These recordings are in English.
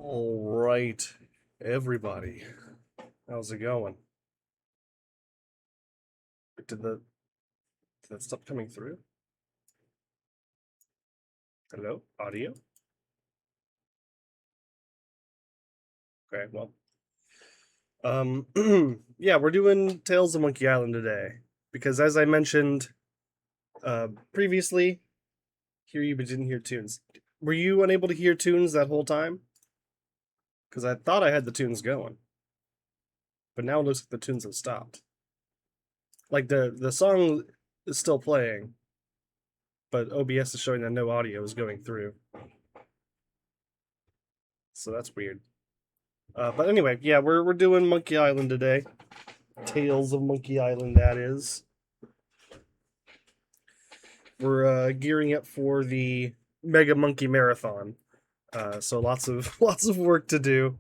All right, everybody, how's it going? Did that stop coming through? Hello, audio. Okay, well, yeah, we're doing Tales of Monkey Island today because, as I mentioned previously, hear you but didn't hear tunes. Were you unable to hear tunes that whole time? Because I thought I had the tunes going, but now it looks like the tunes have stopped. Like the song is still playing, but OBS is showing that no audio is going through. So that's weird. But anyway, yeah, we're doing Monkey Island today. Tales of Monkey Island, that is. We're gearing up for the Mega Monkey Marathon. So lots of work to do.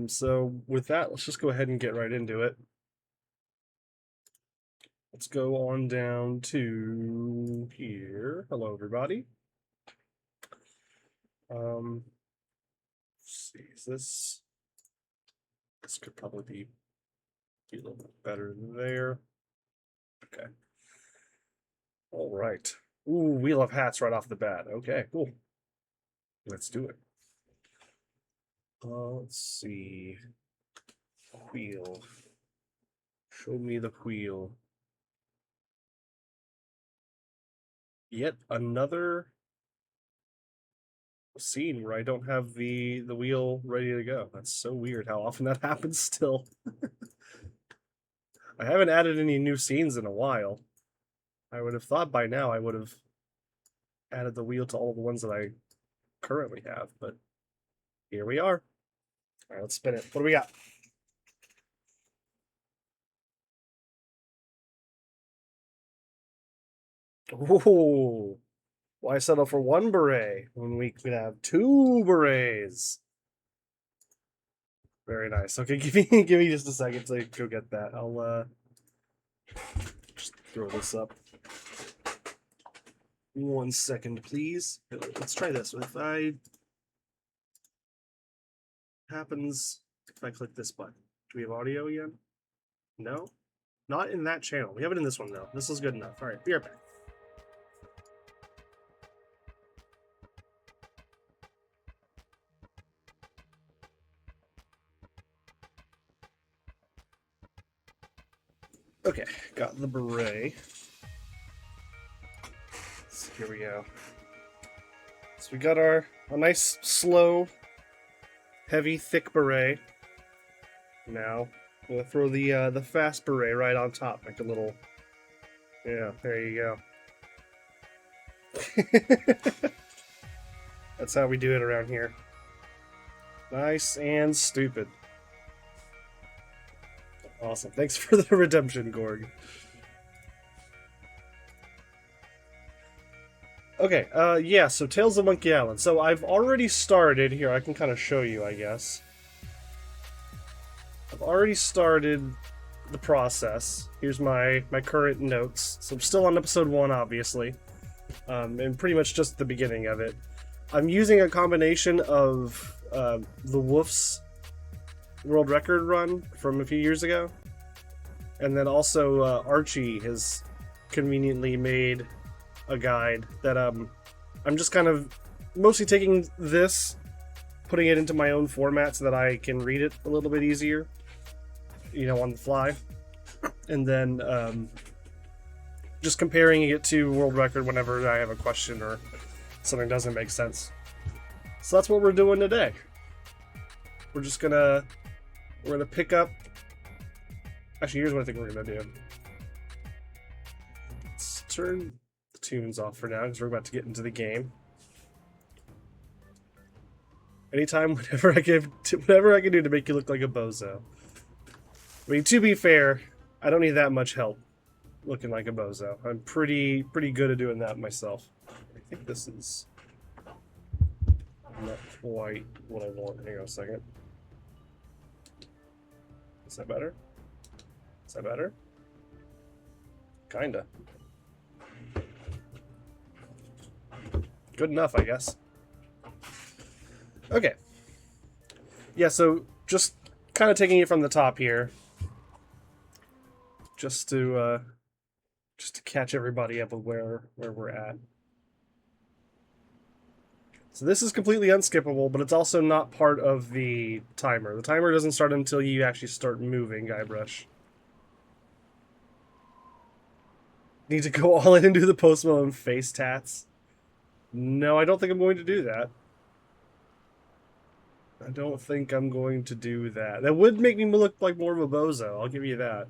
So with that, let's just go ahead and get right into it. Let's go on down to here. Hello, everybody. Let's see, is this could probably be a little bit better there. Okay. All right. Ooh, we love hats right off the bat. Okay, cool. Let's do it. Let's see. Wheel. Show me the wheel. Yet another scene where I don't have the wheel ready to go. That's so weird how often that happens still. I haven't added any new scenes in a while. I would have thought by now I would have added the wheel to all the ones that I currently have, but here we are. All right, let's spin it. What do we got? Oh, why settle for one beret when we could have two berets? Very nice. Okay, give me just a second to go get that. I'll just throw this up. 1 second, please. Let's try this. If I happens if I click this button, do we have audio again? No, not in that channel. We have it in this one though. This is good enough. All right, be right back. Okay, got the beret. So here we go. So we got a nice, slow, heavy, thick beret. Now we'll throw the fast beret right on top, like a little. Yeah, there you go. That's how we do it around here. Nice and stupid. Awesome. Thanks for the redemption, Gorg. Okay, yeah, so Tales of Monkey Island. So I've already started here. I can kind of show you, I guess. I've already started the process. Here's my current notes. So I'm still on episode 1, obviously. And pretty much just the beginning of it. I'm using a combination of the Wolf's world record run from a few years ago. And then also Archie has conveniently made a guide that I'm just kind of mostly taking this, putting it into my own format so that I can read it a little bit easier, you know, on the fly. And then just comparing it to world record whenever I have a question or something doesn't make sense. So that's what we're doing today. We're gonna pick up. Actually, here's what I think we're gonna do. Let's turn the tunes off for now because we're about to get into the game. Anytime, whatever I can do to make you look like a bozo. I mean, to be fair, I don't need that much help looking like a bozo. I'm pretty good at doing that myself. I think this is not quite what I want. Hang on a second. Is that better? Is that better? Kinda. Good enough, I guess. Okay. Yeah, so just kind of taking it from the top here, just to catch everybody up with where we're at. So this is completely unskippable, but it's also not part of the timer. The timer doesn't start until you actually start moving, Guybrush. Need to go all in and do the Post Malone face tats? No, I don't think I'm going to do that. I don't think I'm going to do that. That would make me look like more of a bozo, I'll give you that.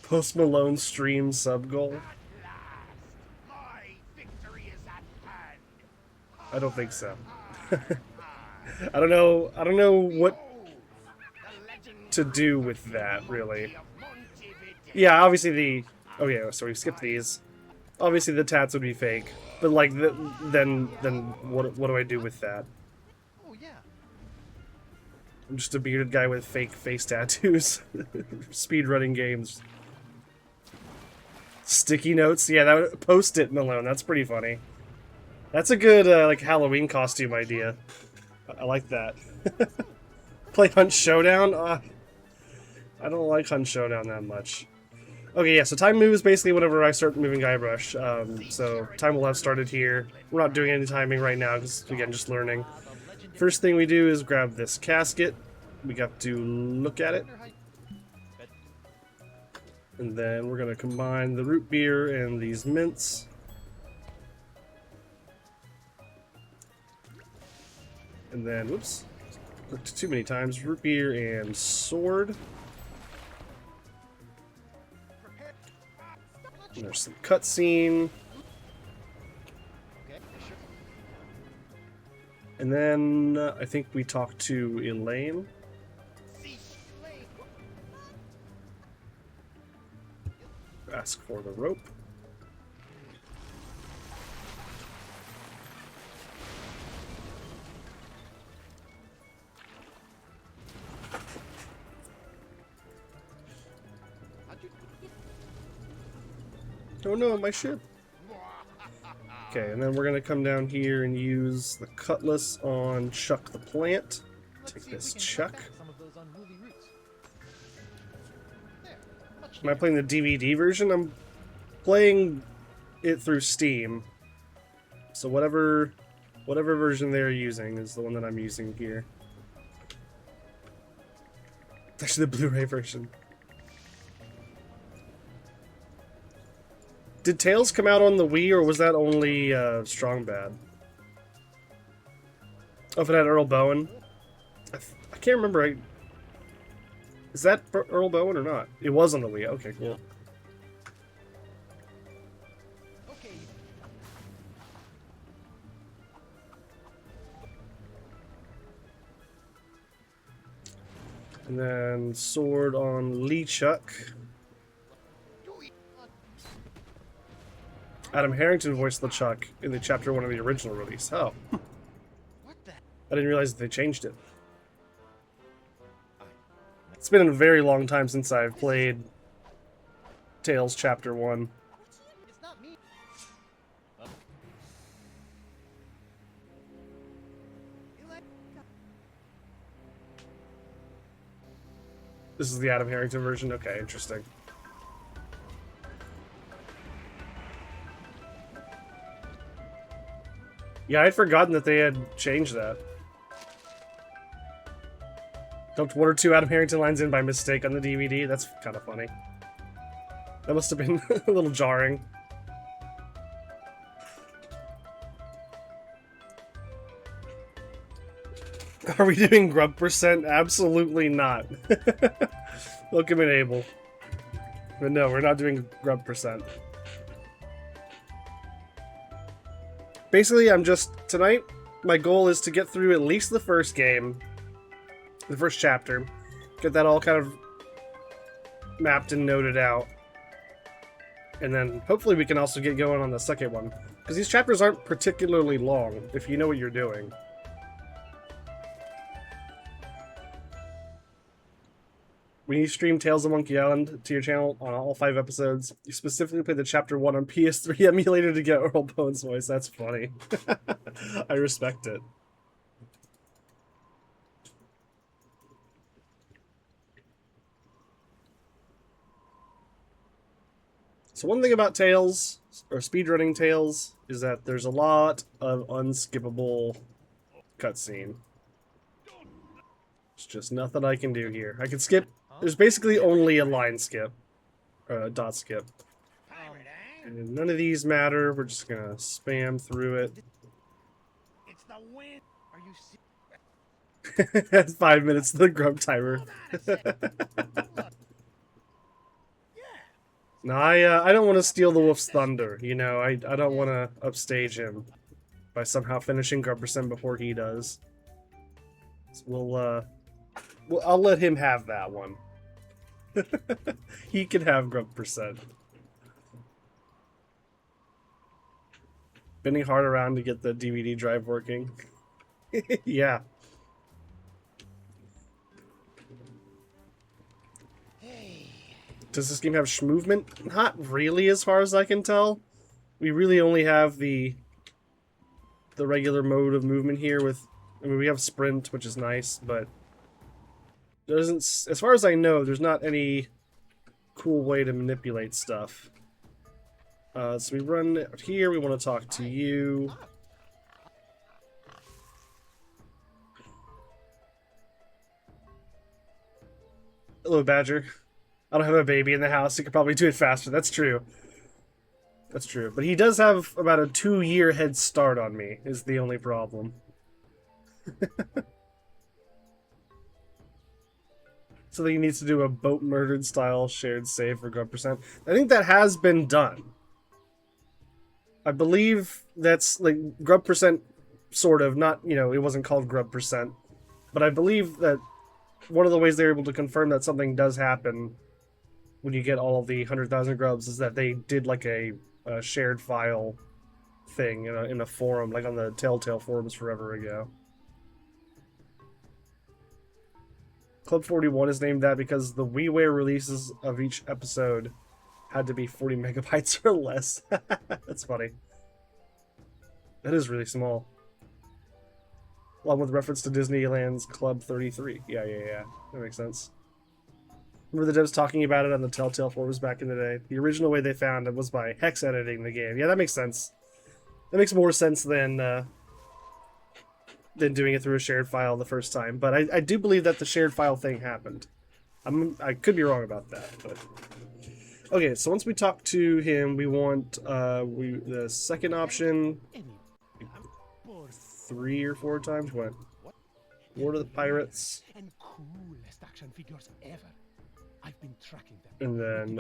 Post Malone stream sub goal? I don't think so. I don't know what to do with that, really. Yeah, obviously the... Oh yeah, so we skipped these. Obviously the tats would be fake. But like, then what do I do with that? I'm just a bearded guy with fake face tattoos. Speedrunning games. Sticky notes? Yeah, that Post-it Malone. That's pretty funny. That's a good, like, Halloween costume idea. I like that. Play Hunt Showdown? I don't like Hunt Showdown that much. Okay, yeah, so time moves basically whenever I start moving Guybrush. So time will have started here. We're not doing any timing right now because, again, just learning. First thing we do is grab this casket. We got to look at it. And then we're going to combine the root beer and these mints. And then, whoops, looked too many times. Root beer and sword. And there's some cutscene. And then I think we talked to Elaine. Ask for the rope. Oh no, my ship! Okay, and then we're gonna come down here and use the cutlass on Chuck the plant. Take this Chuck. Am I playing the DVD version? I'm playing it through Steam. So whatever version they're using is the one that I'm using here. It's actually the Blu-ray version. Did Tails come out on the Wii, or was that only Strong Bad? Oh, if it had Earl Bowen? I can't remember. Is that Earl Bowen or not? It was on the Wii. Okay, cool. And then sword on LeChuck. Adam Harrington voiced LeChuck in the Chapter 1 of the original release. Oh. I didn't realize that they changed it. It's been a very long time since I've played Tales Chapter 1. This is the Adam Harrington version? Okay, interesting. Yeah, I'd forgotten that they had changed that. Dumped one or two Adam Harrington lines in by mistake on the DVD. That's kind of funny. That must have been a little jarring. Are we doing grub percent? Absolutely not. Welcome in, Abel. But no, we're not doing grub percent. Basically, tonight, my goal is to get through at least the first game, the first chapter, get that all kind of mapped and noted out, and then hopefully we can also get going on the second one, because these chapters aren't particularly long, if you know what you're doing. when you stream Tales of Monkey Island to your channel on all 5 episodes, you specifically play the Chapter 1 on PS3 emulator to get Earl Bone's voice. That's funny. I respect it. So one thing about Tales, or speedrunning Tales, is that there's a lot of unskippable cutscene. There's just nothing I can do here. I can skip. There's basically only a line skip, or a dot skip. And none of these matter. We're just gonna spam through it. It's the wind. Are you That's 5 minutes to the grub timer. No, I don't want to steal the wolf's thunder. You know, I don't want to upstage him by somehow finishing grub percent before he does. So I'll let him have that one. He can have grub percent. Bending hard around to get the DVD drive working. Yeah. Does this game have movement? Not really, as far as I can tell. We really only have the regular mode of movement here with... I mean, we have sprint, which is nice, but... doesn't, as far as I know, there's not any cool way to manipulate stuff. So we run out here, we want to talk to you. Hello, Badger. I don't have a baby in the house, he could probably do it faster. That's true. That's true. But he does have about a 2-year head start on me, is the only problem. So he needs to do a boat murdered style shared save for grub percent. I think that has been done. I believe that's like grub percent, sort of, not, you know, it wasn't called grub percent. But I believe that one of the ways they're able to confirm that something does happen when you get all of the 100,000 grubs is that they did like a shared file thing in a forum, like on the Telltale forums forever ago. Club 41 is named that because the WiiWare releases of each episode had to be 40 megabytes or less. That's funny. That is really small. Along with reference to Disneyland's Club 33. Yeah. That makes sense. Remember the devs talking about it on the Telltale forums back in the day? The original way they found it was by hex editing the game. Yeah, that makes sense. That makes more sense than doing it through a shared file the first time. But I do believe that the shared file thing happened. I could be wrong about that, but... Okay, so once we talk to him, we want the second option 3 or 4 times. What? War of the Pirates. And coolest action figures ever. I've been tracking them. And then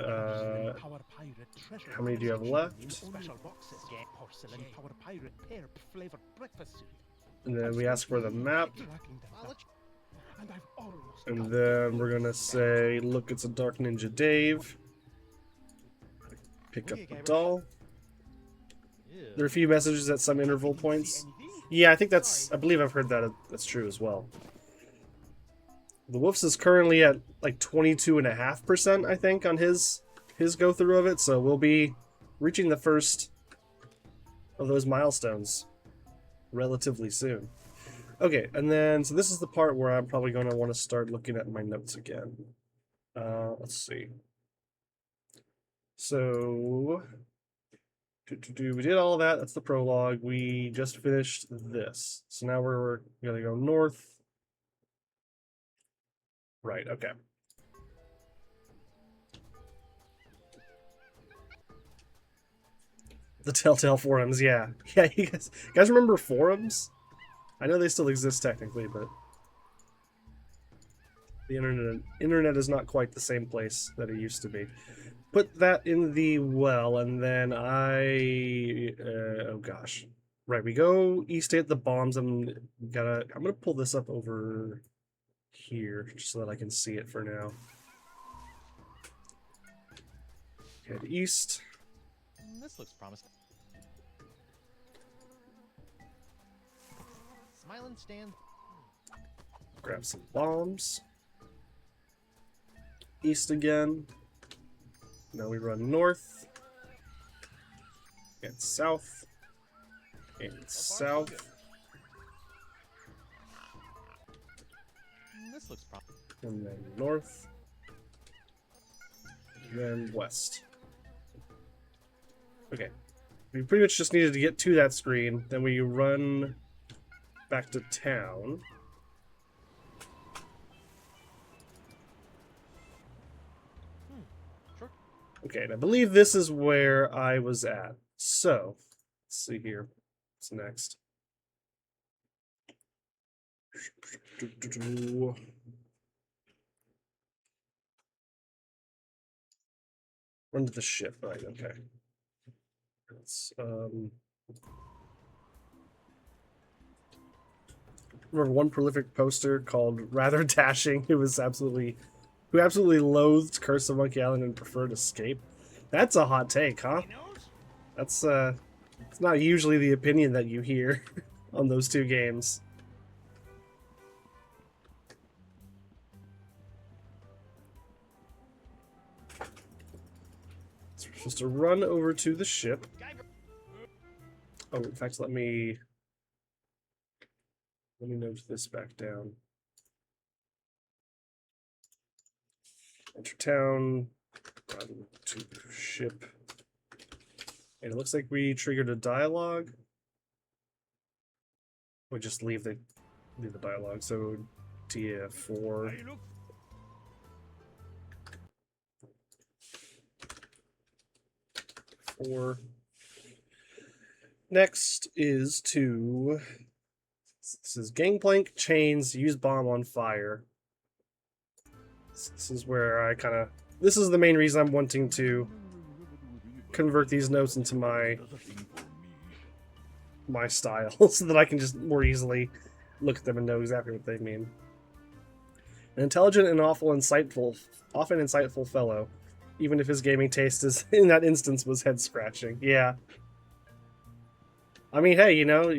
how many do you have left? Special boxes. Porcelain Power Pirate pear flavored breakfast cereal. And then we ask for the map. And then we're gonna say, look, it's a Dark Ninja Dave. Pick up the doll. There are a few messages at some interval points. Yeah, I think I believe I've heard that that's true as well. The Wolf's is currently at like 22.5%, I think, on his go through of it, so we'll be reaching the first of those milestones relatively soon. Okay, and then, so this is the part where I'm probably going to want to start looking at my notes again. Let's see. So, we did all of that. That's the prologue. We just finished this. So now we're going to go north. Right, okay. The Telltale forums, yeah. Yeah, you guys remember forums? I know they still exist technically, but the internet is not quite the same place that it used to be. Put that in the well, and then oh gosh. Right, we go east to hit the bombs. I'm gonna pull this up over here just so that I can see it for now. Head east. This looks promising. Smile and stand. Grab some bombs. east again. Now we run north. And south. And south. This looks promising. And then north. And then west. Okay. We pretty much just needed to get to that screen. Then we run back to town. Sure. Okay, and I believe this is where I was at. So, let's see here. What's next? Run to the ship, right? Okay. Let's remember one prolific poster called Rather Dashing who absolutely loathed Curse of Monkey Island and preferred Escape. That's a hot take, huh? That's it's not usually the opinion that you hear on those two games. So we're supposed to run over to the ship. Oh, in fact, let me note this back down. Enter town, run to ship. And it looks like we triggered a dialogue. We just leave the dialogue. So TF4. Next is to, this is gangplank, chains, use bomb on fire. This is where I kind of, this is the main reason I'm wanting to convert these notes into my style so that I can just more easily look at them and know exactly what they mean. An intelligent and often insightful fellow, even if his gaming taste is in that instance was head scratching. Yeah. I mean, hey, you know,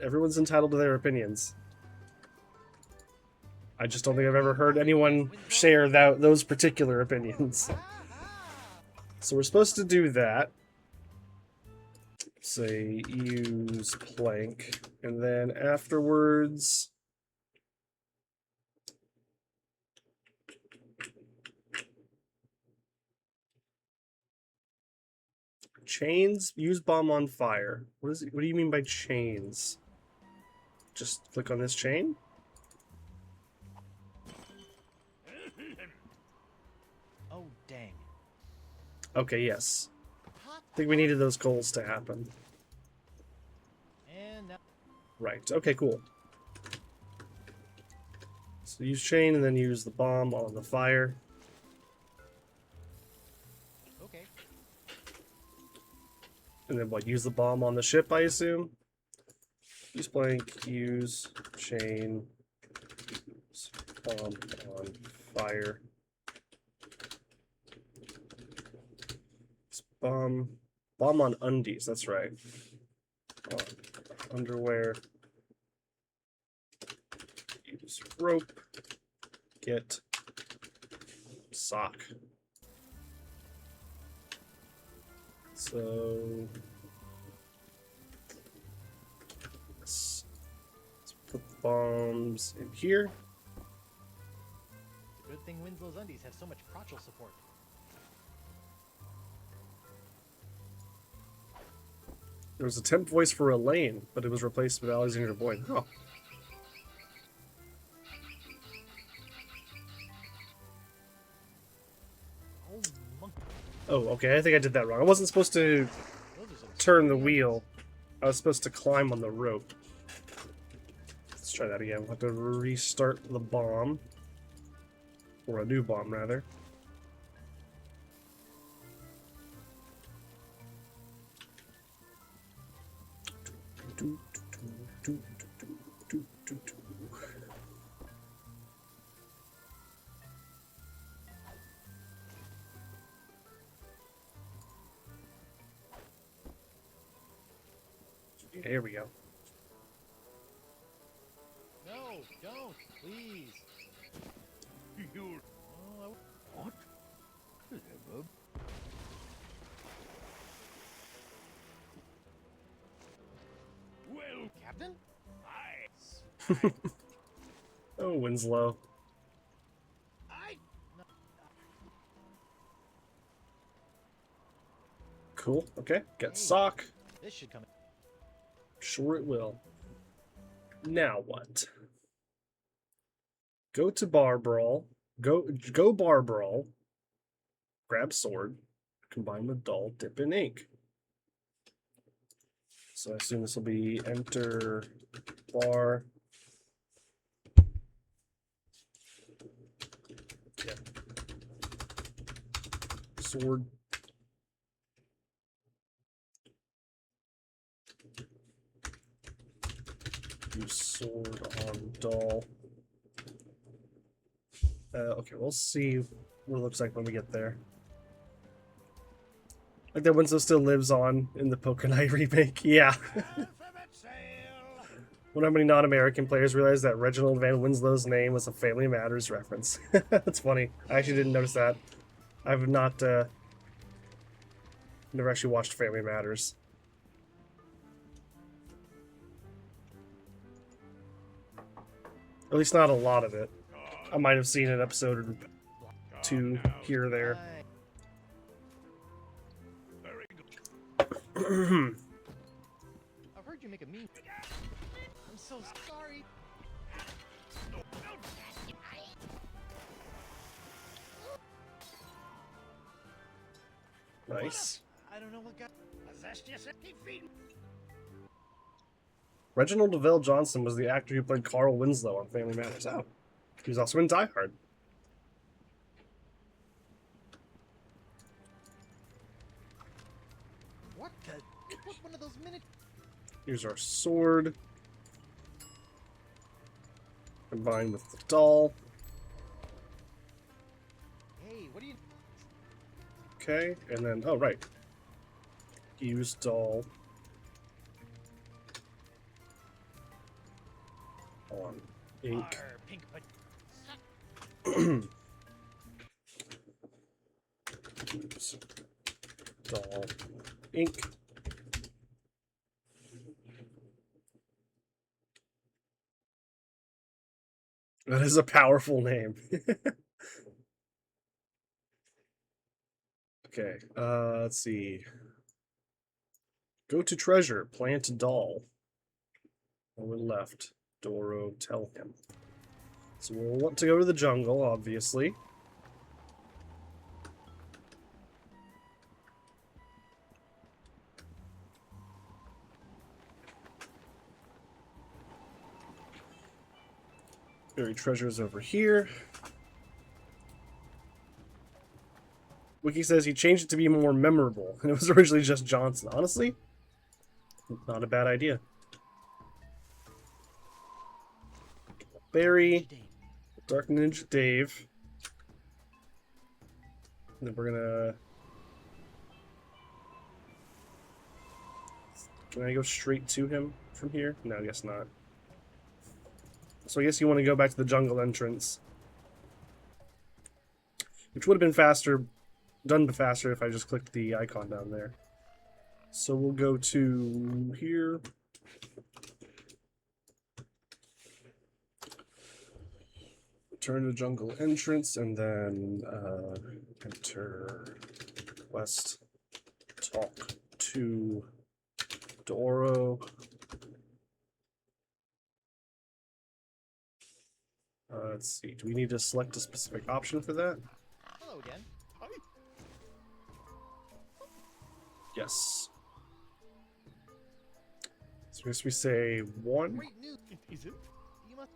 everyone's entitled to their opinions. I just don't think I've ever heard anyone share those particular opinions. So we're supposed to do that. Say use plank, and then afterwards chains, use bomb on fire. What do you mean by chains? Just click on this chain? Oh, dang. Okay, yes. I think we needed those goals to happen. And now... Right, okay, cool. So use chain and then use the bomb on the fire. Okay. And then what, use the bomb on the ship, I assume? Use blank, use chain, use bomb on fire. Bomb on undies, that's right. Underwear. Use rope. Get sock. So let's put the bombs in here. Good thing Winslow's undies have so much crotchal support. There was a temp voice for Elaine, but it was replaced with Alexander Boyd. Oh. Oh, monkey. Oh, okay, I think I did that wrong. I wasn't supposed to Those are some turn the scary wheel. I was supposed to climb on the rope. Let's try that again. We'll have to restart the bomb. Or a new bomb, rather. Yeah, here we go. No, don't, please. Oh, Then Oh, Winslow. no, Cool. Okay. Get Hey. sock. this should come. Sure it will. Now what? Go to bar brawl. Go bar brawl. Grab sword. Combine with doll. Dip in ink. So I assume this will be enter bar. Yeah. Sword. Use sword on doll. Okay, we'll see what it looks like when we get there. Like that Winslow still lives on in the Pokemon remake. Yeah. Wonder how many non-American players realized that Reginald Van Winslow's name was a Family Matters reference. That's funny. I actually didn't notice that. I've not, never actually watched Family Matters. At least not a lot of it. I might have seen an episode or two here or there. I've heard you make a meme. I'm so sorry. Nice. I don't know what got. Reginald DeVille Johnson was the actor who played Carl Winslow on Family Matters. Oh. He was also in Die Hard. What the? What's one of those minute? Here's our sword. Combined with the doll. Hey, what do you? Okay, and then, oh, right. Use doll on ink. Arr, pink, but Use doll ink. That is a powerful name. Okay, let's see. Go to treasure, plant doll. Lower left, Doro, tell him. So we'll want to go to the jungle, obviously. Buried treasures over here. Wiki says he changed it to be more memorable, and it was originally just Johnson. Honestly, not a bad idea. Barry, Dark Ninja Dave. And then we're gonna... Can I go straight to him from here? No, I guess not. So I guess you want to go back to the jungle entrance. Which would have been faster, done faster if I just clicked the icon down there. So we'll go to here. Return to jungle entrance and then enter quest. Talk to Doro. Let's see. Do we need to select a specific option for that? hello again. Yes. So I guess we say 1. Great news. It isn't. You must.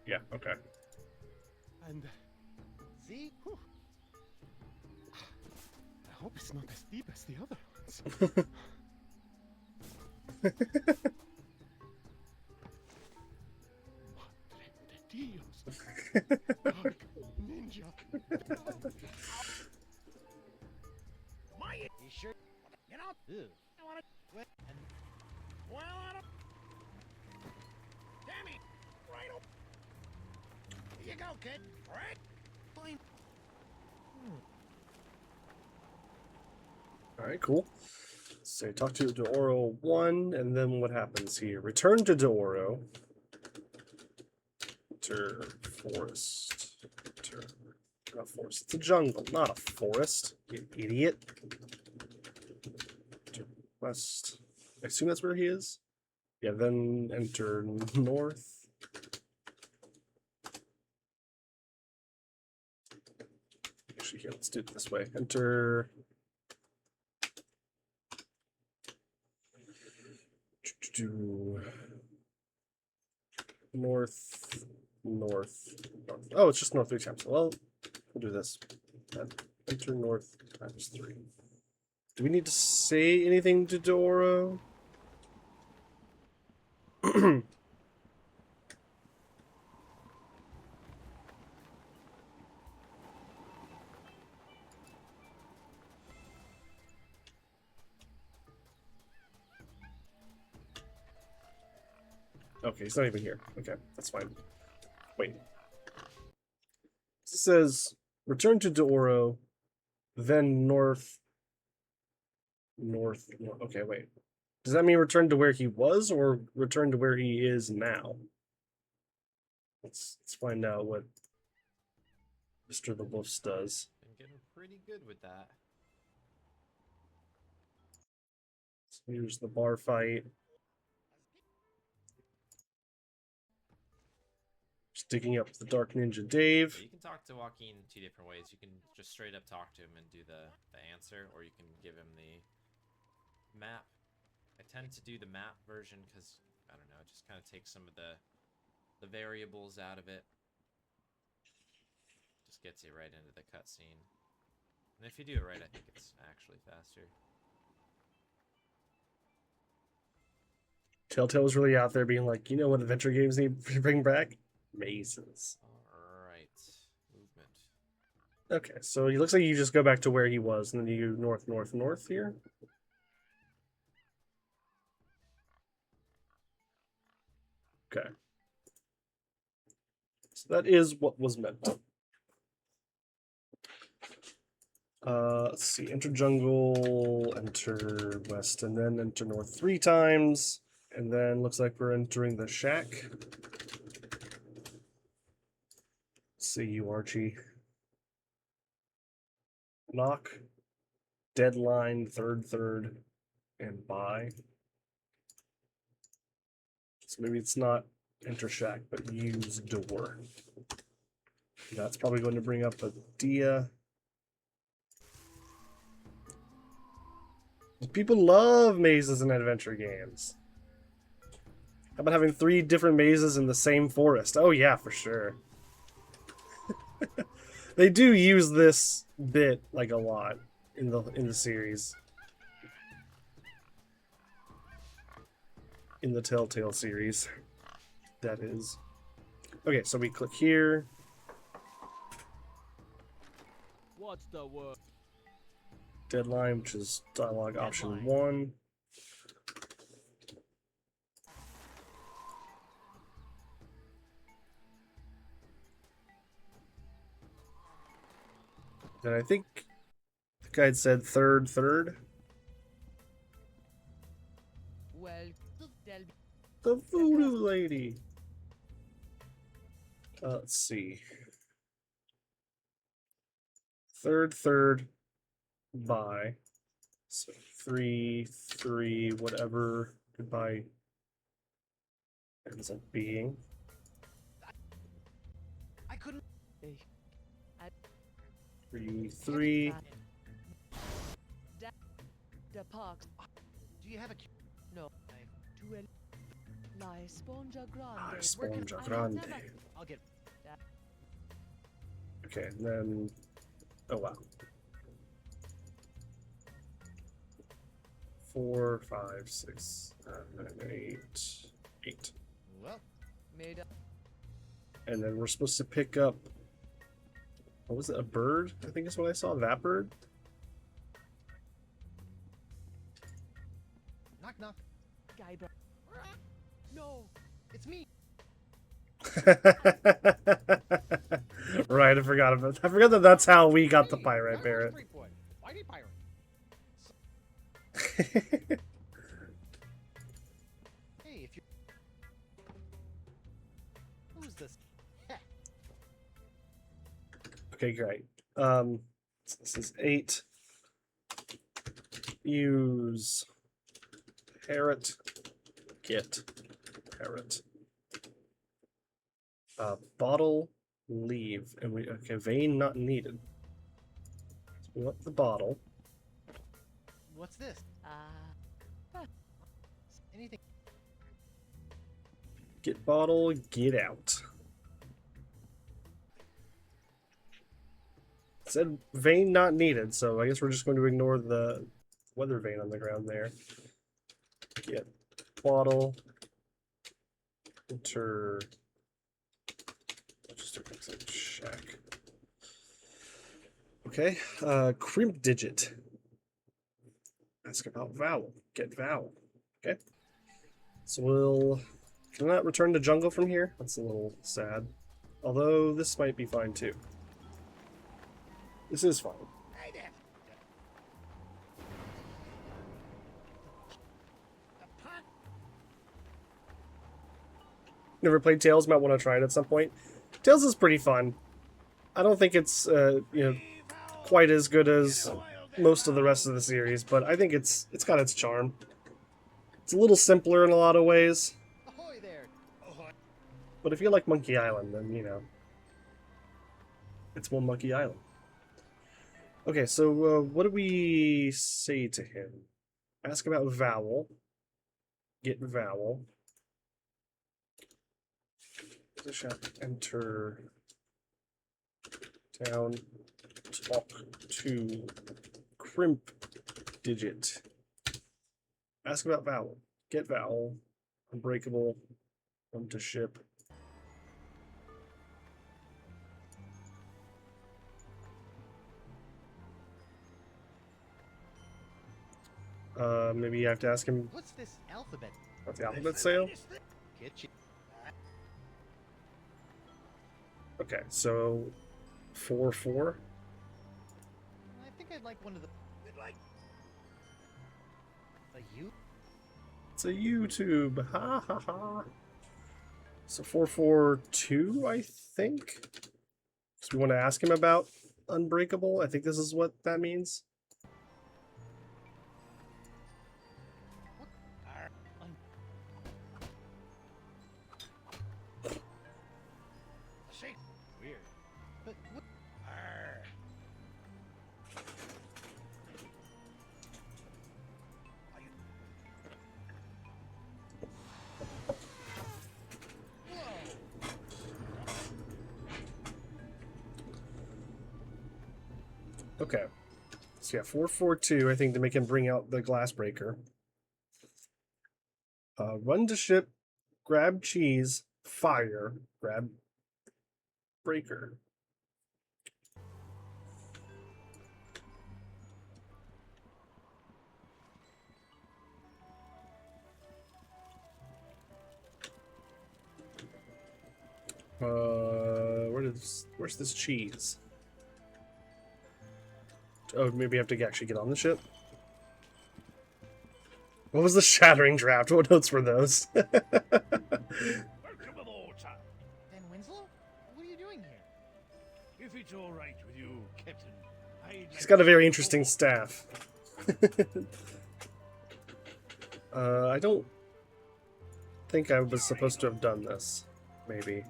Yeah, okay. And See? whew, I hope it's not as deep as the other ones. Madre de Dios. Dark ninja. You sure? You know? Ew. I want to. Wait. And. Well, I don't. Damn it! Right up. Here you go, kid. Right. Fine. Alright, cool. Say, talk to Deoro 1, and then what happens here? Return to Deoro. Enter forest. Enter, not forest. It's a jungle, not a forest. You idiot. Enter west. I assume that's where he is. Yeah, then enter north. Actually, here, let's do it this way. Enter. North, north, north. Oh, it's just north 3 times. Well, we'll do this. Enter north times 3. Do we need to say anything to Doro? Okay, he's not even here. Okay, that's fine. Wait. It says, return to Deoro, then north. Okay, wait. Does that mean return to where he was, or return to where he is now? Let's find out what Mr. the Wolfs does. Been getting pretty good with that. So here's the bar fight. Just digging up the Dark Ninja Dave. So you can talk to Joaquin 2 different ways. You can just straight up talk to him and do the answer, or you can give him the map. I tend to do the map version because, I don't know, it just kind of takes some of the variables out of it. Just gets you right into the cutscene. And if you do it right, I think it's actually faster. Telltale was really out there being like, you know what adventure games need to bring back? Mazes. Alright. Movement. Okay, so it looks like you just go back to where he was, and then you north, north, north here. Okay. So that is what was meant. Let's see. Enter jungle, enter west, and then enter north 3 times. And then looks like we're entering the shack. See you, Archie. Knock. Deadline, third, and buy. So maybe it's not enter shack, but use door. That's probably going to bring up a Dia. People love mazes in adventure games. How about having 3 different mazes in the same forest? Oh yeah, for sure. They do use this bit like a lot in the series. In the Telltale series. That is. Okay, so we click here. What's the word? Deadline, which is dialogue option Deadline. 1. Then I think the guide said third. Well, The voodoo lady. Let's see. Third, buy. So 3, whatever goodbye ends up being. I couldn't. 3. the parks. Do you have a? No. To La Esponja Grande. Esponja I have Grande. never- I'll get. Okay, and then. Oh wow. 4, 5, 6, 7, 8. Well, Made up. And then we're supposed to pick up. What was it? A bird? I think is what I saw. That bird? knock knock. Guybrush. No. It's me. Right, I forgot that that's how we got the pirate parrot. Street boy. Whitey pirate. Hey, if you who's this? Okay, great. So this is 8. Use parrot get parrot. Bottle leave, and we okay. Vein not needed. So we want the bottle. What's this? Anything? Get bottle. Get out. It said vein not needed, so I guess we're just going to ignore the weather vein on the ground there. Get bottle. Enter. Just check. Okay. Crimp digit. Ask about vowel. Get vowel. Okay. So we'll. Can I not return to jungle from here? That's a little sad. Although this might be fine too. This is fine. Hey there. The pot. Never played Tails. Might want to try it at some point. Tails is pretty fun. I don't think it's quite as good as most of the rest of the series, but I think it's got its charm. It's a little simpler in a lot of ways, Ahoy there! but if you like Monkey Island, then you know it's one Monkey Island. Okay, so what do we say to him? Ask about vowel. Get vowel. Enter down. Talk to crimp digit. Ask about vowel. Get vowel. Unbreakable. Come to ship. Maybe you have to ask him What's this alphabet? about the alphabet sale. Kitchen. Okay, so 4-4. I think I'd like one of the. Like, A you? It's a YouTube. Ha ha ha. So 4-4-2, I think. So we want to ask him about Unbreakable. I think this is what that means. see. Weird. But what? Arr. Are you? Okay. So yeah, 4-4-2, I think, to make him bring out the glass breaker. Run to ship, grab cheese, fire, grab breaker. Where's this cheese? Oh, maybe I have to actually get on the ship. What was the shattering draft? What notes were those? Welcome aboard, sir. Ben Winslow? What are you doing here? If it's all right with you, Captain, I'd He's like got a to- very interesting staff. I don't think I was supposed to have done this. Maybe.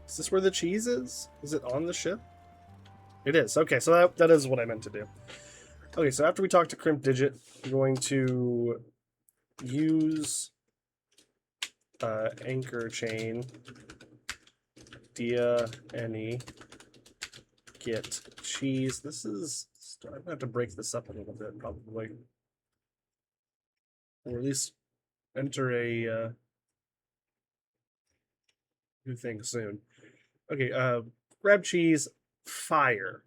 Is this where the cheese is? Is it on the ship? It is. Okay, so that is what I meant to do. Okay, so after we talk to Crimp Digit, we're going to use anchor chain dia any get cheese. This is I'm gonna have to break this up a little bit probably, or at least enter a new thing soon. Okay, grab cheese, fire.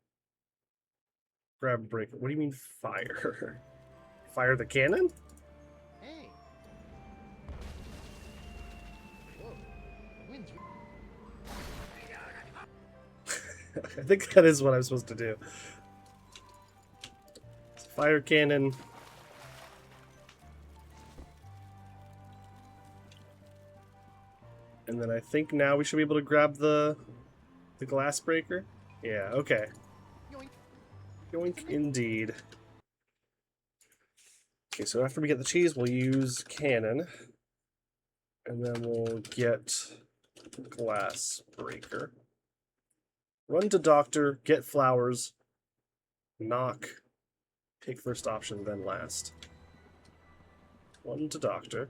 Grab breaker. What do you mean fire? Fire the cannon? Hey. Whoa. The wind's. I think that is what I'm supposed to do. Fire cannon. And then I think now we should be able to grab the glass breaker. Yeah, okay. Yoink indeed. Okay, so after we get the cheese, we'll use cannon. And then we'll get glass breaker. Run to doctor, get flowers, knock, take first option, then last. Run to doctor.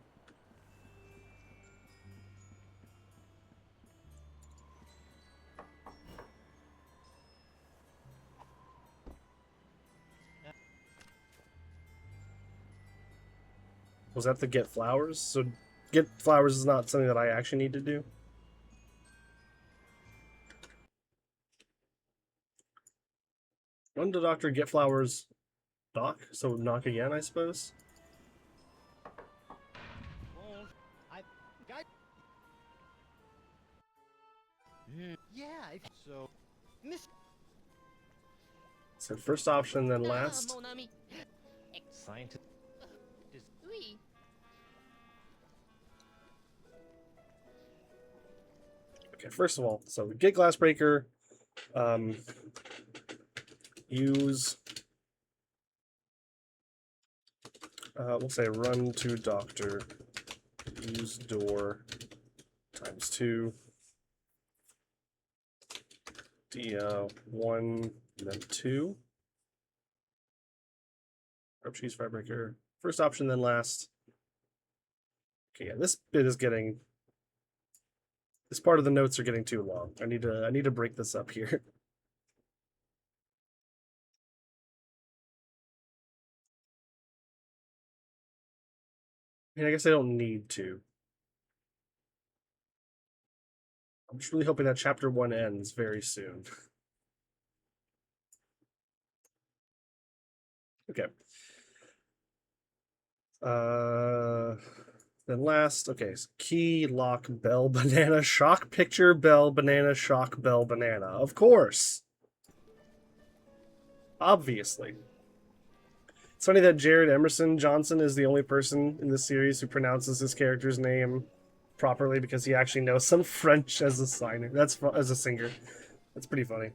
Was that the get flowers? So get flowers is not something that I actually need to do? Run to doctor, get flowers, knock? So knock again, I suppose? Yeah, so... Miss... So first option, then last. Scientist... Oui. Okay, first of all, so get glass breaker, use, we'll say run to doctor, use door, ×2, D1, then 2. Grab cheese fire breaker. First option, then last. Okay, yeah, this bit is getting. This part of the notes are getting too long. I need to break this up here. I mean, I guess I don't need to. I'm just really hoping that chapter 1 ends very soon. Okay. Then last, okay, so key, lock, bell, banana, shock, picture, bell, banana, shock, bell, banana. Of course. Obviously. It's funny that Jared Emerson Johnson is the only person in this series who pronounces his character's name properly because he actually knows some French as a signer. That's as a singer. That's pretty funny.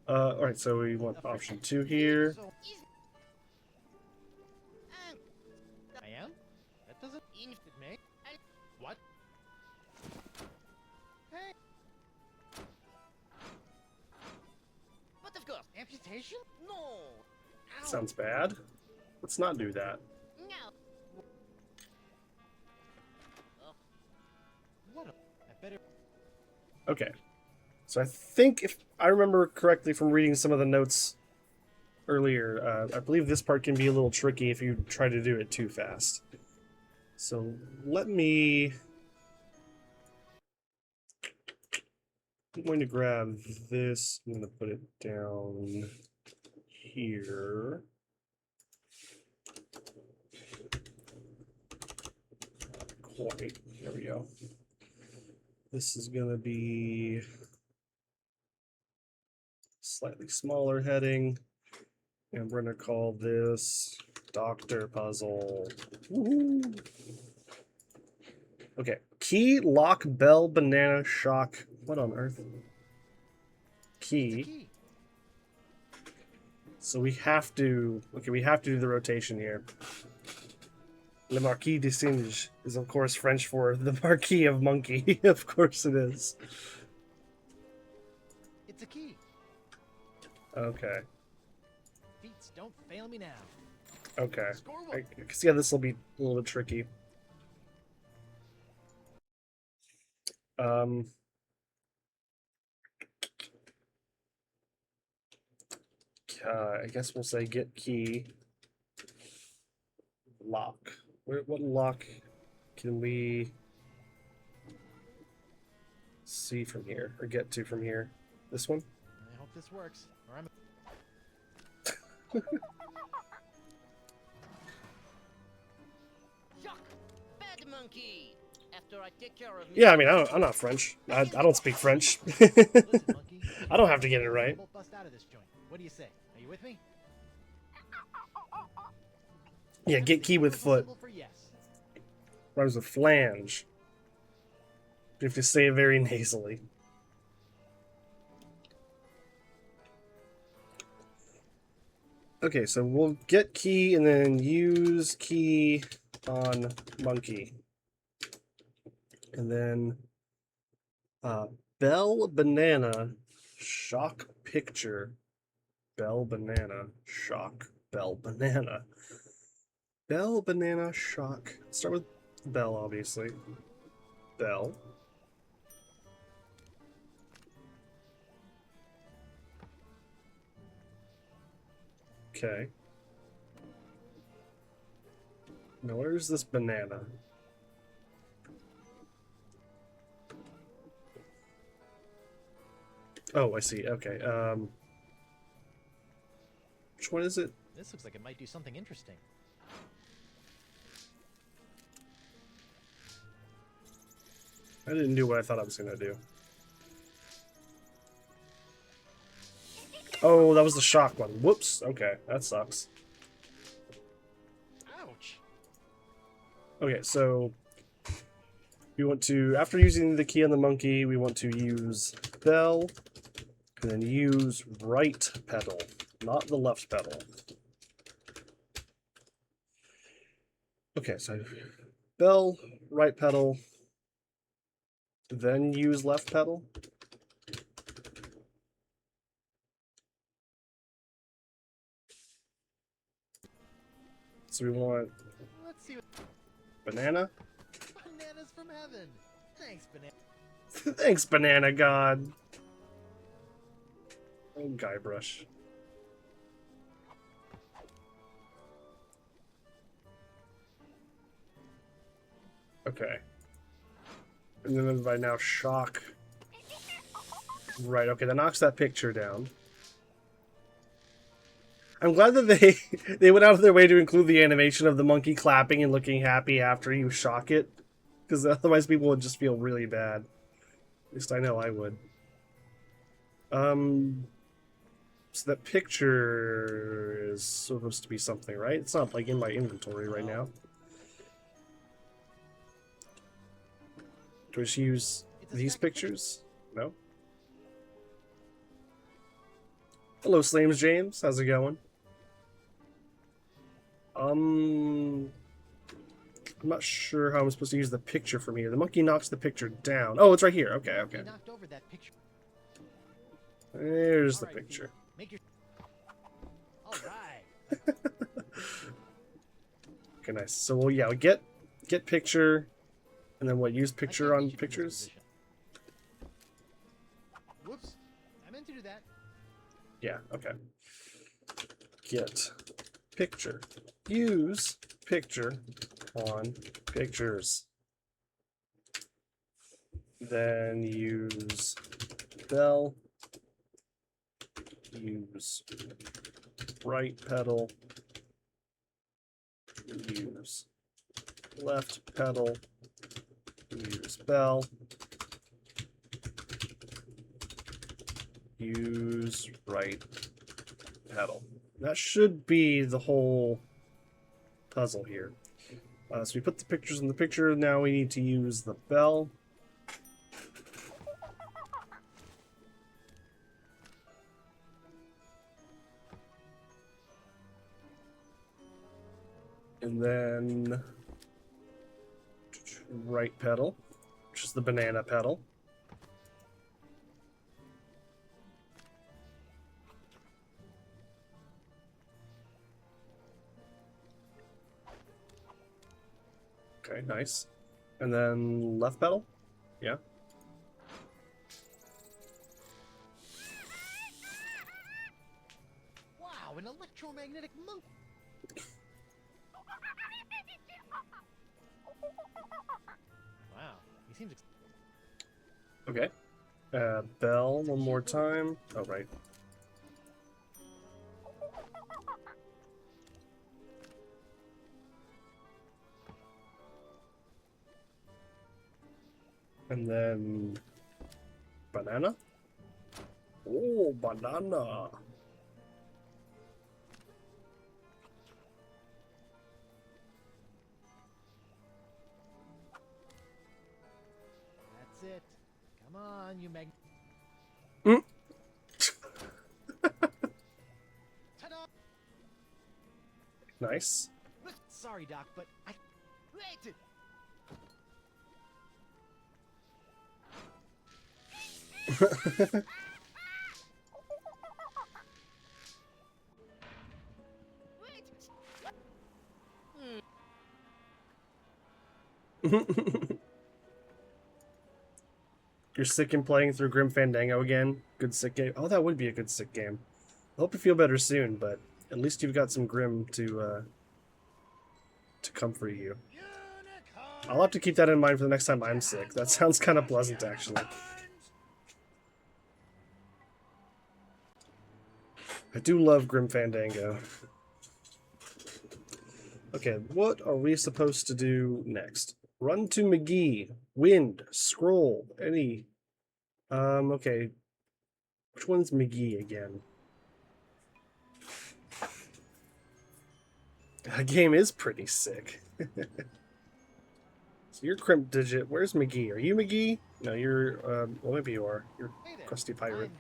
Alright, so we want option 2 here. I am? That doesn't... me? What? Hey! But of course, amputation? No! Ow. Sounds bad. Let's not do that. No. What I better... Okay. So I think if I remember correctly from reading some of the notes earlier, I believe this part can be a little tricky if you try to do it too fast. So let me... I'm going to grab this. I'm going to put it down here. Quite. There we go. This is going to be slightly smaller heading. And we're going to call this Doctor Puzzle. Woohoo! Okay. Key, lock, bell, banana, shock. What on earth? Key. So we have to... Okay, we have to do the rotation here. Le Marquis de Singe is, of course, French for the Marquis of Monkey. Of course it is. It's a key. Okay. Beats don't fail me now. Okay. Score I one. can see how this will be a little bit tricky. I guess we'll say get key. Lock. What lock can we see from here or get to from here? This one? I hope this works, or I'm... Shock! Bad monkey! After after I take care of Yeah, I mean, I'm not French. I don't speak French. Listen, monkey. I don't have to get it right. We'll both bust out of this joint. What do you say? Are you with me? Yeah, get key with foot. Symbol for yes. Rhymes with flange. You have to say it very nasally. Okay, so we'll get key and then use key on monkey. And then Bell Banana Shock Picture. Bell Banana Shock. Bell Banana. Bell Banana Shock. Start with Bell, obviously. Bell. Okay. Now where's this banana? Oh, I see. Okay. Which one is it? This looks like it might do something interesting. I didn't do what I thought I was gonna do. Oh, that was the shock one. Whoops. Okay, that sucks. Ouch. Okay, so we want to, after using the key on the monkey, we want to use bell and then use right pedal, not the left pedal. Okay, so bell, right pedal, then use left pedal. So we want Let's see what banana. bananas from heaven. Thanks, banana. Thanks, Banana God. Oh, Guybrush. Okay. And then if I now shock. Right, okay, that knocks that picture down. I'm glad that they went out of their way to include the animation of the monkey clapping and looking happy after you shock it. Because otherwise people would just feel really bad. At least I know I would. So that picture is supposed to be something, right? It's not like in my inventory right now. Do I just use these pictures? No? Hello, Slames James. How's it going? I'm not sure how I'm supposed to use the picture from here. The monkey knocks the picture down. Oh, it's right here. Okay, okay. You knocked over that picture. There's the All right, picture. Make your. All right. Okay, nice. So, well, yeah, we get picture, and then what? Use I picture can't on get you from this pictures. position. Whoops! I meant to do that. Yeah. Okay. Get picture. Use picture on pictures. Then use bell. Use right pedal. Use left pedal. Use bell. Use right pedal. That should be the whole puzzle here. So we put the pictures in the picture. Now we need to use the bell. And then right pedal, which is the banana pedal. Okay, nice. And then left pedal? Yeah. Wow, an electromagnetic monkey. Wow, he seems. Okay. Bell one more time. Oh, right. And then banana. Oh, banana. That's it. Come on, you mag. Mm. Ta-da! Nice. Sorry, Doc, but I. Wait! You're sick and playing through Grim Fandango again? Good sick game. Oh, that would be a good sick game. I hope you feel better soon, but at least you've got some Grim to comfort you. Unicorn. I'll have to keep that in mind for the next time I'm sick. That sounds kind of pleasant, actually. I do love Grim Fandango. Okay, what are we supposed to do next? Run to McGee. Wind. Scroll. Any. Okay. Which one's McGee again? That game is pretty sick. So you're Crimp Digit. Where's McGee? Are you McGee? No, you're, well, maybe you are. You're Hey there. Crusty Pirate.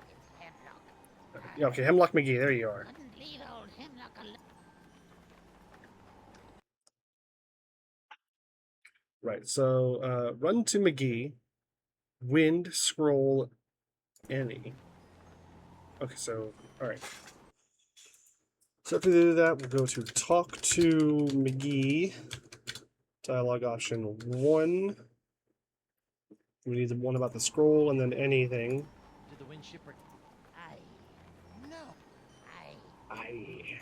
It's Hemlock. Yeah, okay, Hemlock McGee. There you are. Couldn't leave old Hemlock alone. Right, so, run to McGee. Wind, scroll, any. Okay, so, alright. So after we do that, we'll go to talk to McGee. Dialogue option 1. We need the one about the scroll and then anything. Did the wind shipwreck? I. No. I.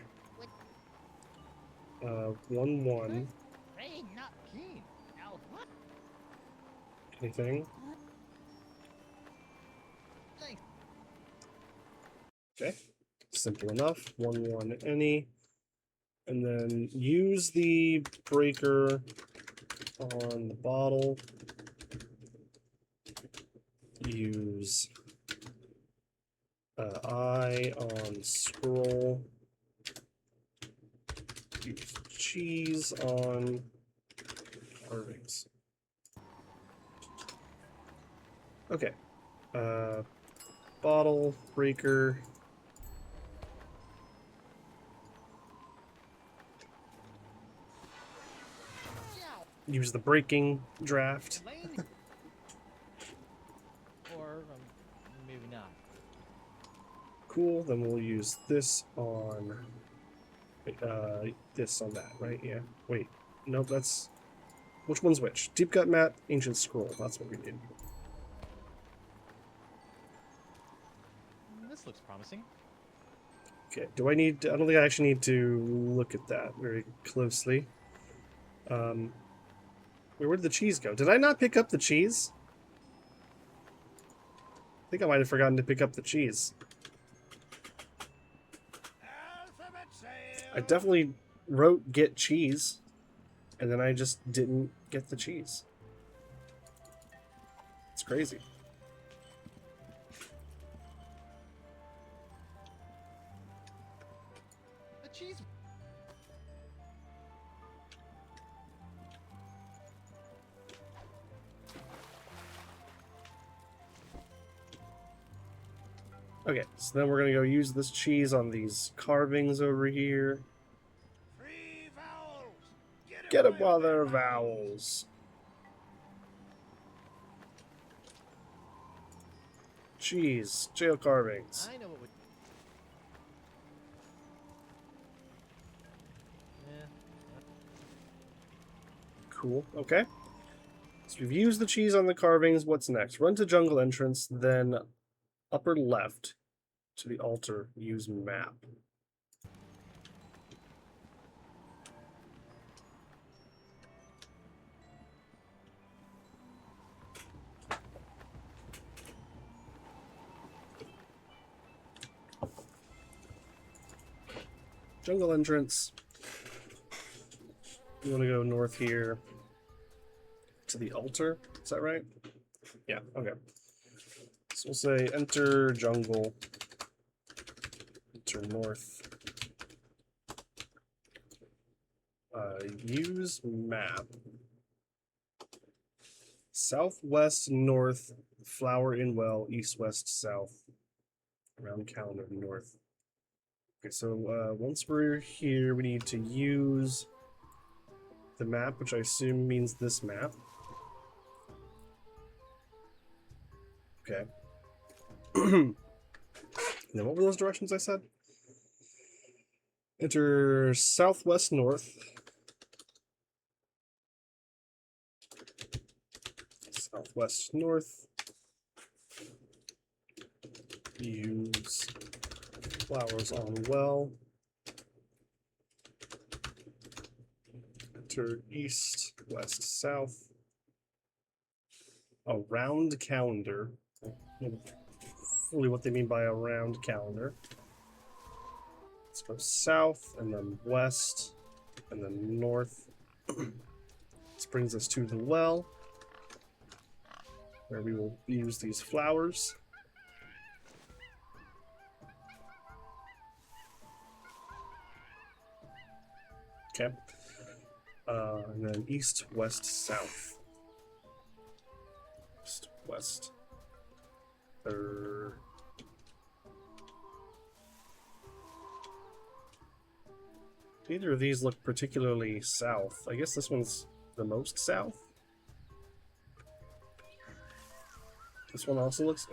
1-1. Afraid not. Keen. No. What? Anything? Thanks. Okay. Simple enough. 1-1 any. And then use the breaker on the bottle. Use eye on scroll. Use cheese on carvings. Okay. Bottle, breaker. Use the breaking draft. Lane? Or maybe not. Cool, then we'll use this on this on that, right? Yeah. Wait. Nope, that's which one's which? Deep cut mat, ancient scroll. That's what we need. This looks promising. Okay. Do I need I don't think I actually need to look at that very closely. Where did the cheese go? Did I not pick up the cheese? I think I might have forgotten to pick up the cheese. Alphabet sale. I definitely wrote get cheese, and then I just didn't get the cheese. It's crazy. The cheese. Okay, so then we're gonna go use this cheese on these carvings over here. Free vowels. Get them away while with they're their vowels. Cheese, jail carvings. I know what would. Yeah. Cool, okay. So we've used the cheese on the carvings. What's next? Run to jungle entrance, then upper left to the altar. Use map. Jungle entrance. You want to go north here to the altar? Is that right? Yeah, okay. So we'll say enter jungle, enter north. Use map. Southwest, north, flower in well, east, west, south. Around calendar, north. Okay, so once we're here, we need to use the map, which I assume means this map. Okay. And then what were those directions I said? Enter southwest, north. Southwest, north. Use flowers on well. Enter east, west, south. Around calendar. Fully what they mean by around calendar. Let's go south and then west and then north. This brings us to the well, where we will use these flowers. Okay. And then east, west, south. East, west. Neither of these look particularly south. I guess this one's the most south. This one also looks...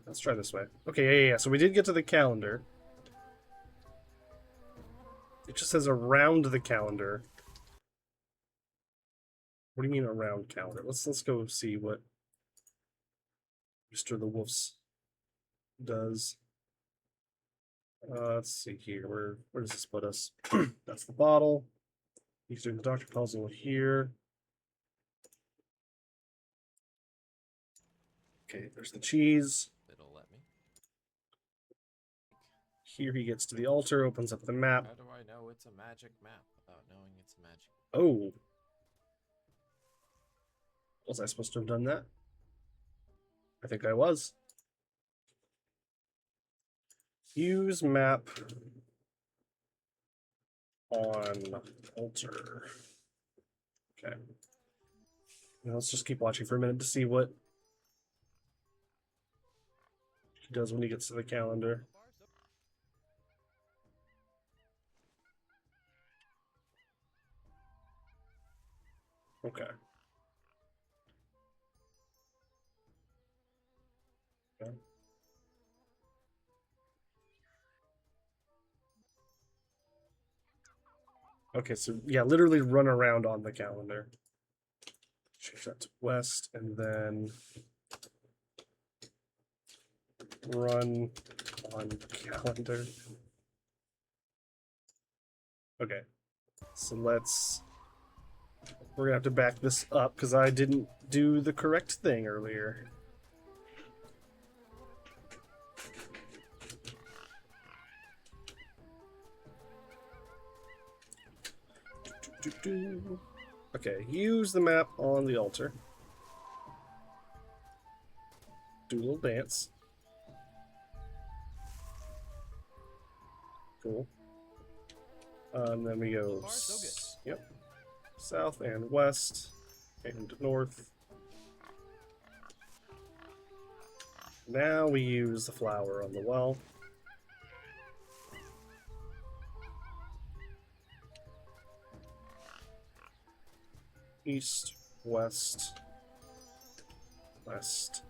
let's try this way. Okay, yeah. So we did get to the calendar. It just says around the calendar. What do you mean around calendar? Let's go see what Mr. the Wolf's does. Let's see here. Where does this put us? That's the bottle. He's doing the doctor puzzle here. Okay, there's the cheese. It'll let me. Here he gets to the altar, opens up the map. How do I know it's a magic map without knowing it's magic? Oh. Was I supposed to have done that? I think I was. Use map on altar. Okay. Now let's just keep watching for a minute to see what he does when he gets to the calendar. Okay. Okay. Okay, so yeah, literally run around on the calendar. Change that to west, and then run on calendar. Okay, so we're gonna have to back this up because I didn't do the correct thing earlier. Okay, use the map on the altar. Do a little dance. Cool. And then we go yep, south and west and north. Now we use the flower on the well. East, west, west.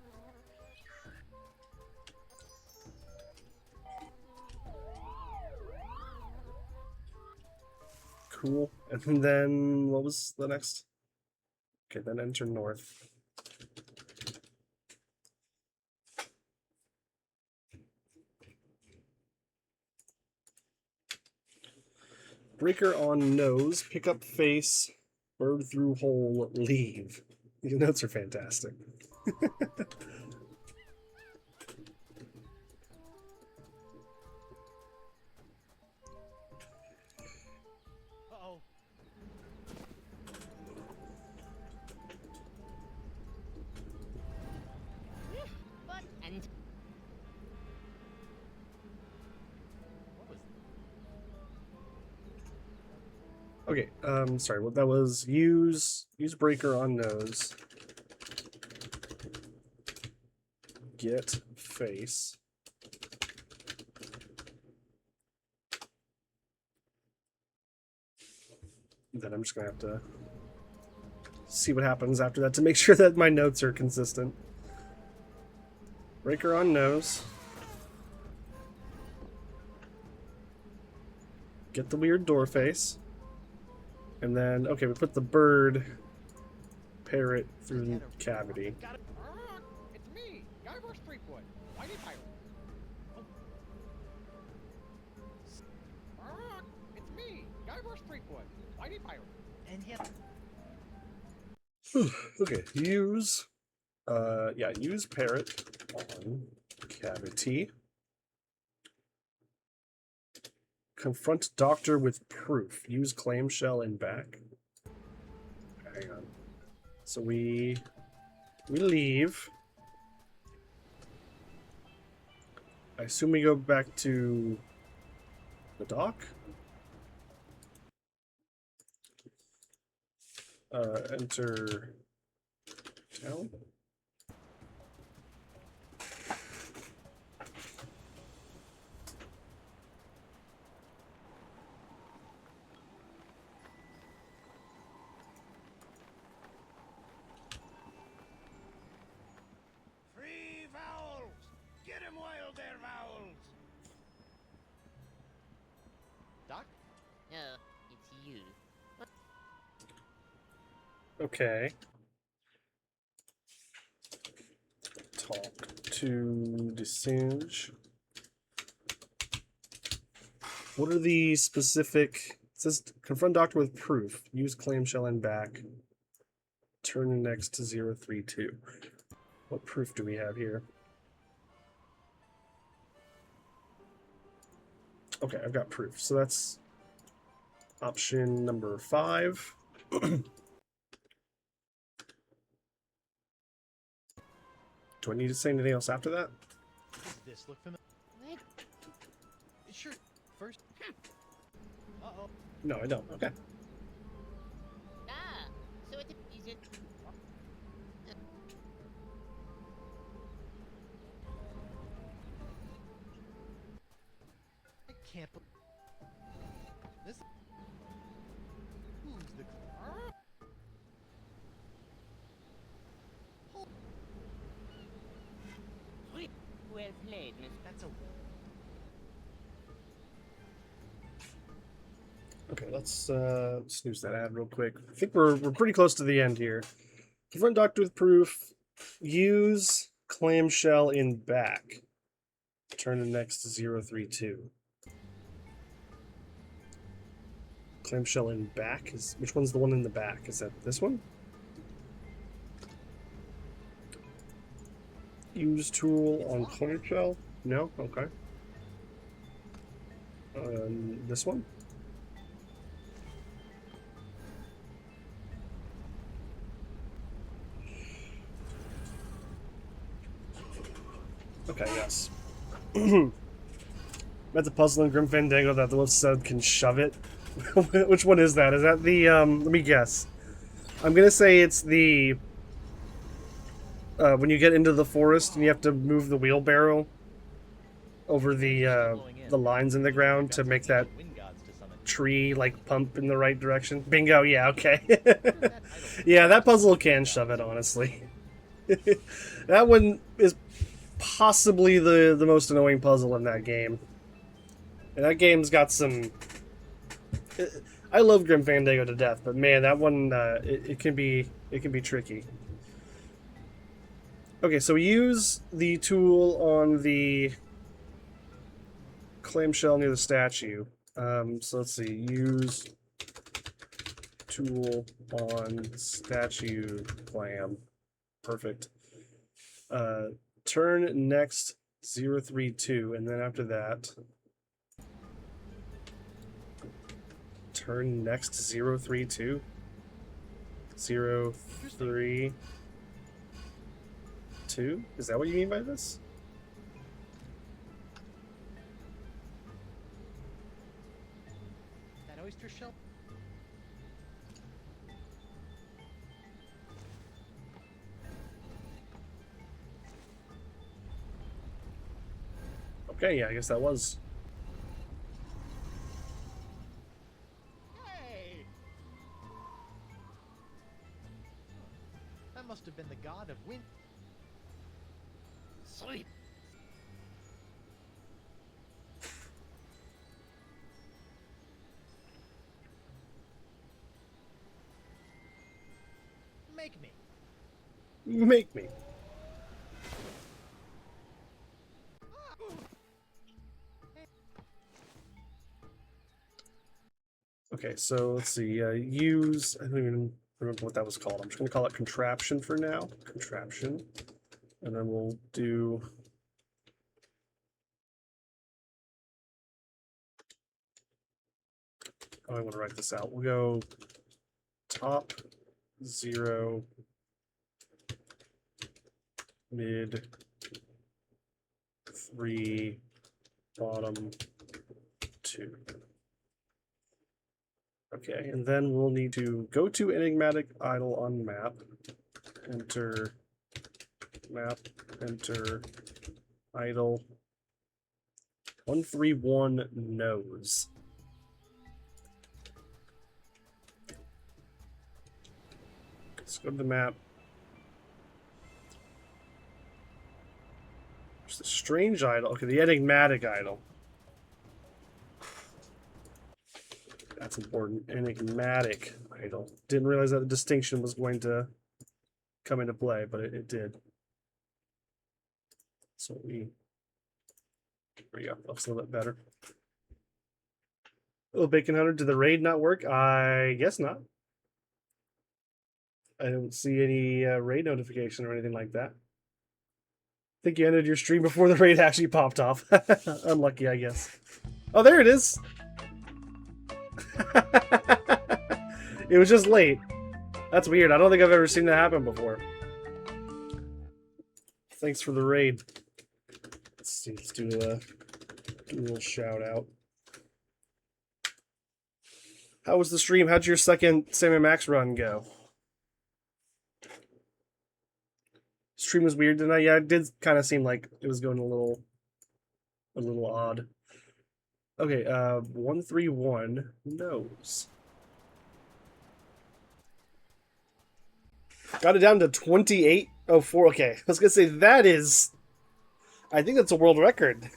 Cool. And then what was the next? Okay, then enter north. Breaker on nose, pick up face, bird through hole, leave. These notes are fantastic. Uh-oh. Okay, sorry, what that was, use breaker on nose. Get face. Then I'm just gonna have to see what happens after that to make sure that my notes are consistent. Breaker on nose. Get the weird door face. And then, okay, we put the bird parrot through the cavity. It's me, Guyver Streetwood, Whitey Pirate. It's me, Guyver Streetwood, Whitey Pirate. And him. Okay, use use parrot on cavity. Confront doctor with proof. Use clamshell and back. Hang on. So we leave. I assume we go back to the dock. Enter town. Free vowels! Get him while they're vowels! Doc? No, it's you. Okay. Talk to Desange. What are the specific... It says confront doctor with proof. Use clamshell and back. Turn next to 032. What proof do we have here? Okay, I've got proof. So that's option number 5. Do I need to say anything else after that? Does this look familiar? What? Sure. First. Uh-oh. No, I don't. Okay. Ah, so it is it. I can't believe this. Who's the? Well played, Miss. That's a. Okay, let's snooze that ad real quick. I think we're pretty close to the end here. Confront doctor with proof. Use clamshell in back. Turn to next to 032. Clamshell in back is which one's the one in the back? Is that this one? Use tool on clamshell? No? Okay. This one? Okay, yes. That's a puzzle in Grim Fandango that the little said can shove it. Which one is that? Is that the, let me guess. I'm gonna say it's the, when you get into the forest and you have to move the wheelbarrow over the lines in the ground to make that tree, like, pump in the right direction. Bingo, yeah, okay. Yeah, that puzzle can shove it, honestly. That one is possibly the most annoying puzzle in that game. And that game's got some... I love Grim Fandango to death, but man, that one, it can be tricky. Okay, so we use the tool on the clamshell near the statue. So let's see, use tool on statue clam. Perfect. Turn next 032, and then after that, turn next 032. 032. Is that what you mean by this? That oyster shell. Okay, yeah, I guess that was. Hey! That must have been the god of wind. Sleep. Make me. Make me. Okay, so let's see. Use. I don't even remember what that was called. I'm just going to call it contraption for now. Contraption. And then we'll do. Oh, I want to write this out. We'll go top 0, mid 3, bottom 2. Okay, and then we'll need to go to enigmatic idle on map, enter map, enter idle 131 nose. Let's go to the map. There's the strange idol. Okay, the enigmatic idol. That's important. Enigmatic idol. Didn't realize that the distinction was going to come into play, but it did. So there we go. That's a little bit better. Oh, Bacon Hunter, did the raid not work? I guess not. I don't see any raid notification or anything like that. I think you ended your stream before the raid actually popped off. Unlucky, I guess. Oh, there it is. It was just late. That's weird. I don't think I've ever seen that happen before. Thanks for the raid. Let's see. Let's do a little shout out. How was the stream? How'd your second Sam and Max run go? Stream was weird tonight. Yeah, it did kind of seem like it was going a little odd. Okay, 131 nose. Got it down to 28:04. Okay, I was gonna say that is. I think that's a world record.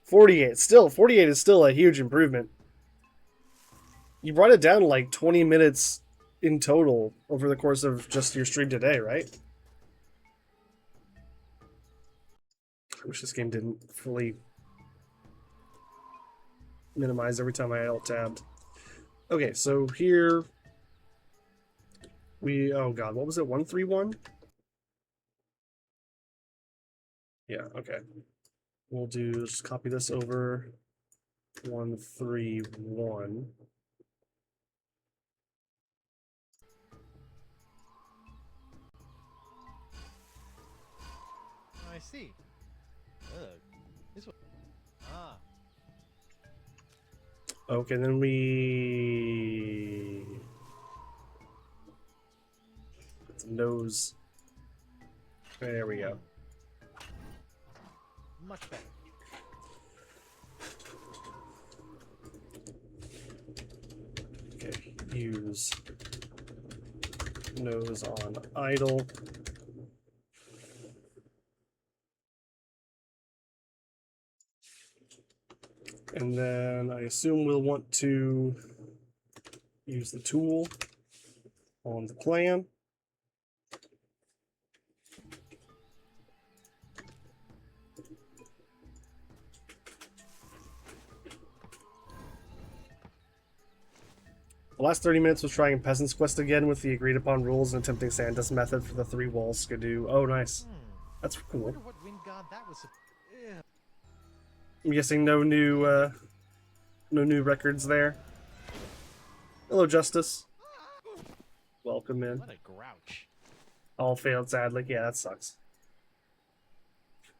48. Still, 48 is still a huge improvement. You brought it down like 20 minutes in total over the course of just your stream today, right? I wish this game didn't fully minimize every time I alt-tabbed. Okay, so here we... Oh god, what was it? 131? Yeah, okay. We'll just copy this over. 131. I see. This one. Ah. Okay, then we... Nose. There we go. Much better. Okay, use nose on idle. And then I assume we'll want to use the tool on the plan. The last 30 minutes was trying Peasant's Quest again with the agreed upon rules and attempting Santa's method for the 3 walls skidoo. Oh, nice. That's I cool. wonder what wind god that was. Ew. I'm guessing no new records there. Hello, Justice. Welcome in. What a grouch. All failed, sadly. Yeah, that sucks. I'm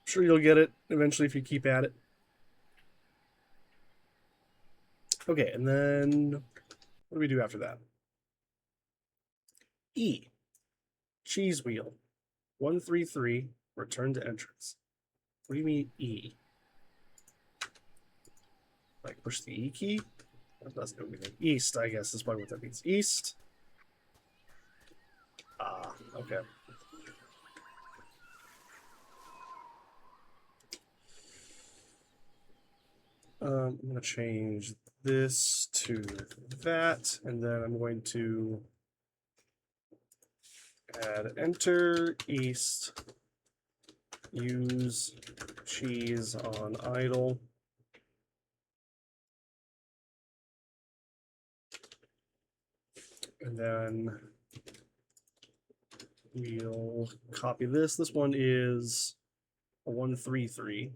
sure you'll get it eventually if you keep at it. Okay, and then what do we do after that? E. Cheese wheel. 133. Return to entrance. What do you mean E? Like push the E key? That doesn't do anything. East, I guess, is probably what that means. East. Ah, okay. I'm going to change this to that, and then I'm going to add enter east, use cheese on idle. And then we'll copy this. This one is a 133.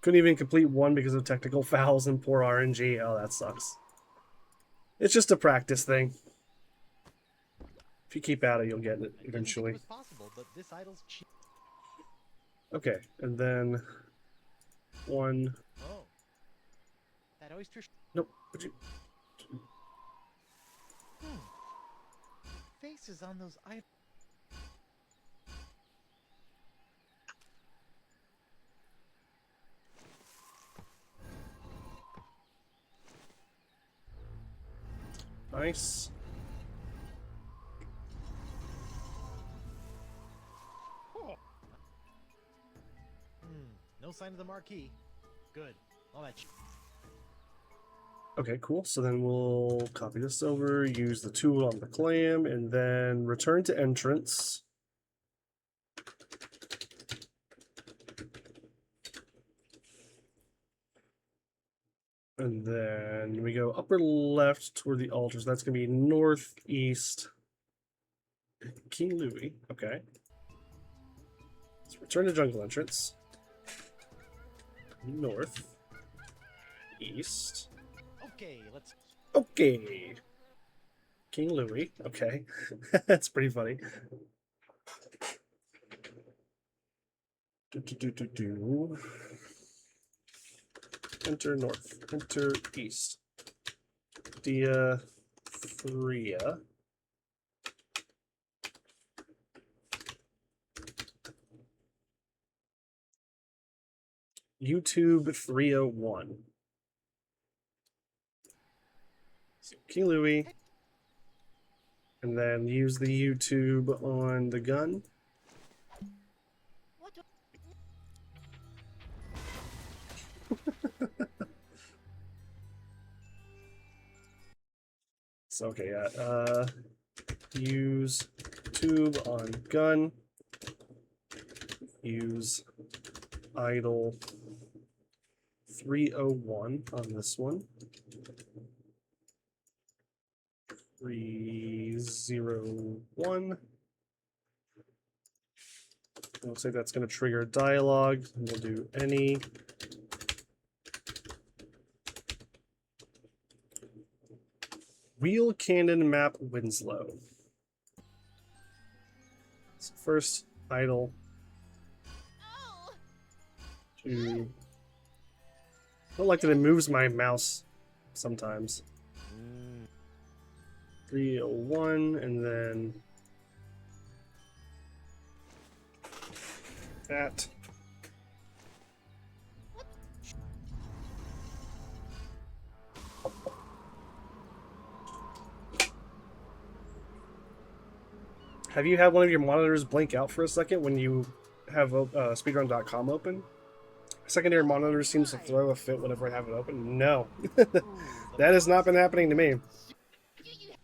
Couldn't even complete one because of technical fouls and poor RNG. Oh, that sucks. It's just a practice thing. If you keep at it, you'll get it eventually. It was possible, but this idol's cheap. Okay, and then one. Oh. That oyster. Nope. Would you? Faces on those idols. Nice. No sign of the marquee. Good. All that. Okay, cool. So then we'll copy this over, use the tool on the clam, and then return to entrance. And then we go upper left toward the altars. That's going to be northeast. King Louis. Okay. Let's return to jungle entrance. North. East. Okay, let's. Okay. King Louis. Okay. That's pretty funny. Do. Enter north. Enter east. Dia Thria. YouTube 301. So King Louis. And then use the YouTube on the gun. What? So okay, yeah. Use tube on gun. Use idle 301 on this one. 301. Looks like that's going to trigger a dialogue. And we'll do any. Wheel cannon map Winslow. So first idle. Oh! To. I don't like that it moves my mouse sometimes. 301 and then that. Have you had one of your monitors blink out for a second when you have speedrun.com open? Secondary monitor seems to throw a fit whenever I have it open. No, that has not been happening to me.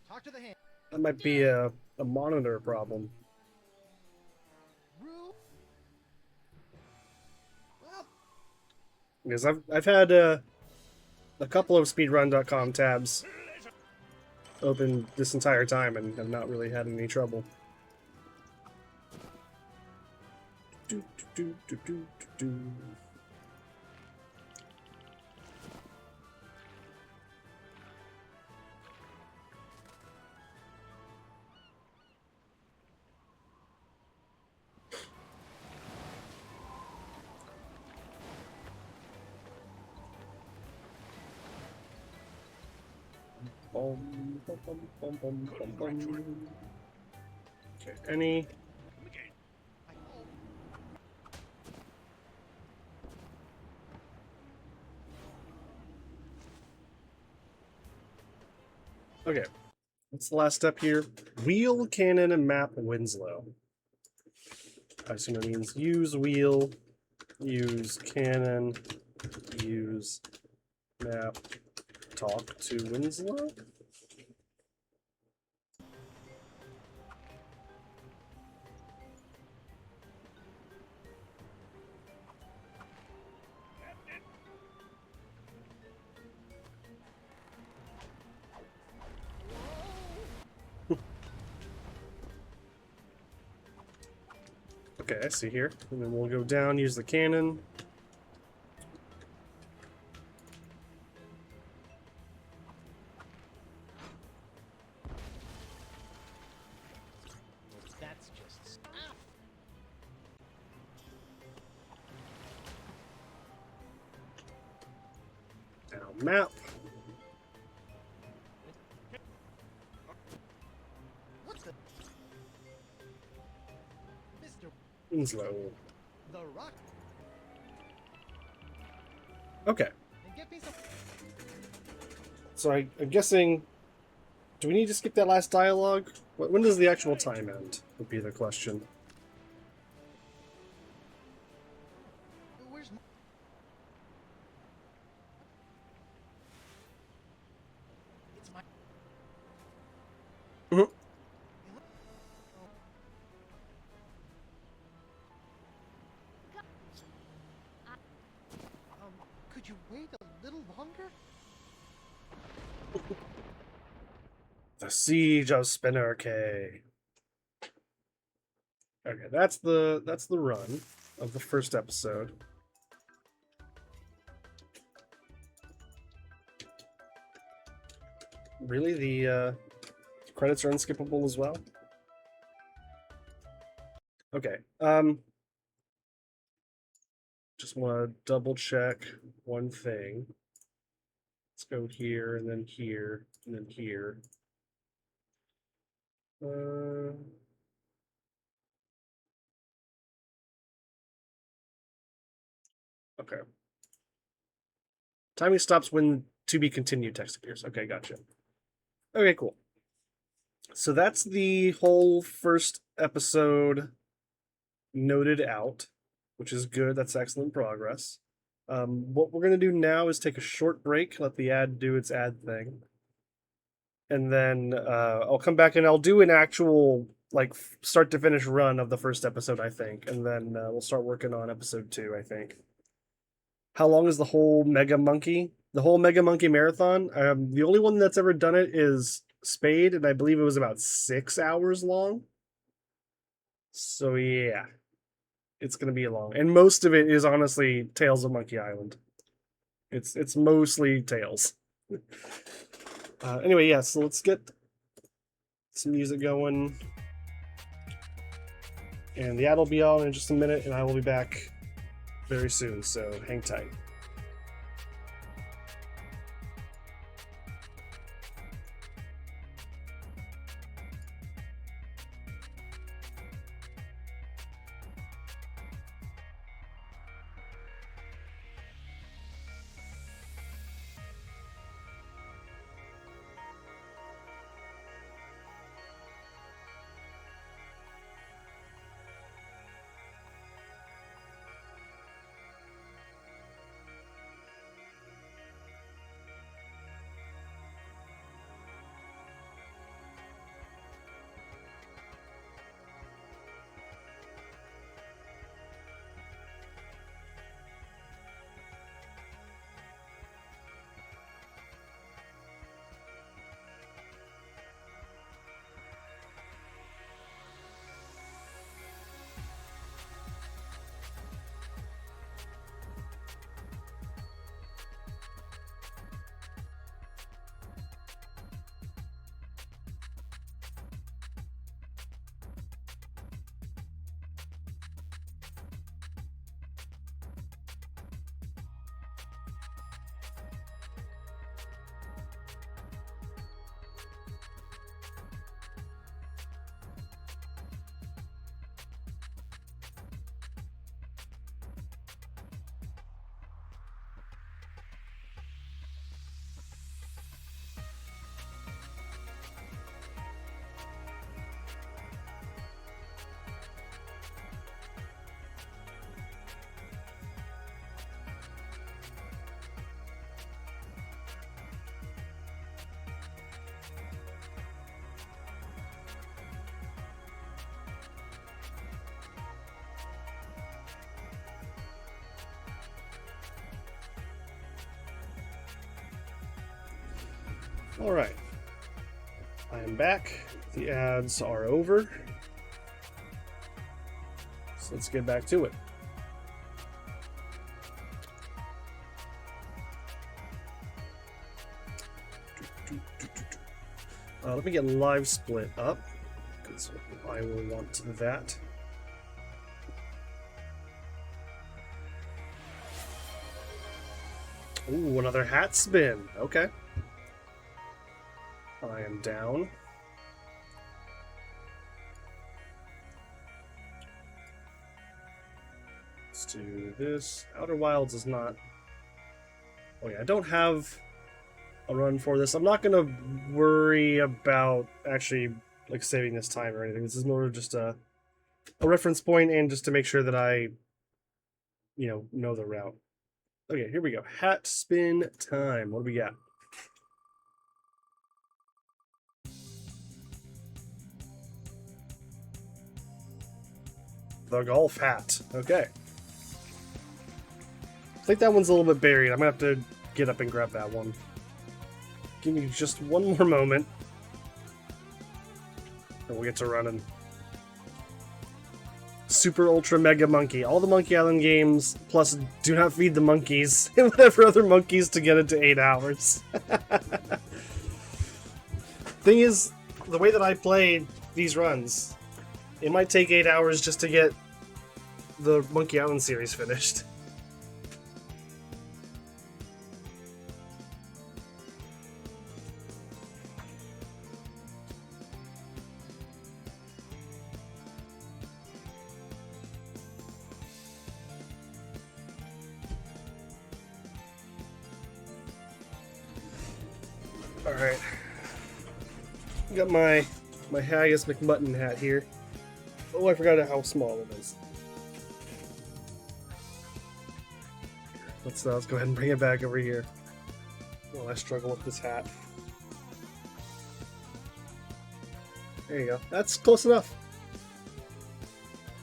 Talk to the hand. That might be a monitor problem. Well, Because I've had a couple of speedrun.com tabs open this entire time and have not really had any trouble. Do, do, do, do, do, do. Okay, any. Okay, what's the last step here? Wheel, cannon, and map Winslow. I assume that means use wheel, use cannon, use map, talk to Winslow? Okay, I see here. And then we'll go down, use the cannon. That's just. Down map. What the? Mr. Winslow. The Rock. Okay, And get me some. so I'm guessing. Do we need to skip that last dialogue? When does the actual time end? Would be the question. Where's my. It's my. Mhm. Could you wait a little longer? The Siege of Spinner K. Okay, that's the run of the first episode. Really, the credits are unskippable as well. Okay, just want to double check one thing. Let's go here and then here and then here. Okay. Timing stops when to be continued text appears. Okay, gotcha. Okay, cool. So that's the whole first episode noted out, which is good. That's excellent progress. What we're going to do now is take a short break, let the ad do its ad thing. And then I'll come back and I'll do an actual, like, start to finish run of the first episode, I think. And then we'll start working on episode 2, I think. How long is the whole Mega Monkey? The whole Mega Monkey Marathon? The only one that's ever done it is Spade, and I believe it was about 6 hours long. So yeah, it's gonna be long, and most of it is honestly Tales of Monkey Island. It's mostly Tales. Anyway, yeah. So let's get some music going, and the ad will be on in just a minute, and I will be back very soon. So hang tight. Alright. I am back. The ads are over. So let's get back to it. Let me get live split up, because I will want that. Ooh, another hat spin. Okay. I am down. Let's do this. Outer Wilds is not... Oh yeah, I don't have a run for this. I'm not gonna worry about actually like saving this time or anything. This is more of just a reference point and just to make sure that I, know the route. Okay, here we go. Hat spin time. What do we got? The golf hat. Okay. I think that one's a little bit buried. I'm gonna have to get up and grab that one. Give me just one more moment. And we'll get to running. Super Ultra Mega Monkey. All the Monkey Island games, plus Do Not Feed the Monkeys, and whatever other monkeys to get it to 8 hours. Thing is, the way that I play these runs, it might take 8 hours just to get the Monkey Island series finished. Alright. Got my Haggis McMutton hat here. Oh, I forgot how small it is. Let's go ahead and bring it back over here while I struggle with this hat. There you go. That's close enough.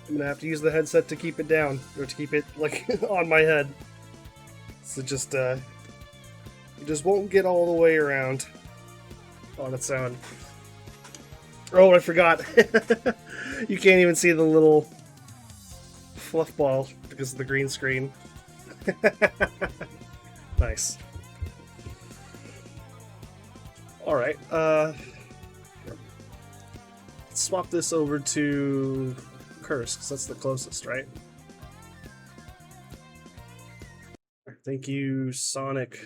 I'm gonna have to use the headset to keep it down, or to keep it, like, on my head. So just, it just won't get all the way around on its own. Oh, I forgot. You can't even see the little fluff ball because of the green screen. Nice. Alright, let's swap this over to Curse, because that's the closest, right? Thank you, Sonic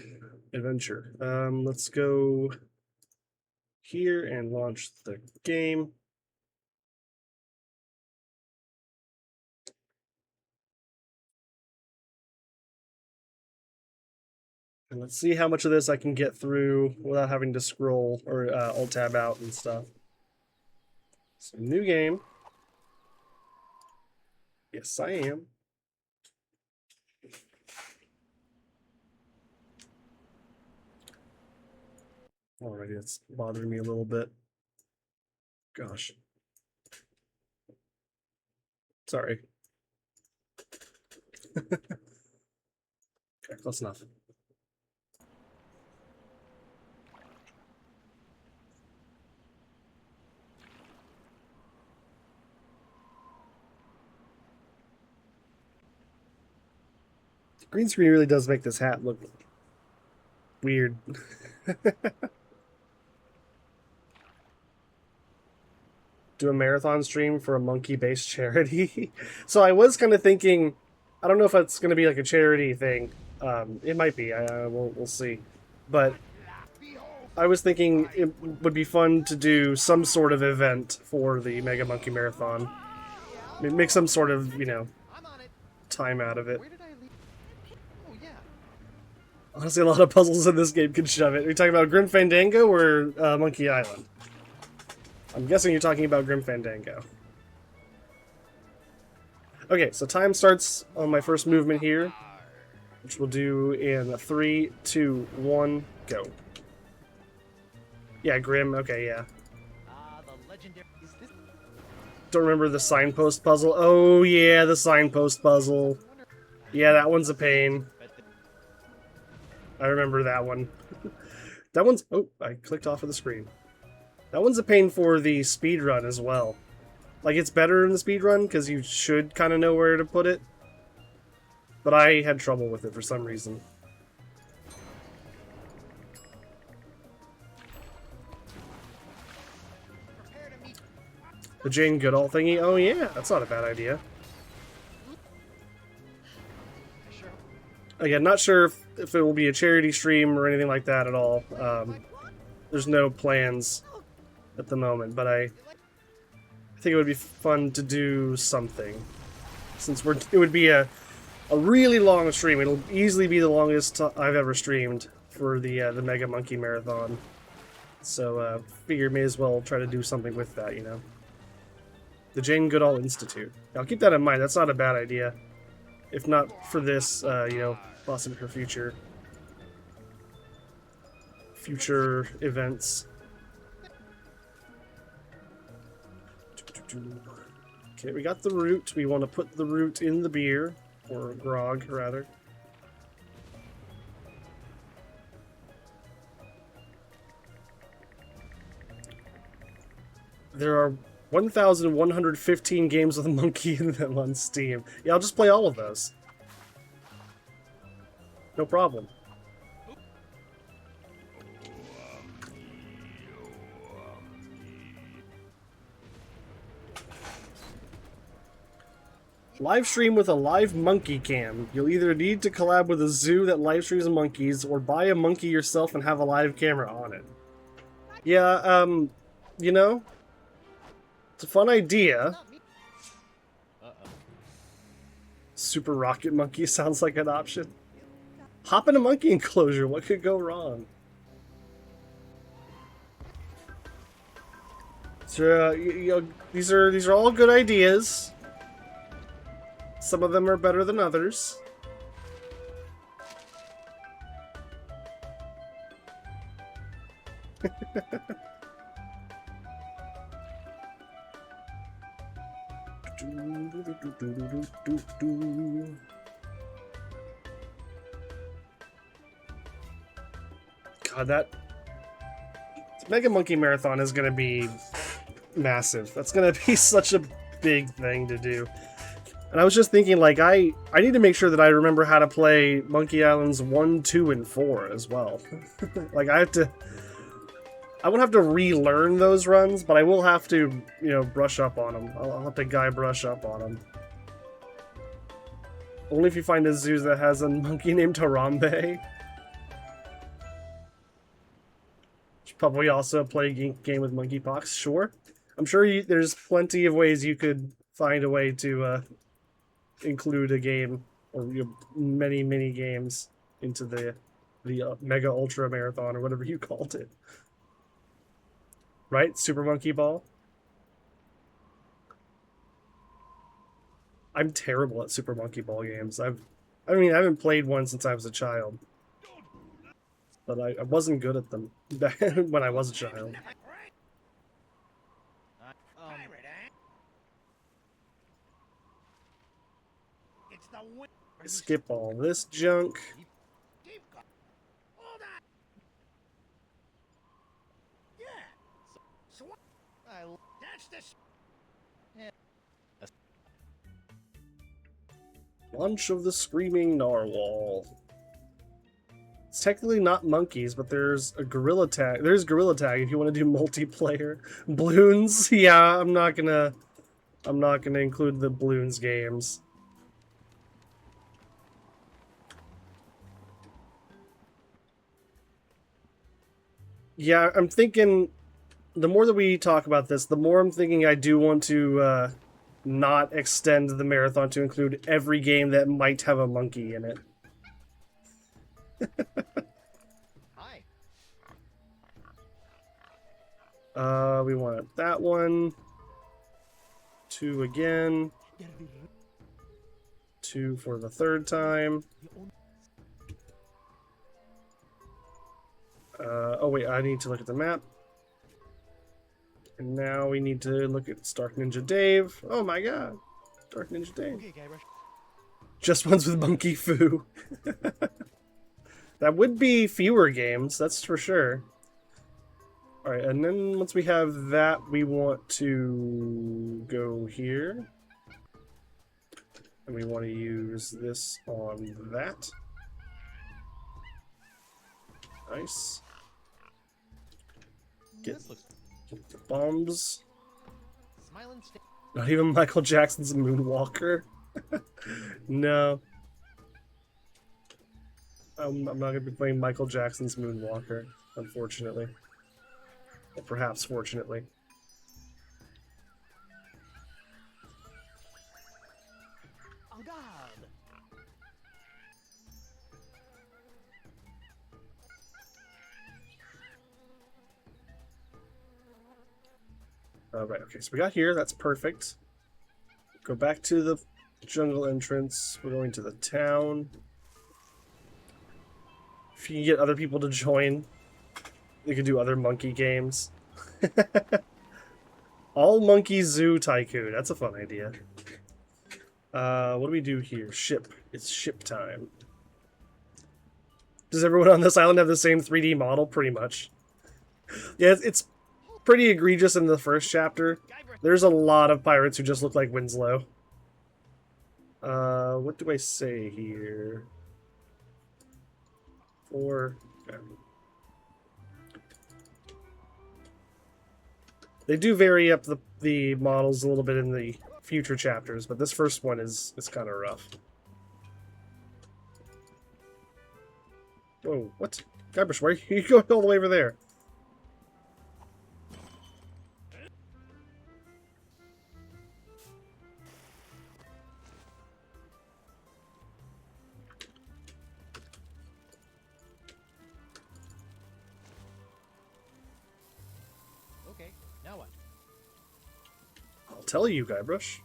Adventure. Let's go here and launch the game. And let's see how much of this I can get through without having to scroll or alt-tab out and stuff. So, new game. Yes, I am. Alrighty, it's bothering me a little bit. Gosh. Sorry. Okay, close enough. The green screen really does make this hat look weird. Do a marathon stream for a monkey-based charity. So I was kind of thinking, I don't know if it's going to be like a charity thing. It might be. We'll see. But I was thinking it would be fun to do some sort of event for the Mega Monkey Marathon. Make some sort of, time out of it. Where did I leave? Oh, yeah. Honestly, a lot of puzzles in this game can shove it. Are you talking about Grim Fandango or Monkey Island? I'm guessing you're talking about Grim Fandango. Okay, so time starts on my first movement here, which we'll do in 3, 2, 1, go. Yeah, Grim, okay, yeah. The legendary. Is this? Don't remember the signpost puzzle. Oh, yeah, the signpost puzzle. Yeah, that one's a pain. I remember that one. That one's... Oh, I clicked off of the screen. That one's a pain for the speed run as well. Like, it's better in the speed run because you should kind of know where to put it. But I had trouble with it for some reason. The Jane Goodall thingy? Oh yeah, that's not a bad idea. Again, not sure if it will be a charity stream or anything like that at all. There's no plans at the moment, but I think it would be fun to do something. Since it would be a really long stream. It'll easily be the longest I've ever streamed for the Mega Monkey Marathon. So figured may as well try to do something with that, you know. The Jane Goodall Institute. I'll keep that in mind. That's not a bad idea. If not for this, you know, possibly for future events. Okay, we got the root. We want to put the root in the beer, or grog, rather. There are 1,115 games with a monkey in them on Steam. Yeah, I'll just play all of those. No problem. Live stream with a live monkey cam. You'll either need to collab with a zoo that live streams monkeys, or buy a monkey yourself and have a live camera on it. Yeah, you know, it's a fun idea. Super Rocket Monkey sounds like an option. Hop in a monkey enclosure, what could go wrong? So, you know, these are all good ideas. Some of them are better than others. God, that Mega Monkey Marathon is gonna be massive. That's gonna be such a big thing to do. And I was just thinking, like, I need to make sure that I remember how to play Monkey Islands 1, 2, and 4 as well. Like, I won't have to relearn those runs, but I will have to, you know, brush up on them. I'll have to brush up on them. Only if you find a zoo that has a monkey named Harambe. Should probably also play a game with monkeypox, sure. I'm sure there's plenty of ways you could find a way to include a game, or many games into the Mega Ultra Marathon, or whatever you called it. Right? Super Monkey Ball? I'm terrible at Super Monkey Ball games. I haven't played one since I was a child. But I wasn't good at them when I was a child. Skip all this junk. Lunch of the Screaming Narwhal. It's technically not monkeys, but there's a gorilla tag. There's gorilla tag if you want to do multiplayer. Bloons? Yeah, I'm not gonna include the Bloons games. Yeah, I'm thinking, the more that we talk about this, the more I'm thinking I do want to not extend the marathon to include every game that might have a monkey in it. Hi. We want that one. 2 again. 2 for the 3rd time. Oh wait, I need to look at the map. And now we need to look at Dark Ninja Dave. Oh my god. Dark Ninja Dave. Just ones with monkey foo. That would be fewer games, that's for sure. Alright, and then once we have that, we want to go here. And we want to use this on that. Nice. Get This looks the bombs. smiling. Not even Michael Jackson's Moonwalker. No. I'm not going to be playing Michael Jackson's Moonwalker, unfortunately. Or perhaps fortunately. En garde. Right, okay, so we got here, that's perfect. Go back to the jungle entrance. We're going to the town. If you can get other people to join, we could do other monkey games. All Monkey Zoo Tycoon. That's a fun idea. What do we do here? Ship. It's ship time. Does everyone on this island have the same 3D model? Pretty much. Yeah, it's pretty egregious in the first chapter. There's a lot of pirates who just look like Winslow. What do I say here? Okay. They do vary up the models a little bit in the future chapters, but this first one is kind of rough. Whoa, what? Guybrush, why are you going all the way over there? Okay, now what? I'll tell you, Guybrush.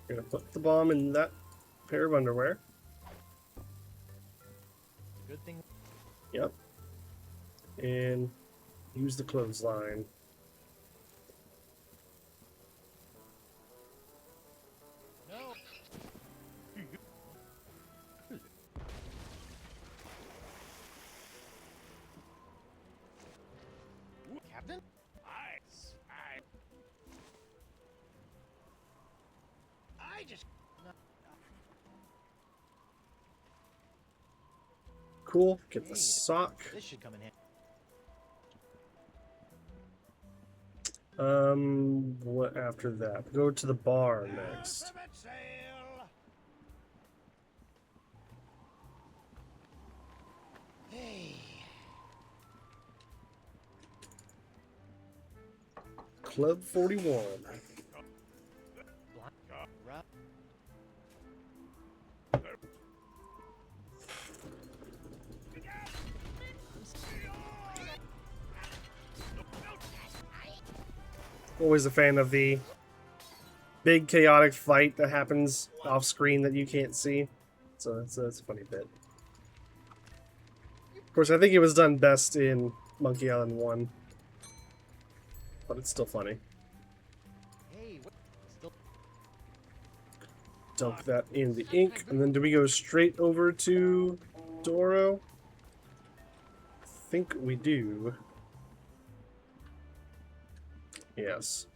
You're gonna put the bomb in that pair of underwear. Good thing. Yep. And use the clothesline. No. Captain? I just. Cool. Get the sock. This should come in handy. What after that? Go to the bar next. Ultimate sail. Hey. Club 41. Right. Always a fan of the big chaotic fight that happens off screen that you can't see. So that's a funny bit. Of course, I think it was done best in Monkey Island 1. But it's still funny. Hey, what? Still. Dunk that in the ink. And then do we go straight over to Doro? I think we do. Yes.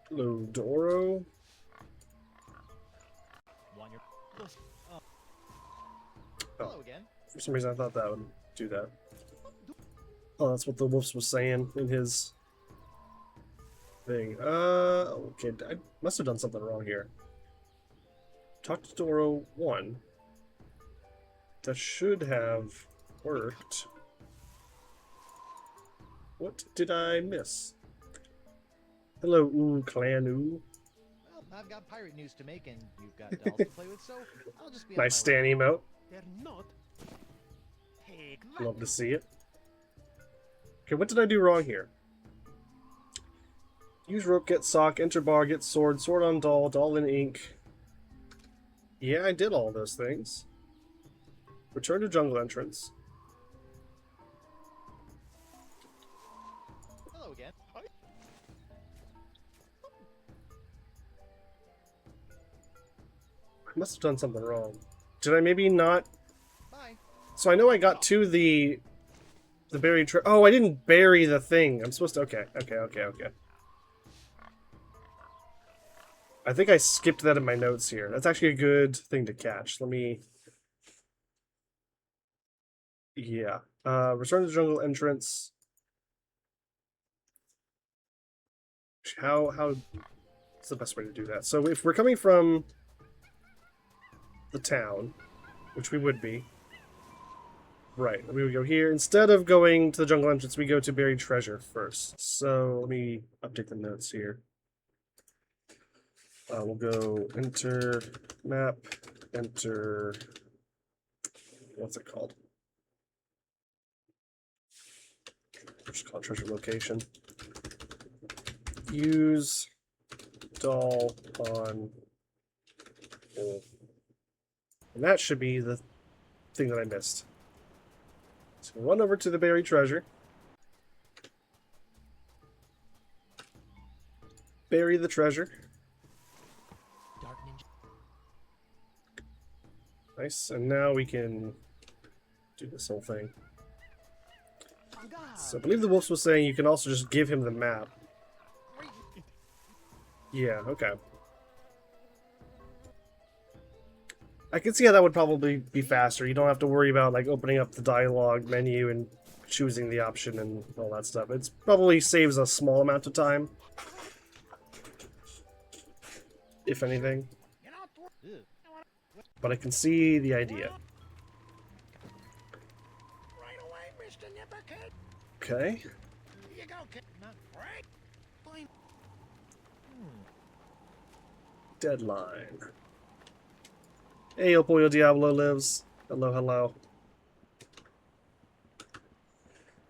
Hello, Doro. Want your. Oh. Hello again. For some reason, I thought that would do that. Oh, that's what the Wolves was saying in his thing. Okay, I must have done something wrong here. Talk to Doro 1. That should have worked. What did I miss? Hello, Ooh Clan Ooh. Well, I've got pirate news to make, and you've got dolls to play with, so I'll just be on Nice my way. Stan emote. They're not. Take that. Love to see it. Okay, what did I do wrong here? Use rope, get sock, enter bar, get sword, sword on doll, doll in ink. Yeah, I did all those things. Return to jungle entrance. must have done something wrong. Did I maybe not? Bye. So I know I got to the buried treasure. Oh, I didn't bury the thing. I'm supposed to. Okay. I think I skipped that in my notes here. That's actually a good thing to catch. Let me. Yeah. Return to the jungle entrance. How's the best way to do that? So if we're coming from the town, which we would be, right? We would go here instead of going to the jungle entrance. We go to buried treasure first. So let me update the notes here. We'll go enter map, enter. What's it called? Just call it treasure location. Use doll on hole. And that should be the thing that I missed. So run over to the buried treasure. Bury the treasure. Dark Ninja. Nice. And now we can do this whole thing. So I believe the wolf was saying you can also just give him the map. Yeah, okay. I can see how that would probably be faster. You don't have to worry about like opening up the dialogue menu and choosing the option and all that stuff. It probably saves a small amount of time, if anything. But I can see the idea. Right away, Mr. Nipperkid. Okay. Here you go, kid. Not right. Fine. Deadline. Hey, El Pollo Diablo lives. Hello, hello.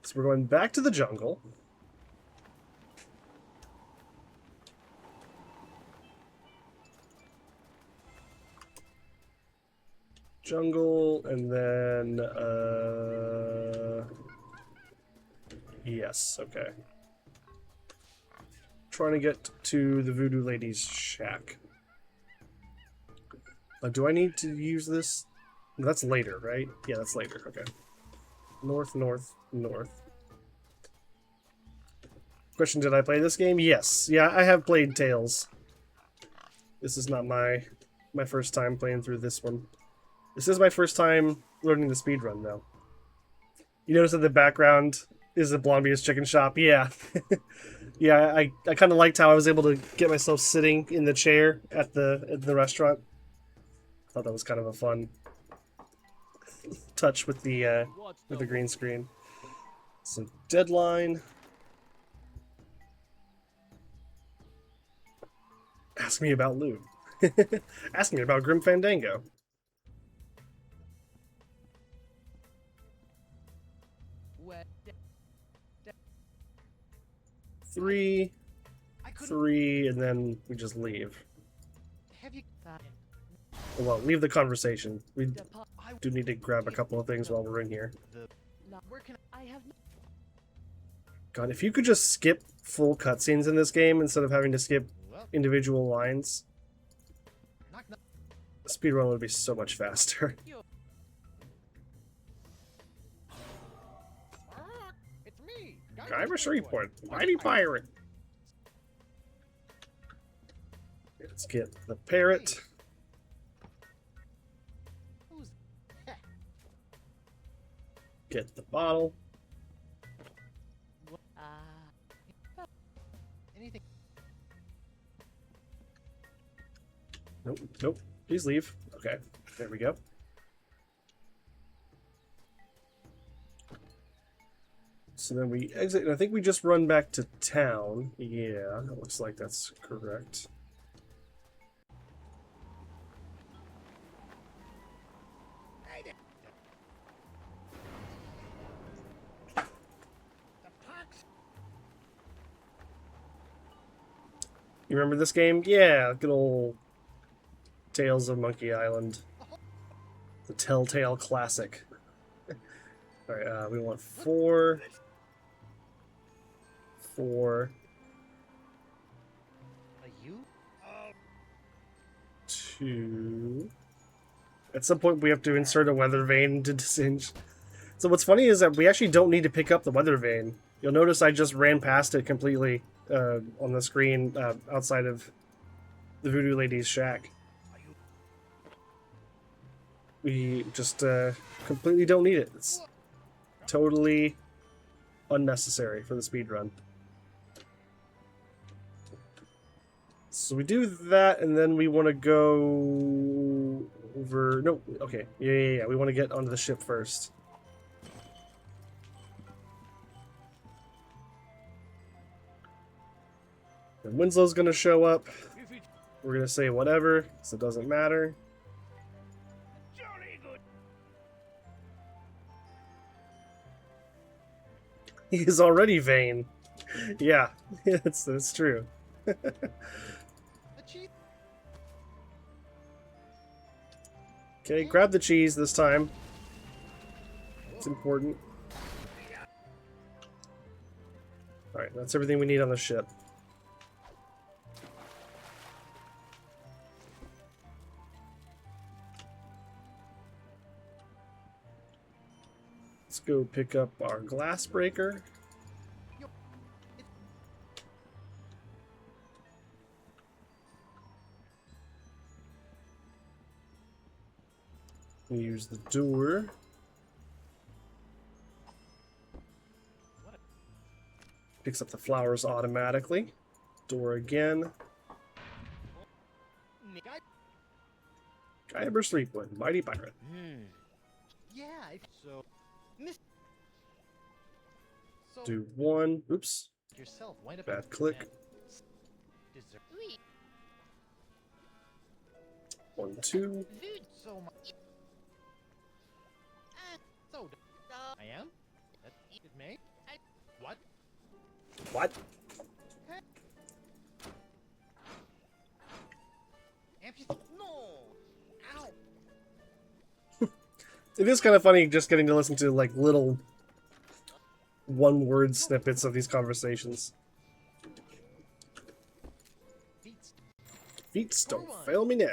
So we're going back to the jungle. Jungle, and then, yes, okay. Trying to get to the Voodoo Lady's shack. Do I need to use this? That's later, right? Yeah, that's later, okay. North, north, north. Question, did I play this game? Yes. Yeah, I have played Tales. This is not my first time playing through this one. This is my first time learning the speedrun, though. You notice in the background is the Blondie's Chicken Shop? Yeah. Yeah, I kind of liked how I was able to get myself sitting in the chair at the restaurant. Thought that was kind of a fun touch with the green screen. So deadline. Ask me about loot. Ask me about Grim Fandango. Where? 3, I couldn't 3, and then we just leave. have you. Well, leave the conversation. We Depart. do need to grab a couple of things while we're in here. Where can I have? God, if you could just skip full cutscenes in this game instead of having to skip Well, individual lines, knock, knock. the speedrun would be so much faster. It's me. Irish Report, Mighty Pirate. Let's get the parrot. Who's Get the bottle. anything? Nope, nope. Please leave. Okay, there we go. So then we exit, and I think we just run back to town. Yeah, it looks like that's correct. Hey there. The pox. You remember this game? Yeah, good old Tales of Monkey Island. The Telltale classic. Alright, we want 4. 4. Are you? 2. 2. At some point, we have to insert a weather vane to singe. So what's funny is that we actually don't need to pick up the weather vane. You'll notice I just ran past it completely on the screen outside of the Voodoo Lady's shack. We just completely don't need it. It's totally unnecessary for the speedrun. So we do that, and then we want to go over... No, okay. Yeah. We want to get onto the ship first. And Winslow's going to show up. We're going to say whatever, so it doesn't matter. Jolly good. He's already vain. Yeah, that's true. Okay, grab the cheese this time. It's important. Alright, that's everything we need on the ship. Let's go pick up our glass breaker. Use the door. Picks up the flowers automatically. Door again. Kyber Sleepwind, Mighty Pirate. Yeah, so... So, Do 1. Oops. yourself, wind up Bad in click. Deserve 1, 2. Vood. so much. So, I am? That it may? What? What? No! Ow! It is kind of funny just getting to listen to like little one-word snippets of these conversations. Feats don't fail me now.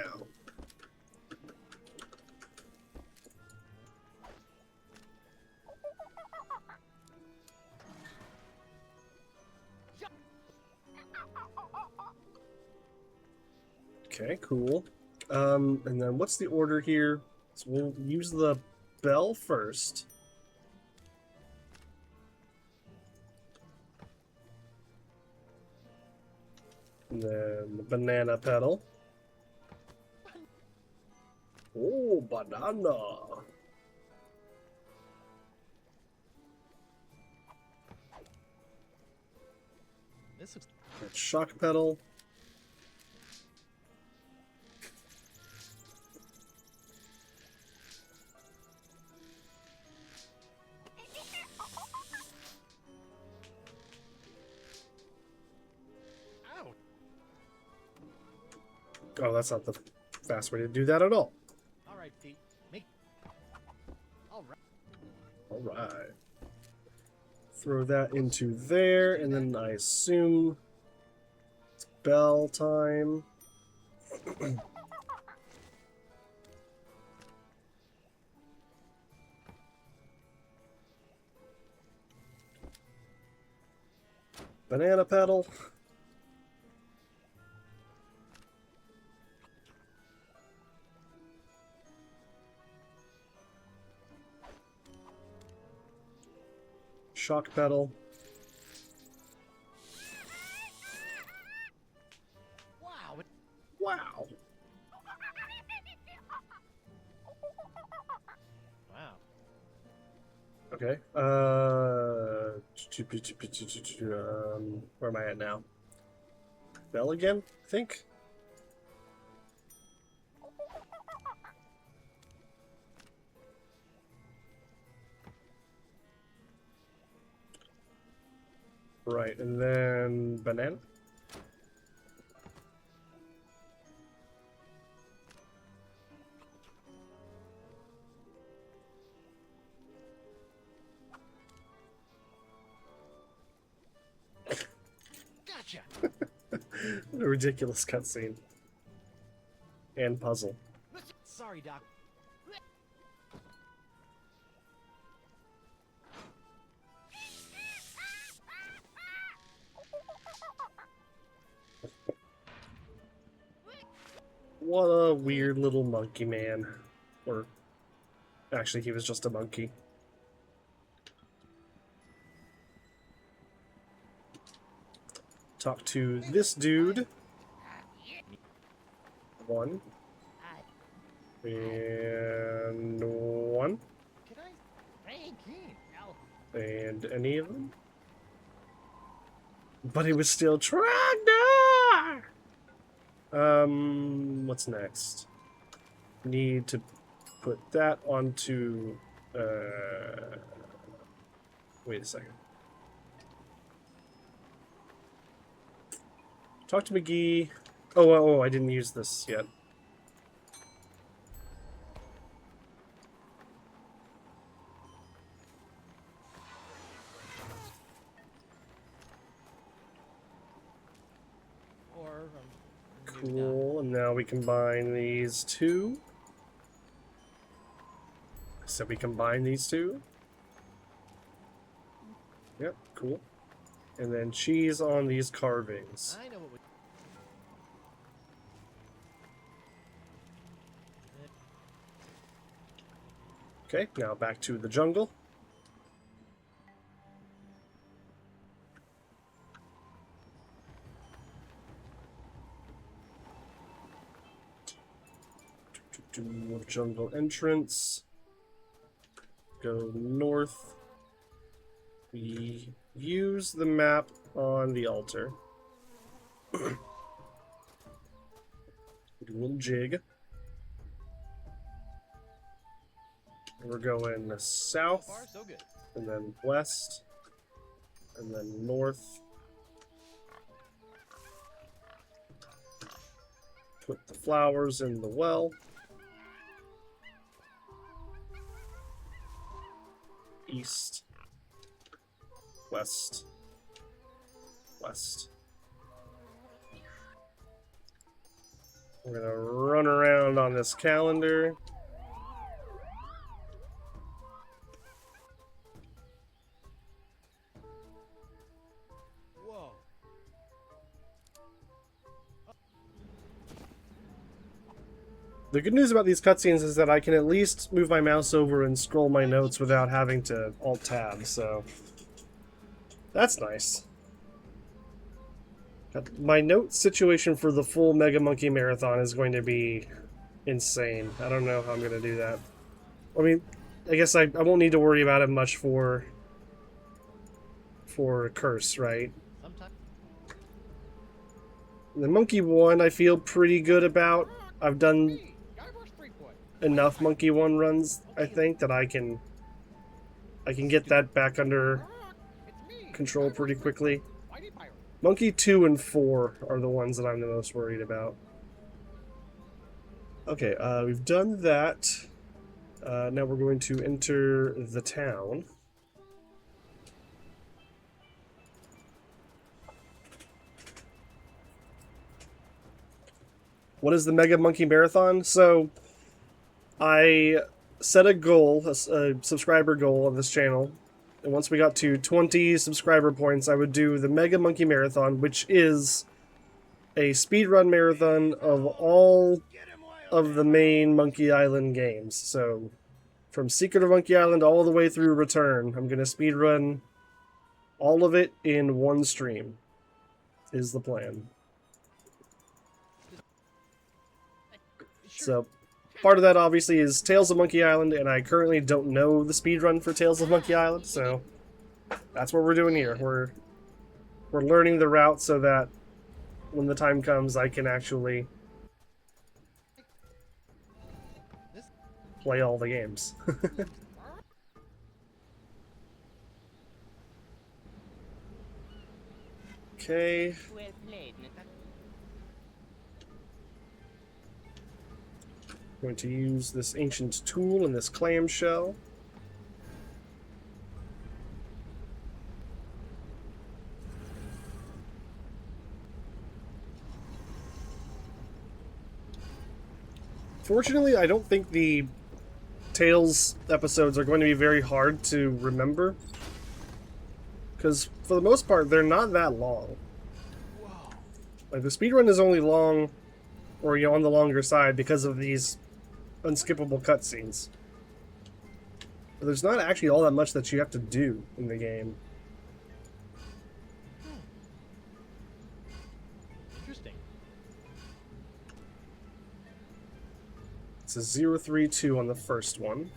Okay, cool. And then what's the order here? So we'll use the bell first. And then the banana petal. Oh, banana. This looks... That shock pedal. Ow! Oh, that's not the fast way to do that at all. Alright, Pete. Make... Alright. Alright. Throw that into there, and then I assume it's bell time. Banana pedal. Shock pedal. Wow! Wow. Wow. Okay. Where am I at now? Bell again, I think. Right, and then banana. Gotcha! What a ridiculous cutscene. and puzzle. Sorry, Doc. What a weird little monkey man. Or, actually, he was just a monkey. Talk to this dude. 1. And 1. Can I? Frankie. No. And any of them? But it was still Tractor! What's next? Need to put that onto, wait a second. Talk to McGee. Oh, I didn't use this yet. Or Cool, and now we combine these two. So we combine these two. Yep, cool. And then cheese on these carvings. I know what we. Okay, now back to the jungle. Do jungle entrance. Go north. We use the map on the altar. Do a little jig. We're going south, So far, so good. and then west, and then north. Put the flowers in the well. East, west, west. We're gonna run around on this calendar. Whoa. The good news about these cutscenes is that I can at least move my mouse over and scroll my notes without having to Alt-Tab, so that's nice. My note situation for the full Mega Monkey Marathon is going to be insane. I don't know how I'm going to do that. I mean, I guess I won't need to worry about it much for Curse, right? Sometimes. The Monkey one I feel pretty good about. I've done enough Monkey 1 runs, I think, that I can get that back under control pretty quickly. Monkey 2 and 4 are the ones that I'm the most worried about. Okay, we've done that. Now we're going to enter the town. What is the Mega Monkey Marathon? So, I set a goal, a subscriber goal on this channel, and once we got to 20 subscriber points, I would do the Mega Monkey Marathon, which is a speedrun marathon of all of the main Monkey Island games. So, from Secret of Monkey Island all the way through Return, I'm going to speedrun all of it in one stream, is the plan. So, part of that obviously is Tales of Monkey Island, and I currently don't know the speedrun for Tales of Monkey Island, so that's what we're doing here. We're learning the route so that when the time comes, I can actually play all the games. Okay. Well played, Nathan. Going to use this ancient tool and this clamshell. Fortunately, I don't think the Tales episodes are going to be very hard to remember. Because, for the most part, they're not that long. Like, the speedrun is only long, or, on the longer side because of these unskippable cutscenes. But there's not actually all that much that you have to do in the game. Interesting. It's a 032 on the first one.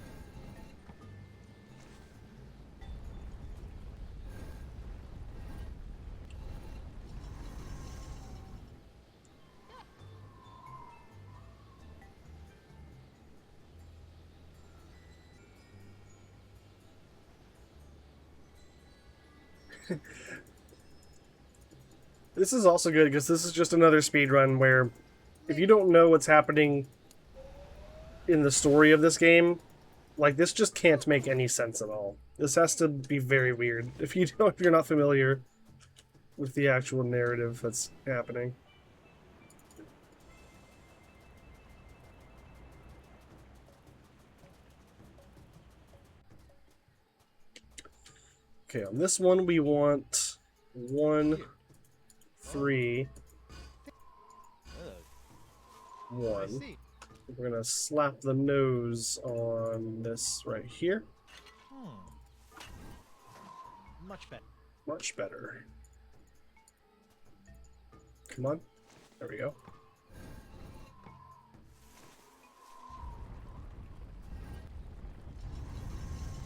This is also good because this is just another speedrun where if you don't know what's happening in the story of this game, like, this just can't make any sense at all. This has to be very weird if you're not familiar with the actual narrative that's happening. Okay, on this one we want 1, 3, I 1. see. We're gonna slap the nose on this right here. Much better. Much better. Come on. There we go.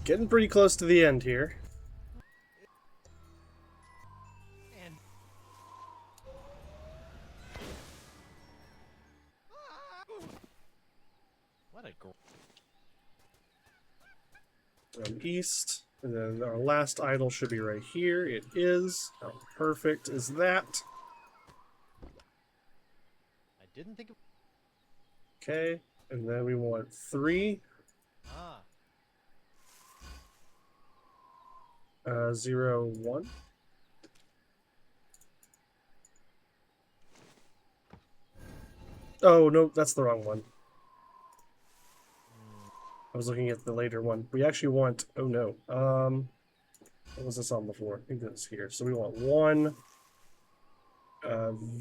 Getting pretty close to the end here. And what a East. And then our last idol should be right here. It is. How perfect is that? I didn't think of. Okay. And then we want 3. 0, 1. Oh, no, that's the wrong one. I was looking at the later one. We actually want... Oh, no. What was this on before? I think it was here. So we want 1.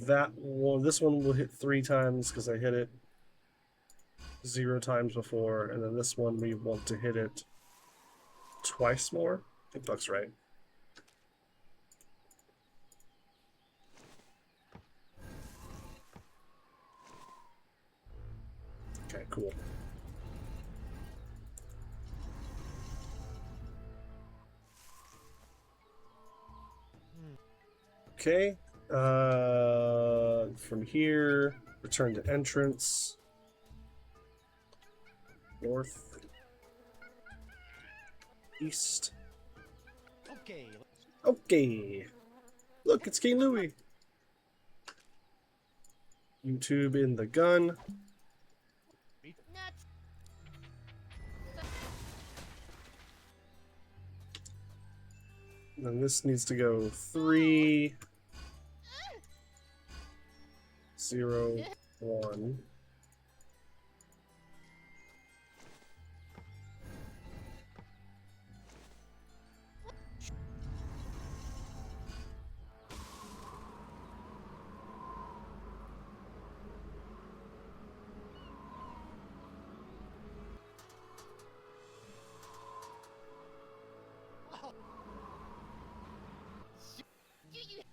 That one... This one will hit 3 times because I hit it 0 times before. And then this one we want to hit it twice more. I think that's right. Okay, cool. Okay, from here, return to entrance, north, east. Okay. Okay, look, it's King Louie. YouTube in the gun. Nuts. And then this needs to go 3, 0, 1.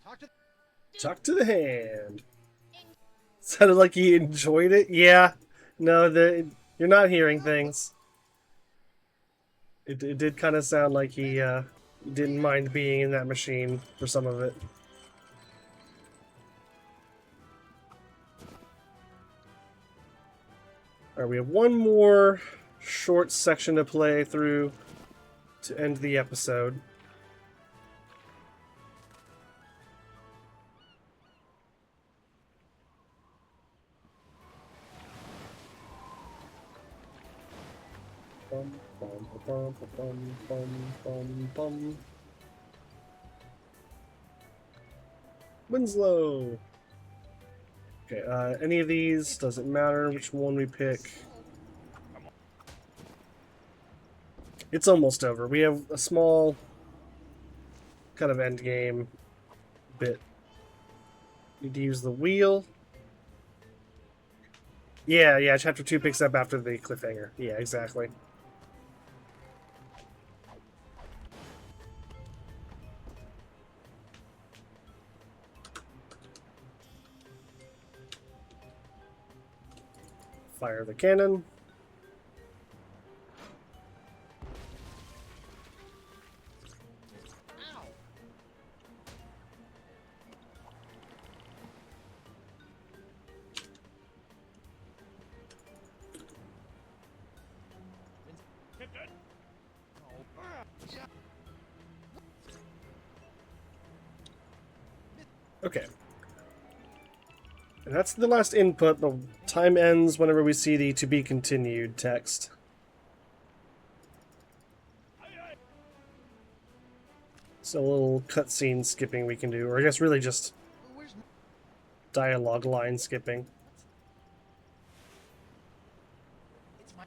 Talk to. Talk to the hand. Sounded like he enjoyed it. Yeah. No, you're not hearing things. It did kind of sound like he didn't mind being in that machine for some of it. Alright, we have one more short section to play through to end the episode. Bum, bum, bum, bum, bum, bum, bum. Winslow! Okay, any of these, doesn't matter which one we pick. It's almost over. We have a small kind of end game bit. Need to use the wheel. Yeah, chapter 2 picks up after the cliffhanger. Yeah, exactly. Fire the cannon. Okay. And that's the last input. The time ends whenever we see the to be continued text. So a little cutscene skipping we can do, or I guess really just dialogue line skipping. It's my.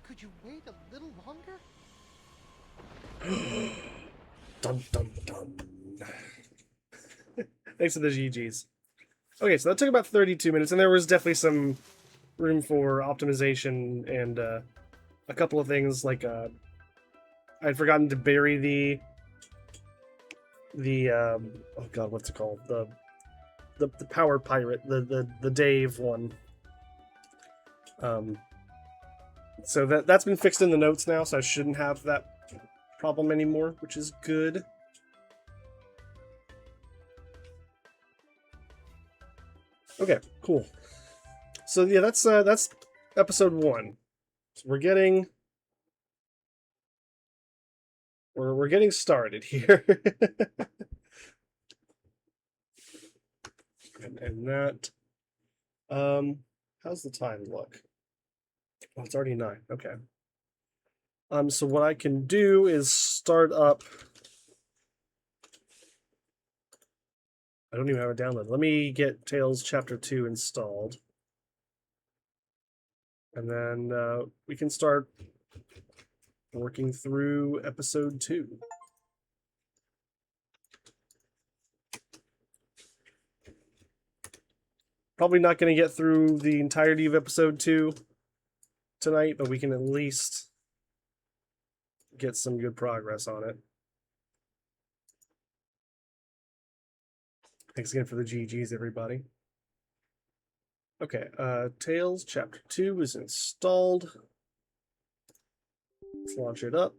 Could you wait a little longer? Dun dun dun. Thanks for the GGs. Okay, so that took about 32 minutes, and there was definitely some room for optimization and a couple of things like I'd forgotten to bury the oh god, what's it called? The power pirate, the Dave one. So that's been fixed in the notes now, so I shouldn't have that problem anymore, which is good. Okay, cool. So yeah, that's episode 1. So we're getting started here. and that how's the time look? Oh, it's already 9. Okay. So what I can do is start up. I don't even have it downloaded. Let me get Tales Chapter 2 installed. And then we can start working through episode 2. Probably not going to get through the entirety of episode 2 tonight, but we can at least get some good progress on it. Thanks again for the GGs, everybody. Okay, Tales Chapter 2 is installed. Let's launch it up.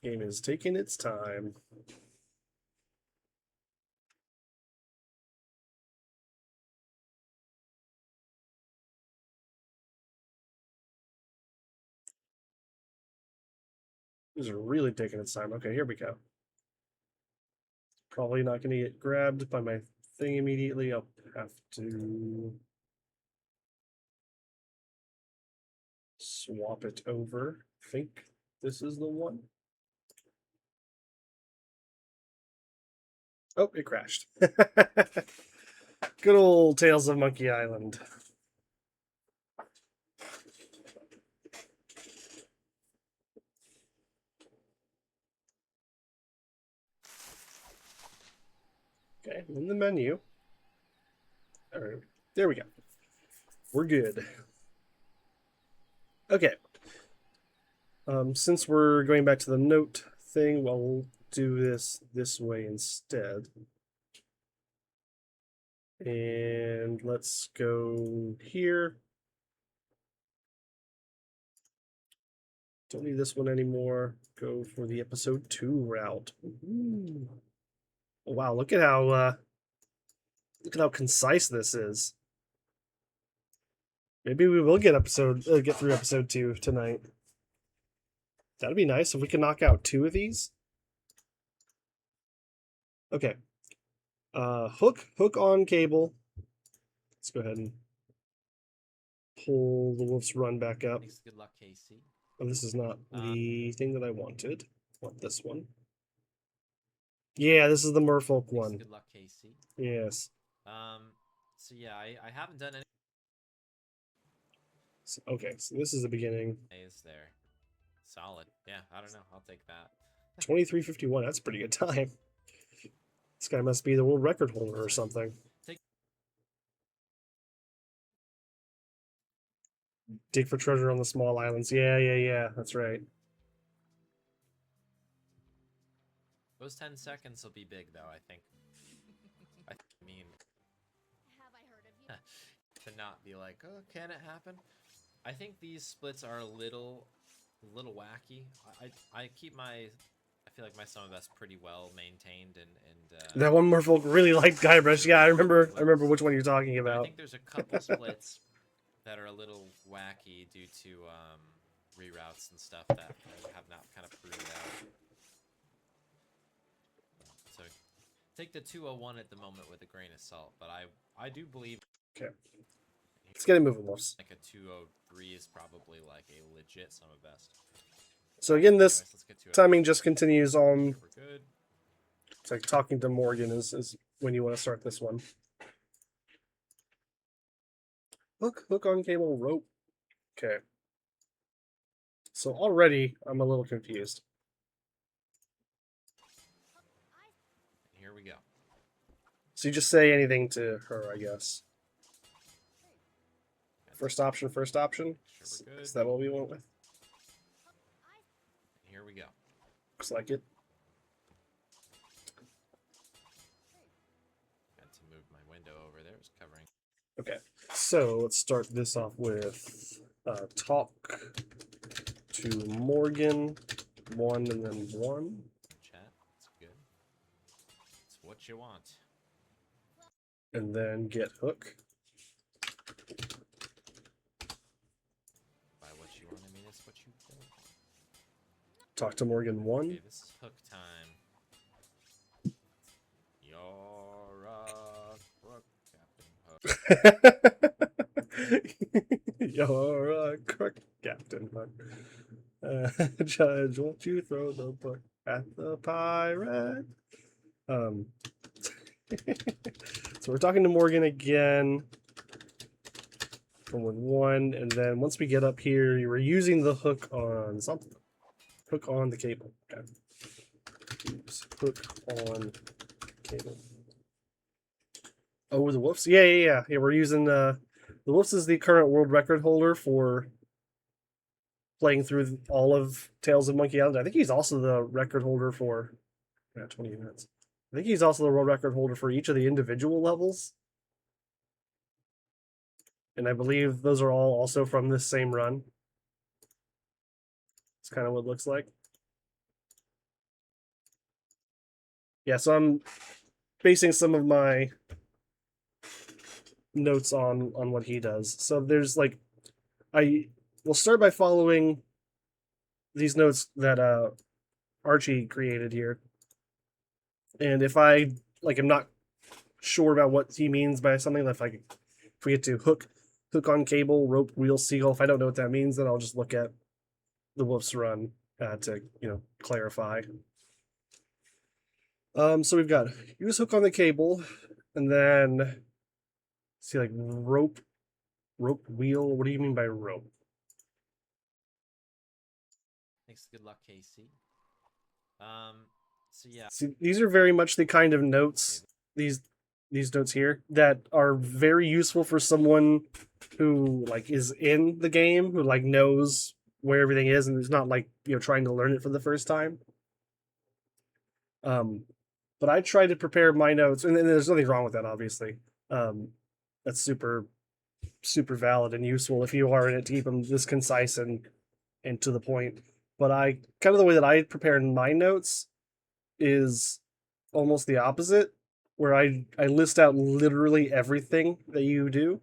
Game is taking its time. This is really taking its time. Okay, here we go. Probably not going to get grabbed by my thing immediately. I'll have to swap it over. I think this is the one. Oh, it crashed. Good old Tales of Monkey Island. Okay, in the menu. All right, there we go. We're good. Okay. Since we're going back to the note thing, well, we'll do this way instead. And let's go here. Don't need this one anymore. Go for the episode 2 route. Ooh. Wow, look at how concise this is. Maybe we will get through episode 2 tonight. That'd be nice if we could knock out 2 of these. Okay. Hook on cable. Let's go ahead and pull the Wolf's Run back up. Thanks. Good luck, Casey. Oh, this is not the thing that I wanted. I want this one. Yeah, this is the Merfolk Thanks. one. Good luck, Casey. Yes. So yeah, I haven't done any. Okay, so this is the beginning. Is there? Solid. Yeah, I don't know. I'll take that. 23:51. That's a pretty good time. This guy must be the world record holder or something. Dig for treasure on the small islands. Yeah. That's right. Those 10 seconds will be big, though, I think. I mean, Have I heard of you? to not be like, oh, can it happen? I think these splits are a little wacky. I keep my, I feel like my Sum of Best pretty well maintained and That one Merfolk really liked Guybrush. Yeah, I remember which one you're talking I about. think there's a couple splits that are a little wacky due to reroutes and stuff that I have not kind of proved out. So take the 201 at the moment with a grain of salt, but I do believe. Okay. Let's get it moving, Wolves. Like a 203 is probably like a legit Sum of Best. So again, this Anyways, let's get to it. timing just continues on. We're good. It's like talking to Morgan is when you want to start this one. Hook on cable, rope. Okay. So already I'm a little confused. Here we go. So you just say anything to her, I guess. First option. Sure, we're good. Is that what we went with? Here we go. Looks like it. Had to move my window over there. It was covering. Okay. So let's start this off with talk to Morgan. 1 and then 1. Chat. It's good. It's what you want. And then get hook. By what you want, I mean it's what you don't want. Talk to Morgan 1. Okay, this is hook time. You're a crook, Captain Hook. You're a crook, Captain Hook. Judge, won't you throw the book at the pirate? So we're talking to Morgan again. From with 1, and then once we get up here, you were using the hook on something. Hook on the cable. Okay. Use hook on cable. Oh, the Wolves? Yeah. We're using the Wolves is the current world record holder for playing through all of Tales of Monkey Island. I think he's also the record holder for 20 minutes. I think he's also the world record holder for each of the individual levels. And I believe those are all also from this same run. It's kind of what it looks like. Yeah, so I'm basing some of my notes on what he does. So there's like, I will start by following these notes that Archie created here. And if I am not sure about what he means by something, if we get to hook on cable, rope, wheel, seagull, if I don't know what that means, then I'll just look at the Wolf's Run to clarify. So we've got use hook on the cable, and then see like rope, wheel. What do you mean by rope? Thanks. Good luck, Casey. So yeah. See, these are very much the kind of notes, these notes here, that are very useful for someone who is in the game, who knows where everything is and is not trying to learn it for the first time. But I try to prepare my notes, and there's nothing wrong with that, obviously. That's super valid and useful if you are in it to keep them this concise and to the point. But I kind of the way that I prepare my notes is almost the opposite, where I list out literally everything that you do.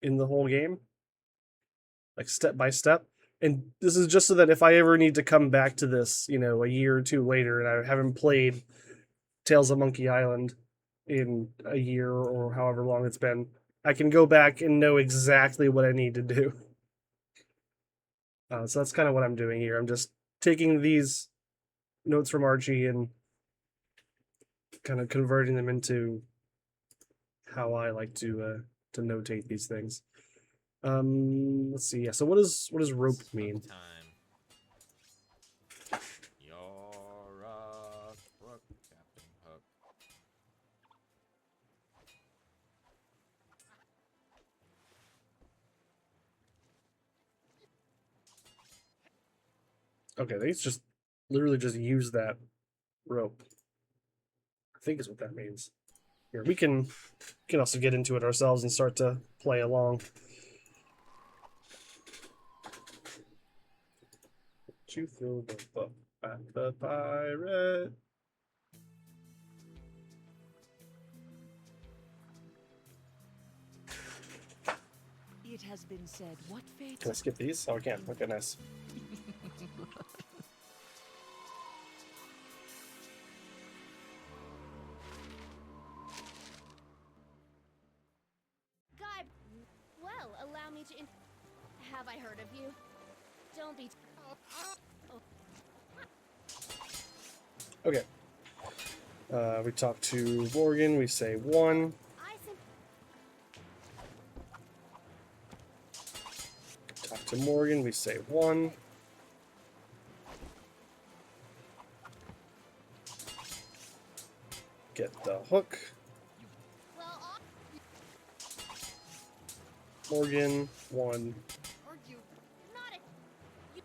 in the whole game, like step by step. And this is just so that if I ever need to come back to this, you know, a year or two later, and I haven't played Tales of Monkey Island in a year or however long it's been, I can go back and know exactly what I need to do. So that's kind of what I'm doing here. I'm just taking these notes from Archie and kind of converting them into how I like to notate these things. Let's see. Yeah. So what does rope mean? Time. You're a crook, Captain Hook. Okay, they just literally just use that rope. I think is what that means. Here, we can also get into it ourselves and start to play along. You throw the book at the pirate. It has been said, what fate? Can I skip these? Oh, I can. Okay, nice. Guy, well, allow me to have I heard of you? Don't be. Okay. We talk to Morgan. We say 1. I Talk to Morgan. We say 1. Get the hook. well, Morgan 1. or you, not it. You,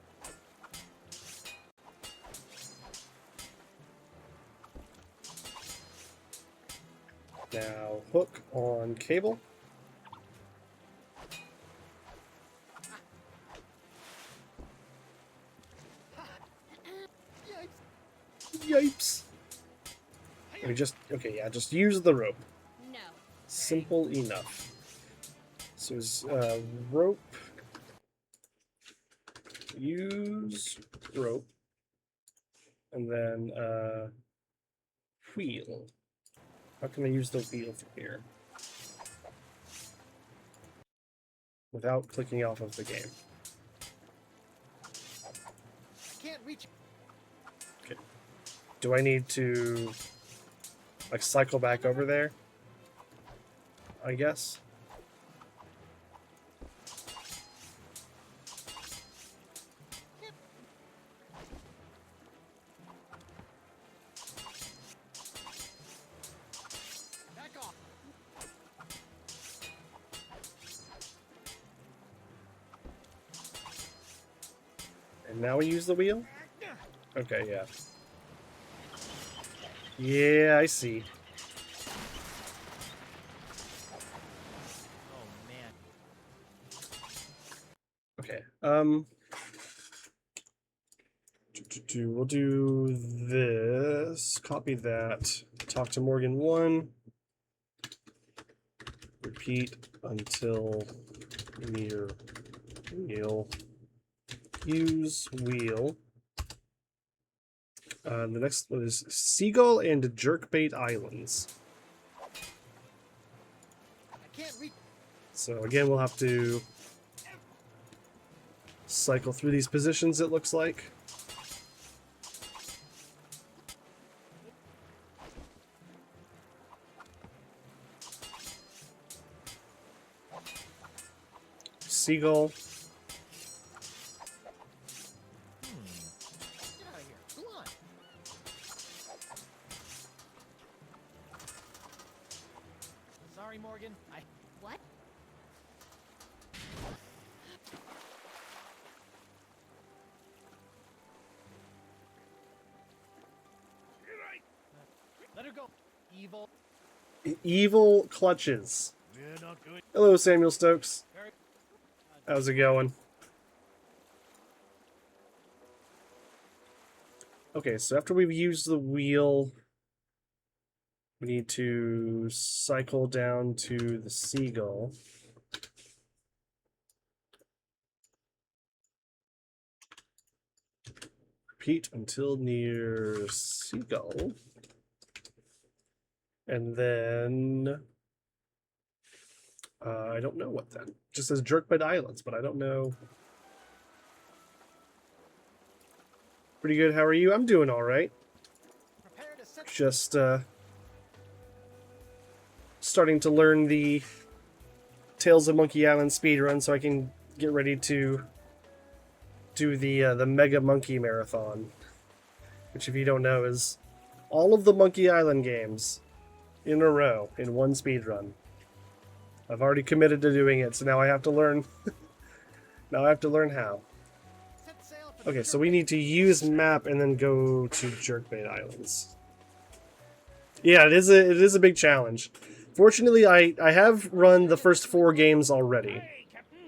Now hook on cable. Yipes. We just just use the rope. no. Simple enough. So it's rope. Use rope. And then wheel. How can I use the wheel from here? Without clicking off of the game. Can't reach. Okay. Do I need to like cycle back over there? I guess. Back off. And now we use the wheel? Okay, yeah. Yeah, I see. Oh man. Okay. We'll do this. Copy that. Talk to Morgan 1. Repeat until near wheel. Use wheel. The next one is Seagull and Jerkbait Islands. I can't reach. So again, we'll have to cycle through these positions, it looks like. Seagull. Get out of here. Come on. Sorry, Morgan. What? Let her go. Evil. Evil Clutches. We're not good. Hello, Samuel Stokes. Very. How's it going? Okay, so after we've used the wheel, we need to cycle down to the Seagull. Repeat until near Seagull. And then... I don't know what then. It just says Jerkbait Islands, but I don't know. Pretty good. How are you? I'm doing all right. Prepare to set Just starting to learn the Tales of Monkey Island speedrun so I can get ready to do the Mega Monkey Marathon, which, if you don't know, is all of the Monkey Island games in a row in one speedrun. I've already committed to doing it, so now I have to learn. Now I have to learn how. set sail for the Okay, so we need to use map and then go to Jerkbait Islands. Yeah, it is a big challenge. Fortunately, I have run the first 4 games already.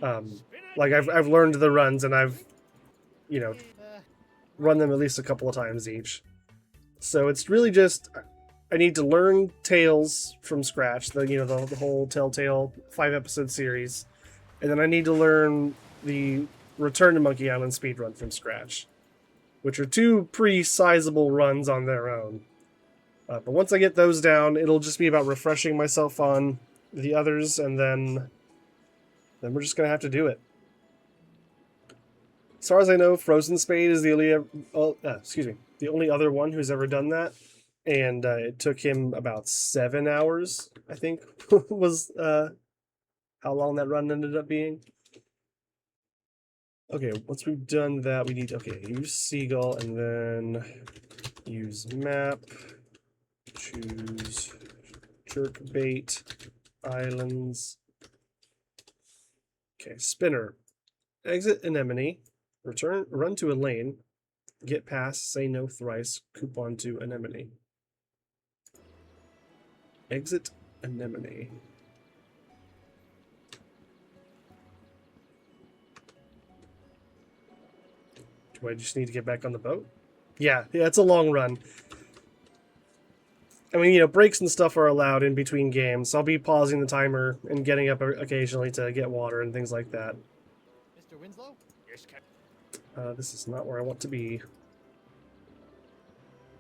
Like I've learned the runs and I've, you know, run them at least a couple of times each. So it's really just I need to learn Tales from scratch, the whole Telltale 5-episode series, and then I need to learn the Return to Monkey Island speedrun from scratch, which are 2 pretty sizable runs on their own. But once I get those down, it'll just be about refreshing myself on the others, and then we're just gonna have to do it. As far as I know, Frozen Spade is the only other one who's ever done that, and it took him about 7 hours, I think, was how long that run ended up being. Okay, once we've done that, we need use Seagull and then use map. Choose Jerkbait Islands. Okay, spinner. Exit Anemone. Run to a lane. Get past, say no thrice. Coupon to Anemone. Exit Anemone. Do I just need to get back on the boat? Yeah, it's a long run. I mean, breaks and stuff are allowed in between games, so I'll be pausing the timer and getting up occasionally to get water and things like that. Mr. Winslow? Yes, Captain. This is not where I want to be.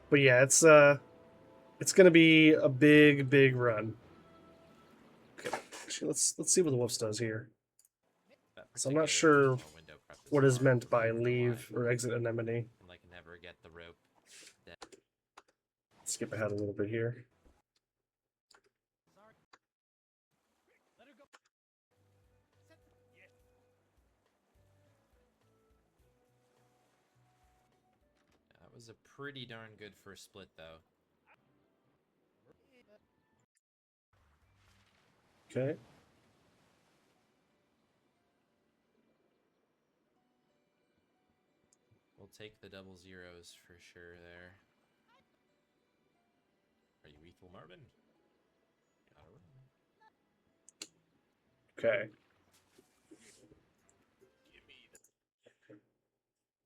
But yeah, it's gonna be a big run. Okay, actually, let's see what the Wolves does here. So I'm not sure what is meant by leave or exit Anemone. And like never get the rope. Skip ahead a little bit here. Let her go. That was a pretty darn good first split, though. Okay. We'll take the double zeros for sure there. Are you Ethel Marvin? Okay.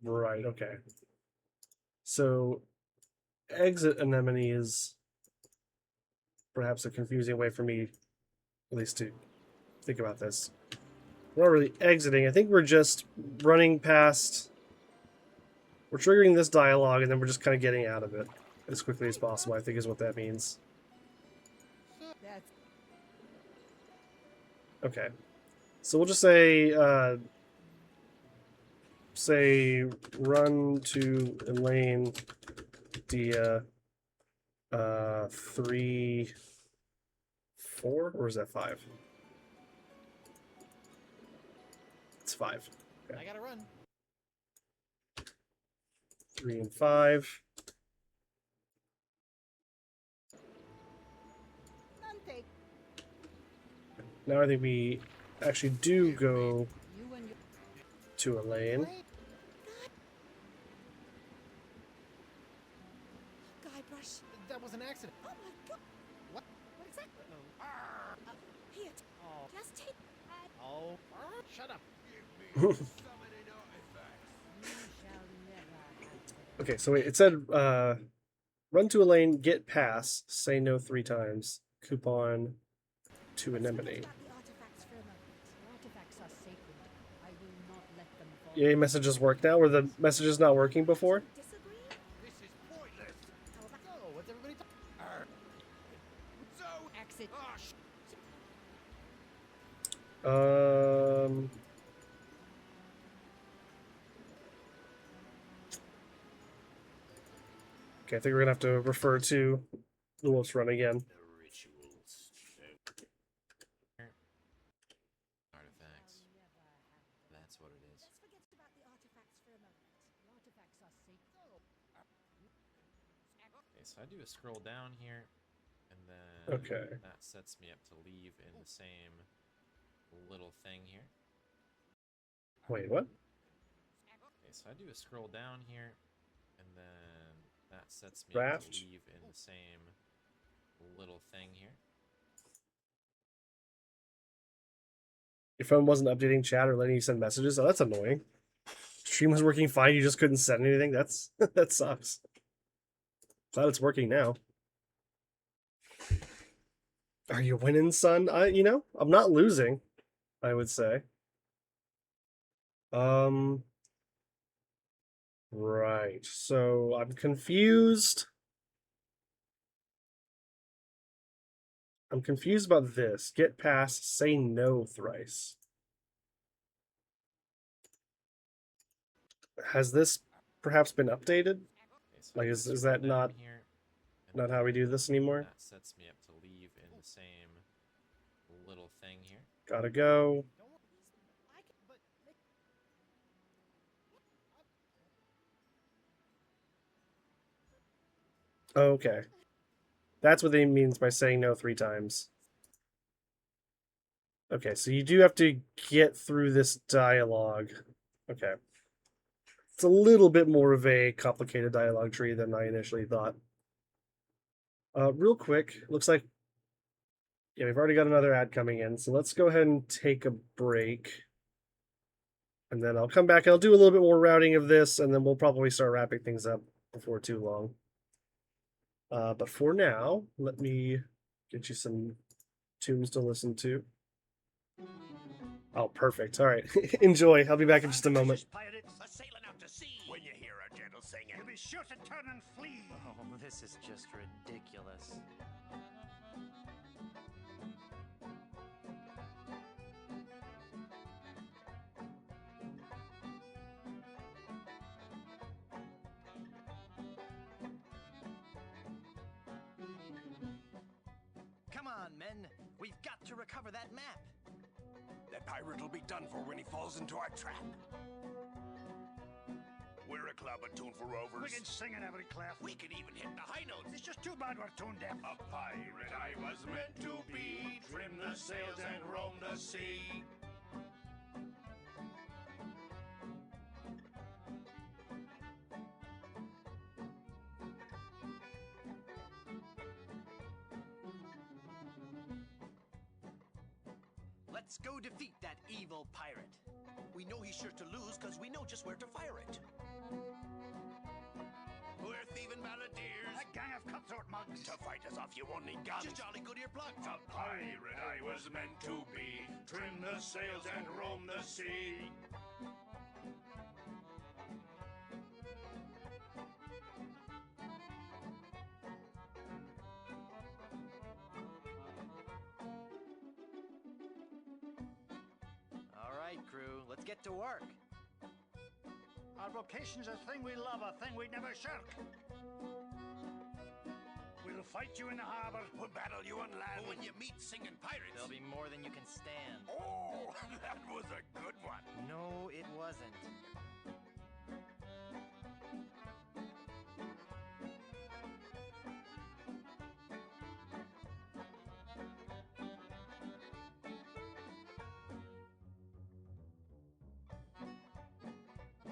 Right, okay. So, exit Anemone is perhaps a confusing way for me, at least, to think about this. We're not really exiting. I think we're just running past... We're triggering this dialogue, and then we're just kind of getting out of it as quickly as possible, I think is what that means. That's Okay. So we'll just say, run to Elaine Dia 3, 4, or is that 5? It's 5. Okay. I gotta run. 3 and 5. Dante. Now I think we actually do go You and your to Elaine. Guybrush. That was an accident. Oh my god. What? What exactly? Here. Oh. Just take. Oh. Shut up. You shall never have Okay, so wait, it said run to Elaine, get pass, say no 3 times, coupon to Anemone. About the artifacts for a moment. Artifacts are sacred. I will not let them fall. Yay, messages work now? Were the messages not working before? Disagree? Um. Okay, I think we're gonna have to refer to the Wolf's Run again. The rituals. Artifacts. That's what it is. Let's forget about the artifacts for a moment. The artifacts are sacred. Okay, so I do a scroll down here, and then Okay. that sets me up to leave in the same little thing here. Wait, what? Okay, so I do a scroll down here, and then that sets me up to Raft? leave in the same little thing here. Your phone wasn't updating chat or letting you send messages? Oh, that's annoying. Stream was working fine, you just couldn't send anything? That's that sucks. Glad it's working now. Are you winning, son? I'm not losing, I would say. Right. So I'm confused. I'm confused about this. Get past, say no thrice. Has this perhaps been updated? Okay, so Like, I do a is scroll that down not here, and not how we do this then anymore? That sets me up to leave in the same little thing here. Gotta go. Okay. That's what they means by saying no 3 times. Okay, so you do have to get through this dialogue. Okay. It's a little bit more of a complicated dialogue tree than I initially thought. Real quick, looks like yeah, we've already got another ad coming in, so let's go ahead and take a break. And then I'll come back and I'll do a little bit more routing of this, and then we'll probably start wrapping things up before too long. But for now, let me get you some tunes to listen to. Oh, perfect. All right. Enjoy. I'll be back in just a moment. Pirates are sailing out to sea. When you hear a gentle singing, you be sure to turn and flee. Oh, this is just ridiculous. Come on, men. We've got to recover that map. That pirate will be done for when he falls into our trap. We're a club attuned for rovers. We can sing in every clef. We can even hit the high notes. It's just too bad we're tone deaf. A pirate I was meant to be. Trim the sails and roam the sea. Let's go defeat that evil pirate. We know he's sure to lose because we know just where to fire it. We're thieving balladeers. A gang of cutthroat mugs. To fight us off, you won't need guns. Just jolly good earplugs. A pirate I was meant to be. Trim the sails and roam the sea. All right, crew, let's get to work. Our vocation's a thing we love, a thing we'd never shirk. We'll fight you in the harbor. We'll battle you on land. But when you meet singing pirates... There'll be more than you can stand. Oh, that was a good one. No, it wasn't.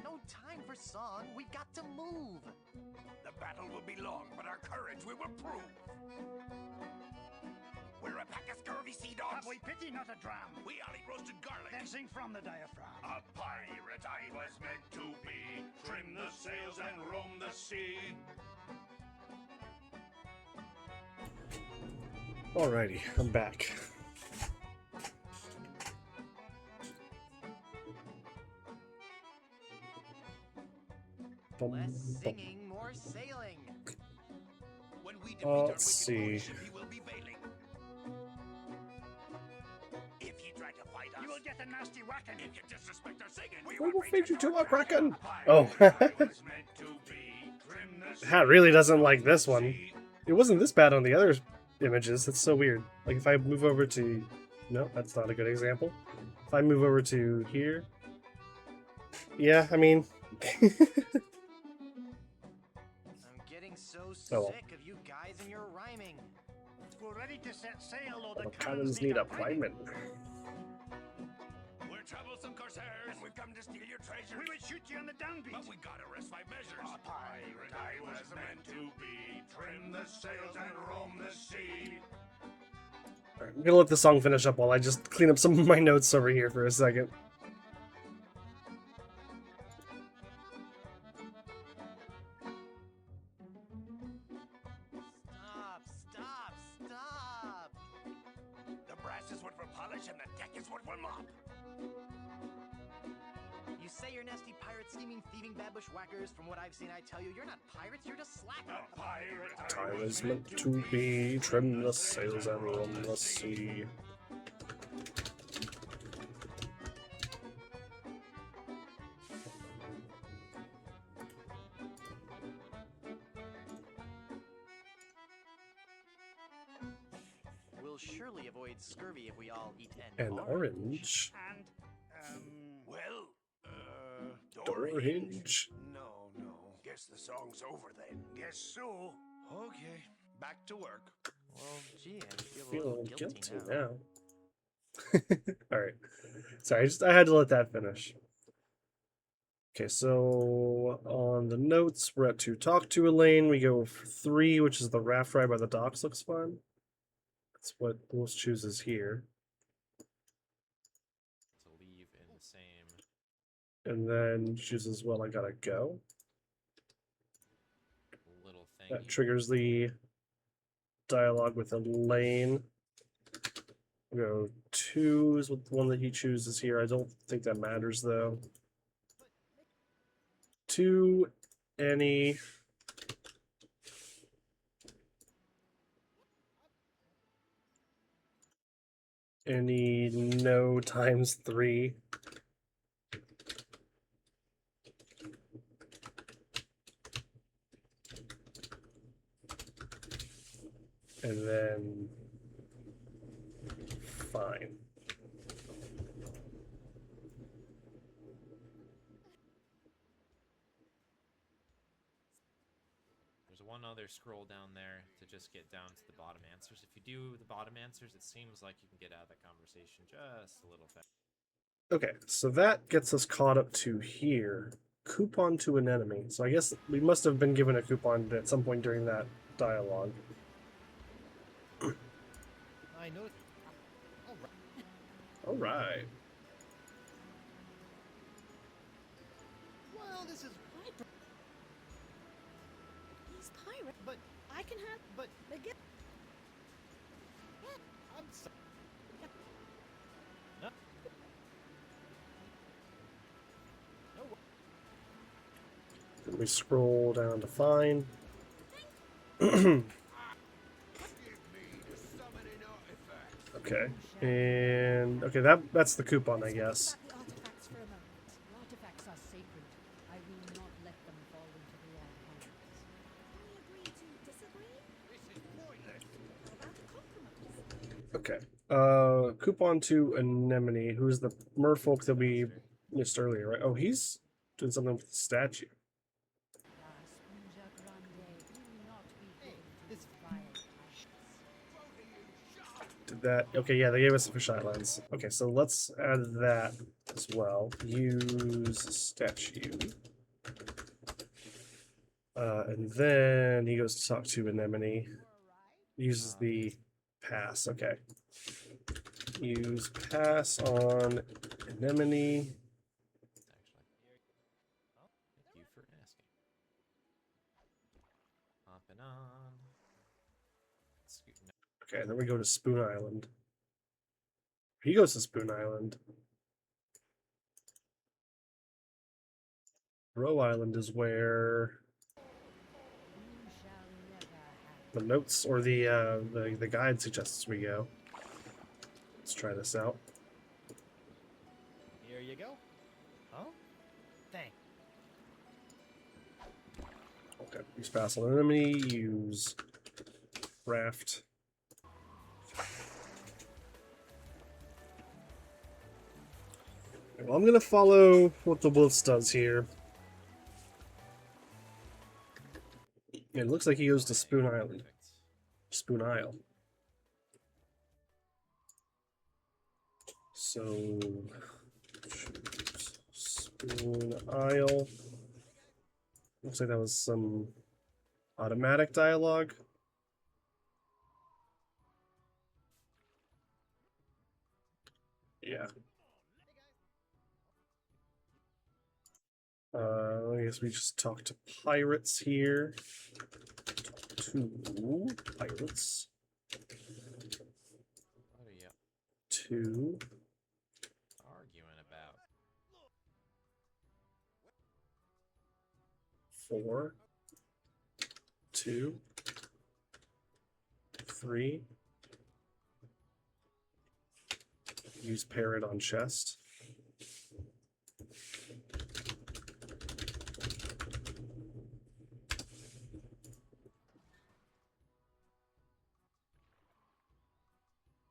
No time for song. We've got to move. The battle will be long, but our courage we will prove. We're a pack of scurvy sea dogs. Have we pity, not a dram? We all eat roasted garlic. Then sing from the diaphragm. A pirate I was meant to be. Trim the sails and roam the sea. Alrighty, I'm back. Less singing, more sailing. When we defeat our Let's wicked see. ship, he will be bailing. If you try to to fight us. You will get a nasty whacking. If you disrespect our singing, We will feed you to a kraken. Pirate Oh. I was meant to be. Trim the Hat really doesn't sails like of this the one. sea. It wasn't this bad on the other images. That's so weird. Like if I move over to... No, that's not a good example. If I move over to here... Yeah, I mean... I'm getting so Oh, well. sick of you guys and your rhyming. We're ready to set sail, or The the cannons need a primer. We're troublesome corsairs, and we've come to steal your treasure. We would shoot you on the downbeat, but we gotta rest my measures. A pirate I was meant to be. Trim the sails and roam the sea. Alright, I'm gonna let the song finish up while I just clean up some of my notes over here for a second. Stop! The brass is wood for polish, and the deck is wood for mop. You say you're nasty pirate, scheming, thieving, bad bushwhackers. From what I've seen, I tell you, you're not pirates, you're just slackers. A pirate Time is meant to be, trim the sails and roam the sea. We'll surely avoid scurvy if we all eat an An orange. And, well, Door hinge. No. Guess the song's over then. Guess so. Okay, back to work. Well, gee, I feel a Feel a little little guilty guilty now. now. Alright. Sorry, I had to let that finish. Okay, so on the notes, we're at 2, talk to Elaine. We go for 3, which is the raft ride by the docks looks fun. That's what Lewis chooses here. To leave in the same. And then chooses, well, I gotta go. Little thing. That triggers the dialogue with Elaine. We'll go 2 is what the one that he chooses here. I don't think that matters though. 2, any. Any no times 3. And then fine. There's one other scroll down there to just get down to the bottom answers. If you do the bottom answers, it seems like you can get out of the conversation just a little faster. Okay, so that gets us caught up to here. Coupon to an enemy. So I guess we must have been given a coupon at some point during that dialogue. I know. All right. Well, this is. He's pirate, But I can have. but The gift. I'm sorry. Then we scroll down to fine. Okay, and okay, that's the coupon, I guess. About the artifacts for a moment. Artifacts are sacred. I will not let them fall into the wrong hands. Can we agree to disagree? About the compromise. Okay. Coupon to Anemone, who's the merfolk that we missed earlier, right? Oh, he's doing something with the statue. La Sponja Grande will not be given to this- this vile passions. Did that? Okay, yeah, they gave us the fish islands. Okay, so let's add that as well. Use statue. And then he goes to talk to Anemone. Uses the pass. Okay. Use pass on Anemone. Actually. Well, thank you for asking. Hopping on. Scooting up. Okay, then we go to Spoon Island. He goes to Spoon Island. Row Island is where You shall never have the notes or the guide suggests we go. Let's try this out. you go. Huh? Thanks. Okay, use Vassal Enemy, use Raft. Well, I'm gonna follow what the Wolves does here. It looks like he goes to Spoon Island. Perfect. Spoon Isle. So, Spoon Isle. Looks like that was some automatic dialogue. Yeah. I guess we just talk to pirates here. Two pirates. What are you Two. arguing about? 4, 2, 3. Use parrot on chest.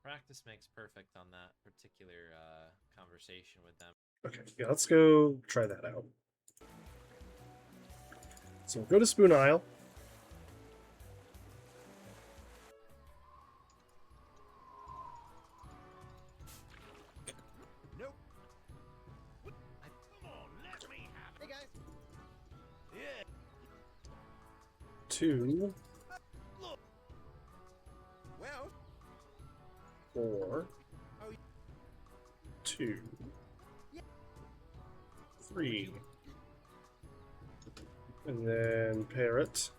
Practice makes perfect on that particular conversation with them. Okay, yeah, let's go try that out. So we'll go to Spoon Isle. Nope. Come on, let me have. Hey guys. Yeah. 2, Look. Well. 4, Oh. 2, 3. And then parrot.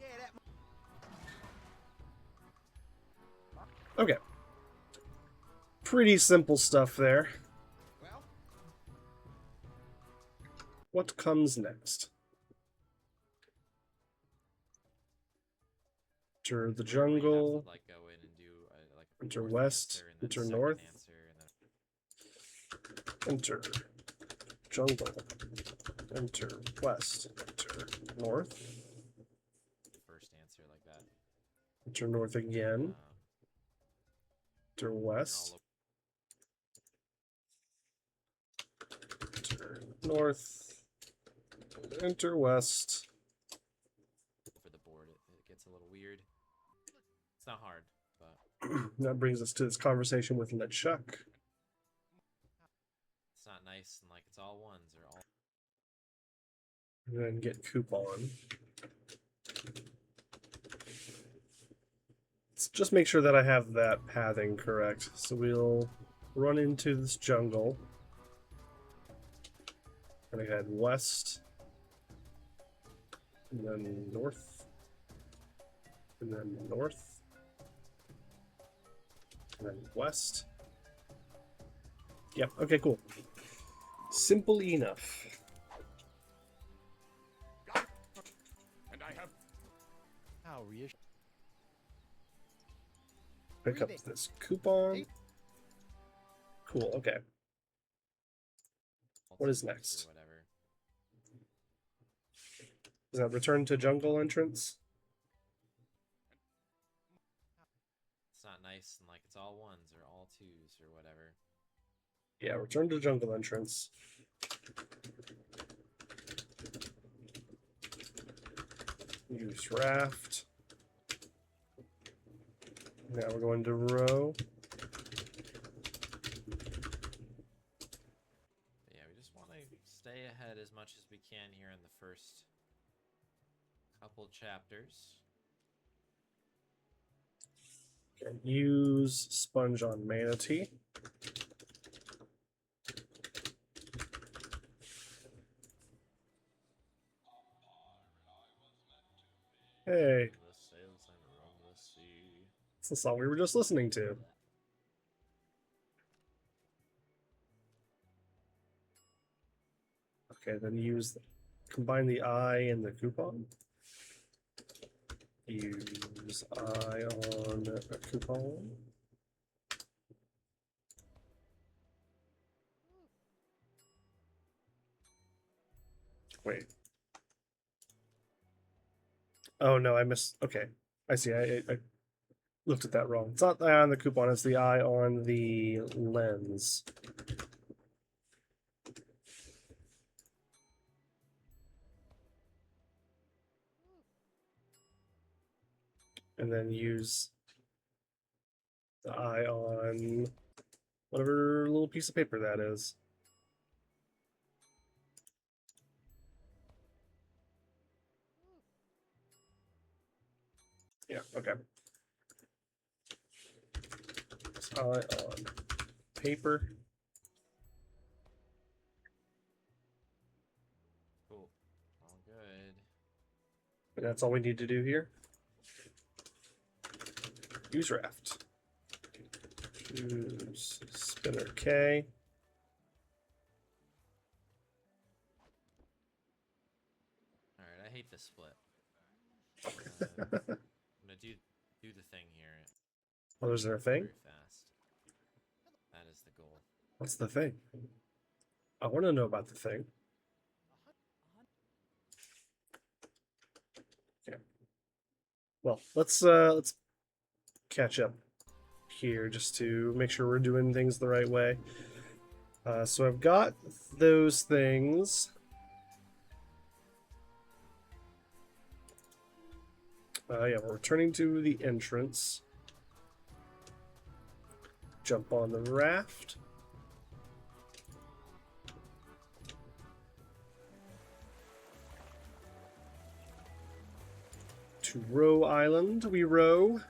Yeah, that. Okay. Pretty simple stuff there. Well. What comes next? Enter the Where we have to, jungle. like, go in and do like a Enter fourth west, answer and then enter second north. answer, and then Enter jungle. Enter west. Enter north. first answer like that. Enter north again. Enter And west. all Enter north. Enter west. over the board, it gets a little weird. It's not hard, but That brings us to this conversation with LeChuck. it's not nice and like it's all ones or all. And then get coupon. Let's just make sure that I have that pathing correct. So we'll run into this jungle. Gonna head west. And then north. And then north. And then west. Yep, okay, cool. Simple enough. And I have How reassuring. Pick up this coupon. Cool, okay. What is twos or next? Whatever. Is that return to jungle entrance? It's not nice and like it's all ones or all twos or whatever. Yeah, return to jungle entrance. Use raft. Now we're going to row. But yeah, we just want to stay ahead as much as we can here in the first couple chapters. Okay, use sponge on manatee. Hey, The sails and roam the sea. it's the song we were just listening to. Okay, then use combine the I and the coupon. Use I on a coupon. Wait. Oh no, I missed. Okay, I see. I looked at that wrong. It's not the eye on the coupon. It's the eye on the lens. And then use the eye on whatever little piece of paper that is. Yeah, okay. Eye on paper. Cool. All good. And that's all we need to do here. Use raft. Use spinner K. Alright, I hate this split. I'm gonna do the thing here. Oh, is there a thing? Very fast. That is the goal. What's the thing? I want to know about the thing. Okay. Well, let's catch up here just to make sure we're doing things the right way. So I've got those things. Yeah, we're returning to the entrance. Jump on the raft. To Row Island we row.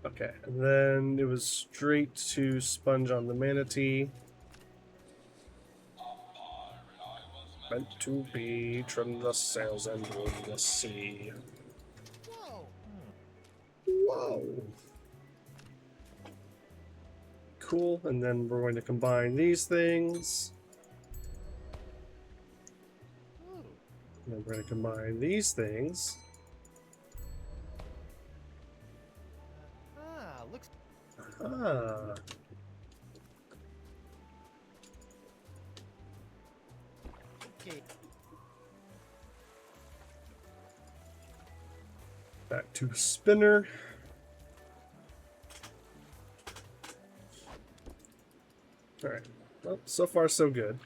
Okay, and then it was straight to Sponge on the Manatee. Meant to be, trim the sails and room the sea. Whoa! Cool, and then we're going to combine these things. And then we're going to combine these things. Looks. Ah. Okay. Back to spinner. Alright. Well, so far so good.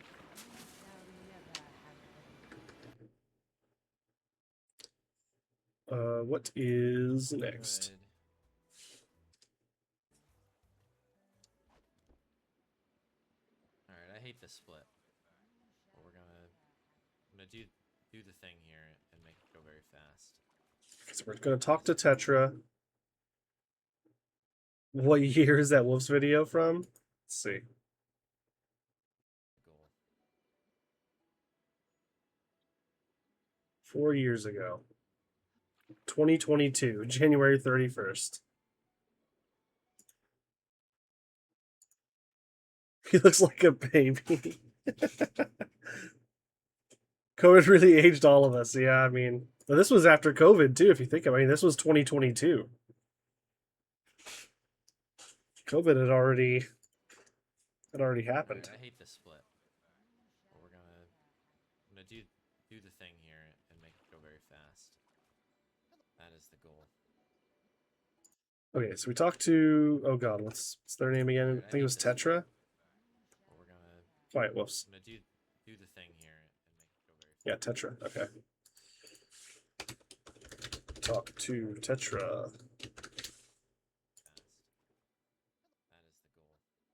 What is next? Good. Alright, I hate this split. But I'm gonna do the thing here and make it go very fast. So we're gonna talk to Tetra. What year is that Wolf's video from? Let's see. Goal. 4 years ago. 2022, January 31st. He looks like a baby. COVID really aged all of us. Yeah, I mean, but this was after COVID too, if you think about it. I mean, this was 2022. COVID had already happened. Alright, I hate this split. But I'm gonna do the thing here and make it go very fast. That is the goal. Okay, so we talked to, oh god, what's their name again? Alright, I think it was hate this Tetra. But we're Right, whoops. gonna do the thing here and make it go very fast. Yeah, Tetra. Okay. Talk to Tetra. Fast. That is the goal.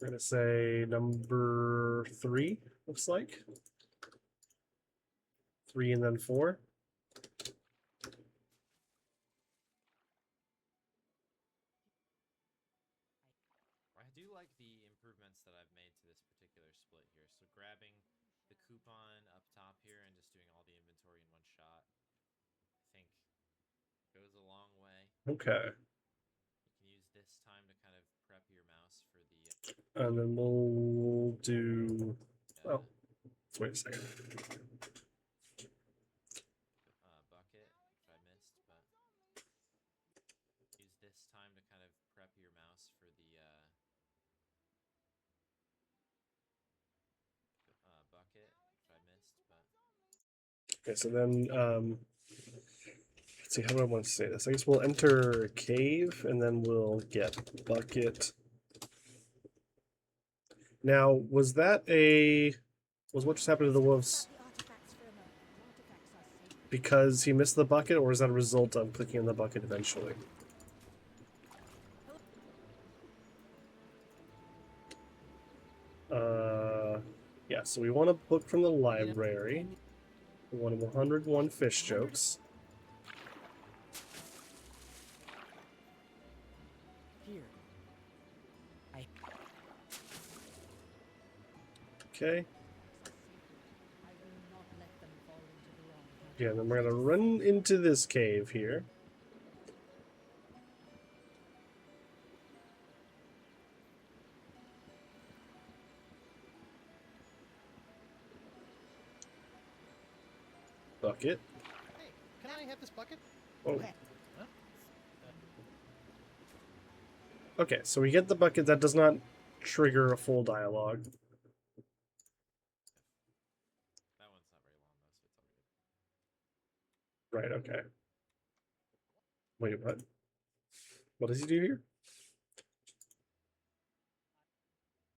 We're gonna say number 3, looks like. 3 and then 4. I do like the improvements that I've made to this particular split here. So grabbing the coupon up top here and just doing all the inventory in one shot, I think goes a long way. Okay. You can use this time to kind of prep your mouse for the And then we'll do. Oh, let's wait a second. Okay, so then let's see, how do I want to say this? I guess we'll enter cave and then we'll get bucket. Now, was what just happened to the wolves The artifacts for a moment. Artifacts are sacred. because he missed the bucket, or is that a result of clicking on the bucket eventually? Yeah, so we want a book from the library. We want 101 fish jokes. Here. Okay. I will not let them fall into the wrong hands. Yeah, then we're gonna run into this cave here. Bucket. Hey, can I have this bucket? Oh. Okay, so we get the bucket. That does not trigger a full dialogue. That one's not very long though, so it's all good. Right, okay. Wait, what? What does he do here?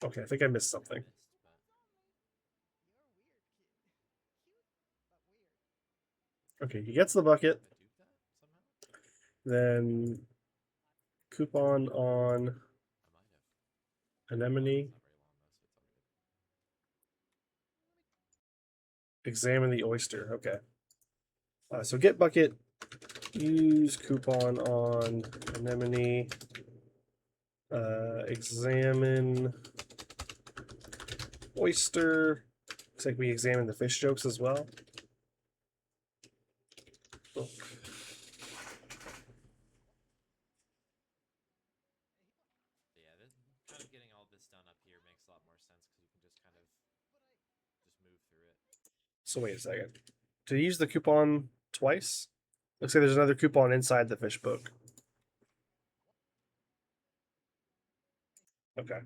Okay, I think I missed something. Missed, but Okay, he gets the bucket, did I do that somehow? then coupon on I might have. anemone, It's not very long though, so it's all good. examine the oyster. Okay. So get bucket, use coupon on anemone, examine oyster. Looks like we examine the fish jokes as well. Oh. Yeah, kind of getting all this done up here makes a lot more sense because you can just kind of just move through it. So wait a second. Did he use the coupon twice? Looks like there's another coupon inside the fish book. Okay.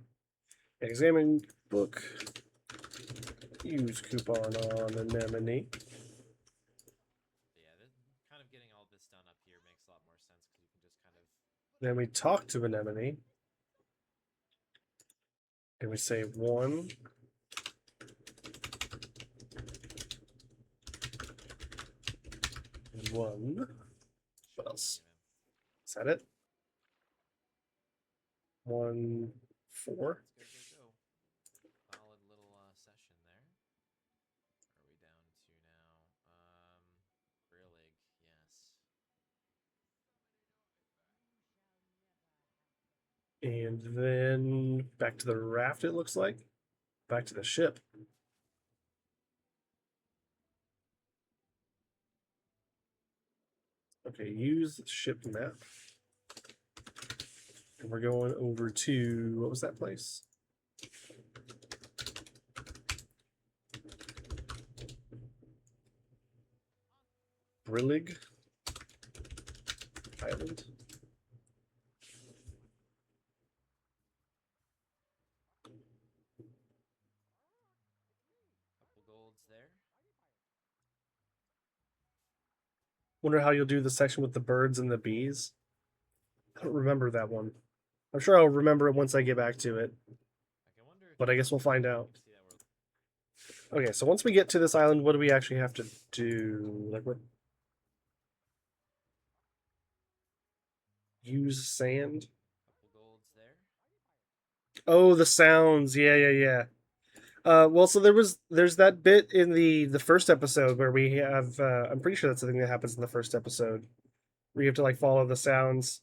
Examine book. Use coupon on anemone. Yeah, kind of getting all this done up here makes a lot more sense because you can just kind of Then we talk to anemone. And we say 1. One. What else? Is that it? 1, 4. Go. Solid little session there. Where are we down to now? Brillig, yes. And then back to the raft, it looks like. Back to the ship. Okay, use ship map. And we're going over to, what was that place? Brillig Island. Couple golds there. Wonder how you'll do the section with the birds and the bees. I don't remember that one. I'm sure I'll remember it once I get back to it. I can wonder if But I guess we'll find out. see that we're Okay, so once we get to this island, what do we actually have to do? Like what? Use sand? couple golds there. Oh, the sounds. Yeah. Well, so there's that bit in the first episode where we have I'm pretty sure that's the thing that happens in the first episode, where you have to like follow the sounds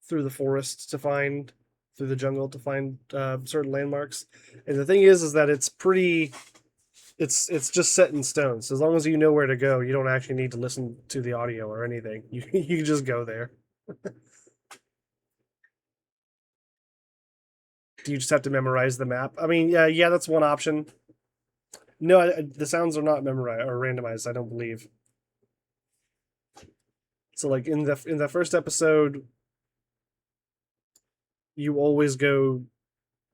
through the forest to find through the jungle to find certain landmarks. And the thing is that it's pretty it's just set in stone. So as long as you know where to go, you don't actually need to listen to the audio or anything. You can just go there. Do you just have to memorize the map? I mean, yeah, that's one option. No, the sounds are not memorized or randomized. I don't believe. So, like in the first episode, you always go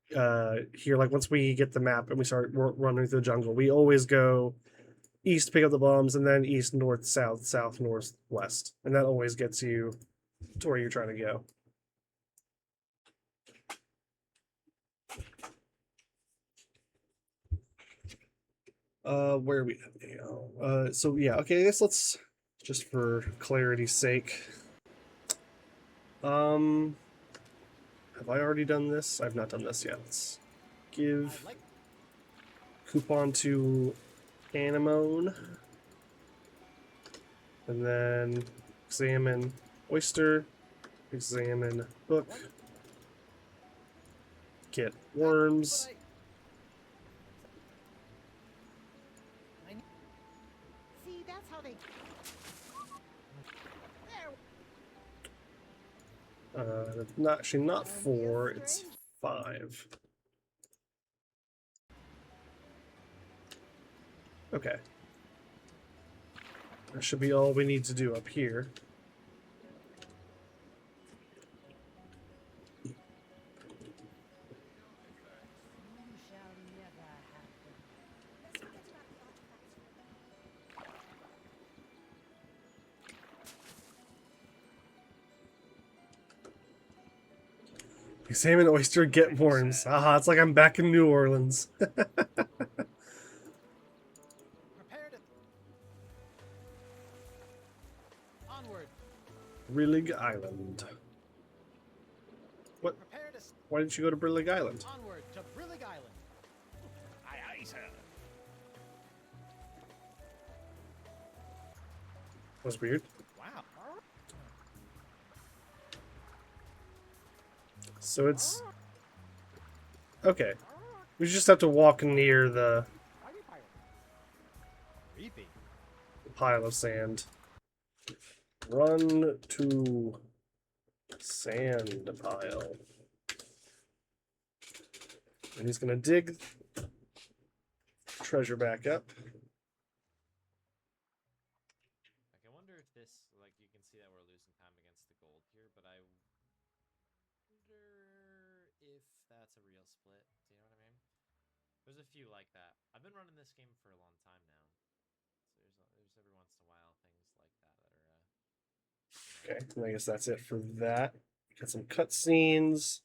here. Like once we get the map and we start running through the jungle, we always go east, pick up the bombs, and then east, north, south, south, north, west. And that always gets you to where you're trying to go. Where are we at now? So yeah, okay, I guess let's, just for clarity's sake. Have I already done this? I've not done this yet. Let's give coupon to anemone. And then examine oyster, examine hook, get worms. See, that's how they. There. Not actually not 4, it's 5. Okay. That should be all we need to do up here. You shall never have them. Examine oyster, get worms. Haha, it's like I'm back in New Orleans. Prepare to. Onward. Brillig Island. What? Prepare to. Why didn't you go to Brillig Island? Onward to Brillig Island. Aye, aye, sir. That was weird. Wow. So it's... Okay. We just have to walk near the Creepy. pile of sand. Run to sand pile. And he's gonna dig treasure back up. Like, I wonder if this, like, you can see that we're losing time against the gold here, but I wonder if that's a real split. Do you know what I mean? There's a few like that. I've been running this game for a long time now, so there's every once in a while things like that that are. Okay, and I guess that's it for that. Got some cutscenes.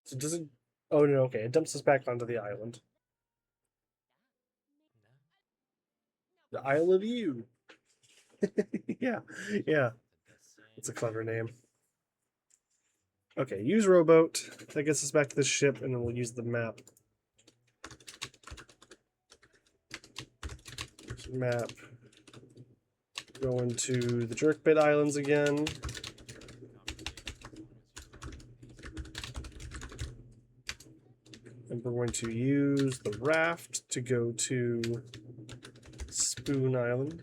So does it? Oh no, okay. It dumps us back onto the island. The Isle of You. Yeah, yeah. It's a clever name. Okay, use rowboat. That gets us back to the ship, and then we'll use the map. Map. Go into the Jerkbait Islands again. And we're going to use the raft to go to Spoon Island.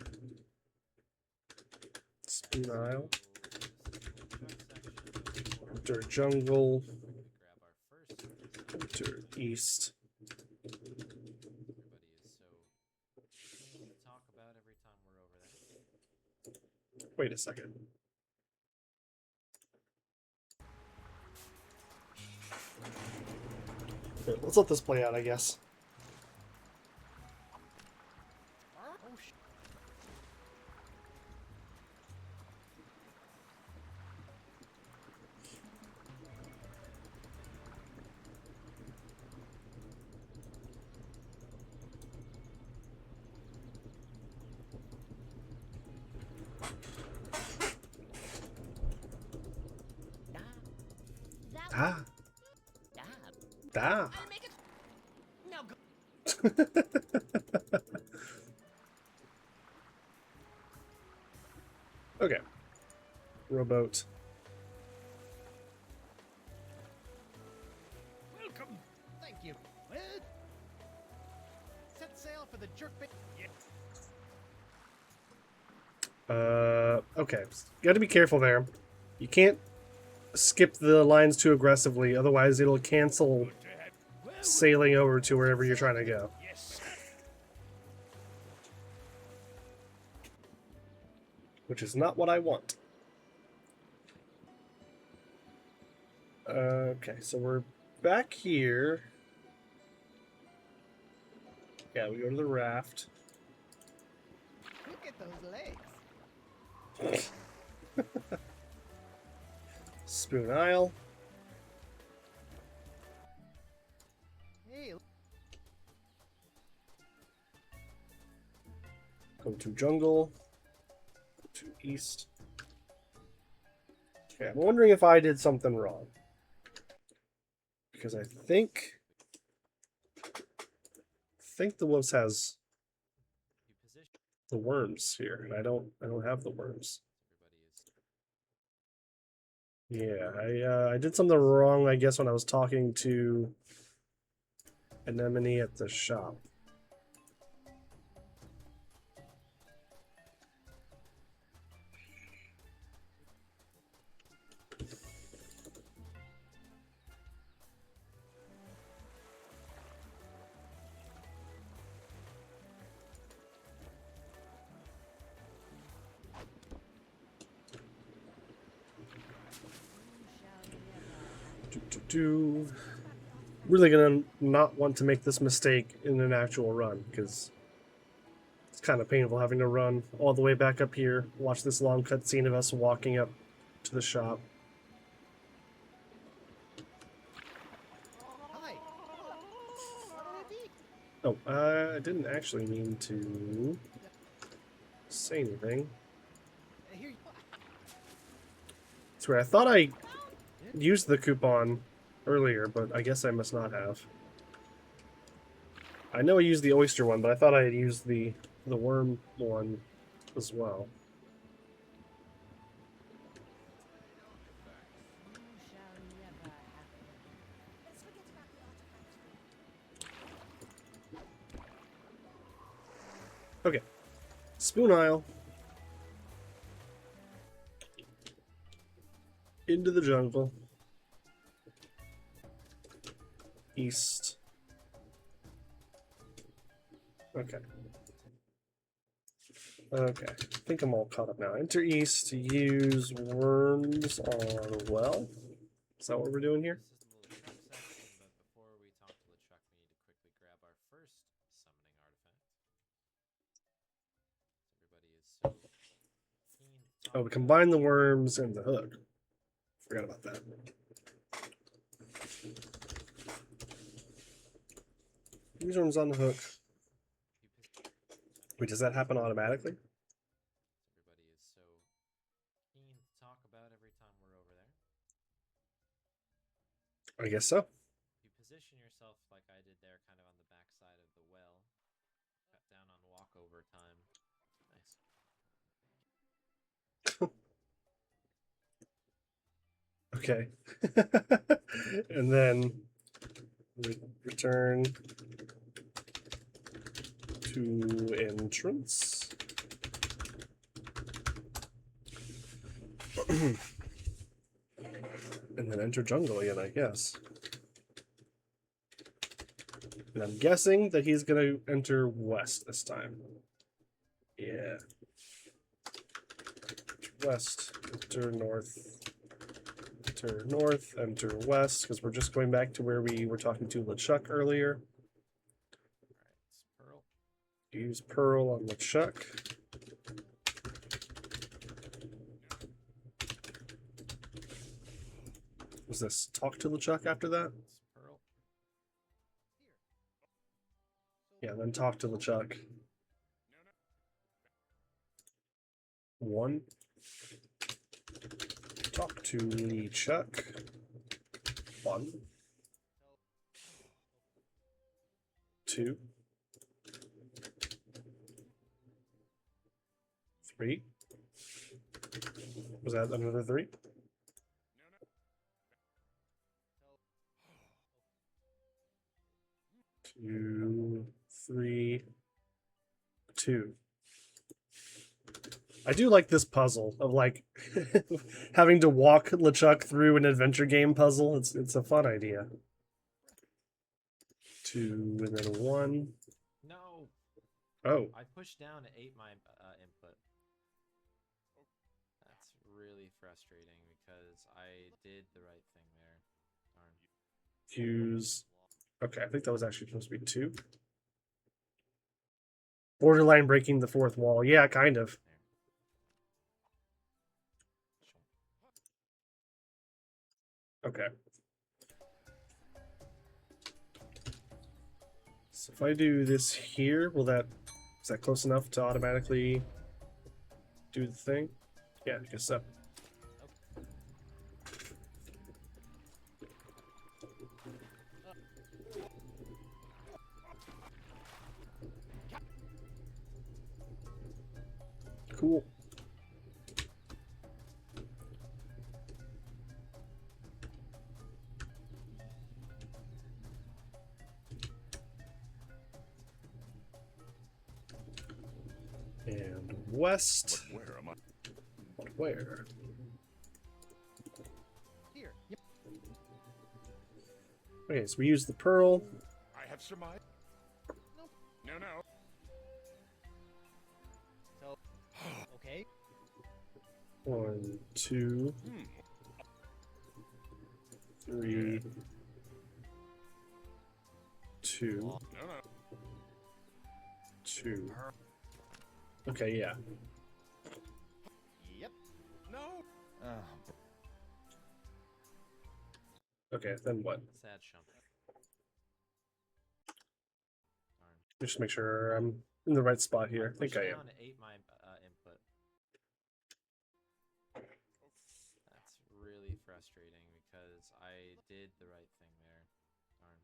Spoon Isle. Enter jungle. Enter east. Everybody is so keen to talk about every time we're over there. Wait a second. Okay, let's let this play out, I guess. Oh, That Ah, da. I make it. Now go. Okay. Rowboat. Welcome. Thank you. What? Set sail for the jerkbait. Okay. Gotta be careful there. You can't skip the lines too aggressively, otherwise it'll cancel sailing over to wherever you're trying to go. Yes. Which is not what I want. Okay, so we're back here. Yeah, we go to the raft. Look at those legs. Spoon Isle. Hey, Go to jungle. Go to east. Okay, I'm wondering if I did something wrong. Because I think the wolves has You position. the worms here, and I don't have the worms. Everybody is. Yeah, I did something wrong, I guess, when I was talking to Anemone at the shop. Really gonna not want to make this mistake in an actual run, because it's kind of painful having to run all the way back up here, watch this long cutscene of us walking up to the shop. hi. What'll it be? Oh, I didn't actually mean to say anything. Here you Swear, I thought I used the coupon earlier, but I guess I must not have. I know I used the oyster one, but I thought I had used the worm one as well. shall never happen. Let's forget about the artifact. Okay. Spoon Isle. Into the jungle. East. Okay. Okay. I think I'm all caught up now. Enter east to use worms on well. Is that what we're doing here? This is the LeChuck section, but before we talk to LeChuck, we need to quickly grab our first summoning artifact. Everybody is so keen to Oh, talk we combine the worms and the hook. Forgot about that. Use worms on the hook. Wait, does that happen automatically? Everybody is so keen to talk about every time we're over there. I guess so. You position yourself like I did there, kind of on the back side of the well. Cut down on walkover time. Nice. Okay. And then return to entrance. And then enter jungle again, I guess. And I'm guessing that he's gonna enter west this time. Yeah. West, enter north, enter west, because we're just going back to where we were talking to LeChuck earlier. Alright, it's Pearl. Use Pearl on LeChuck. Was this talk to LeChuck after that? It's Pearl. Yeah, then talk to LeChuck. 1. Talk to LeChuck. 1. 2. 3. Was that another 3? 2, 3, 2. I do like this puzzle of like having to walk LeChuck through an adventure game puzzle. It's a fun idea. 2 and then 1. No! Oh, I pushed down and ate my input. That's really frustrating because I did the right thing there. Darn. use. Okay, I think that was actually supposed to be 2. Borderline breaking the fourth wall. Yeah, kind of. Okay. So if I do this here, is that close enough to automatically do the thing? Yeah, I guess so. Cool. And west. But where am I? But where? Here. Yep. Okay, so we use the pearl. I have surmised. No, no. So, okay. 1, 2, 3, 2, No, no. 2. Okay, yeah. Yep. No. Okay, then what? Sad shump. Darn. Just make sure I'm in the right spot here. I think Pushed I am. down, it ate my input. That's really frustrating because I did the right thing there. Darn.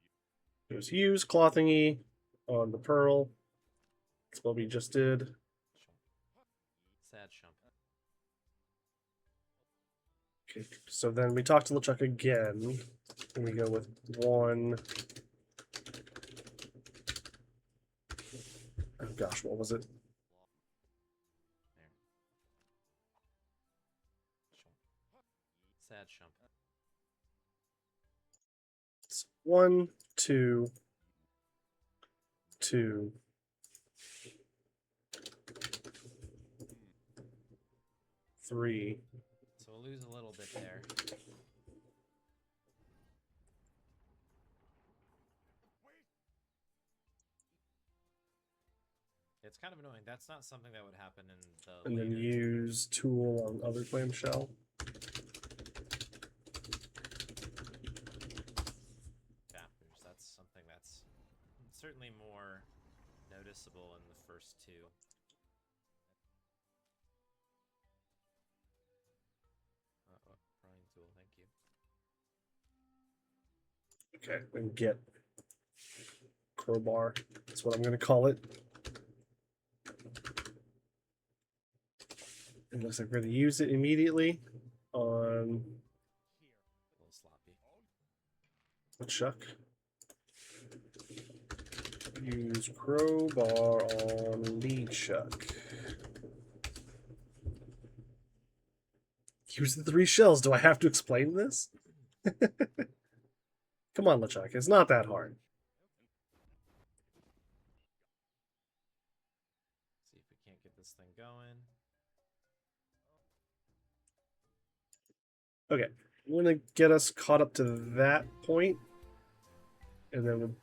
It was use claw thingy on the pearl. That's what we just did. Sad shump. Okay, so then we talk to LeChuck again, and we go with 1. Oh gosh, what was it? There. Shump. Sad shump. It's 1, 2, 2, 3. So we'll lose a little bit there. It's kind of annoying. That's not something that would happen in the And then later use tool on other clamshell. chapters. That's something that's certainly more noticeable in the first two. Prying tool, thank you. Okay, and get crowbar. That's what I'm going to call it. It looks like we're going to use it immediately on A little sloppy. LeChuck. Use crowbar on LeChuck. Use the 3 shells. Do I have to explain this? Come on, LeChuck. It's not that hard. See if we can't get this thing going. Okay, I'm gonna get us caught up to that point, and then we're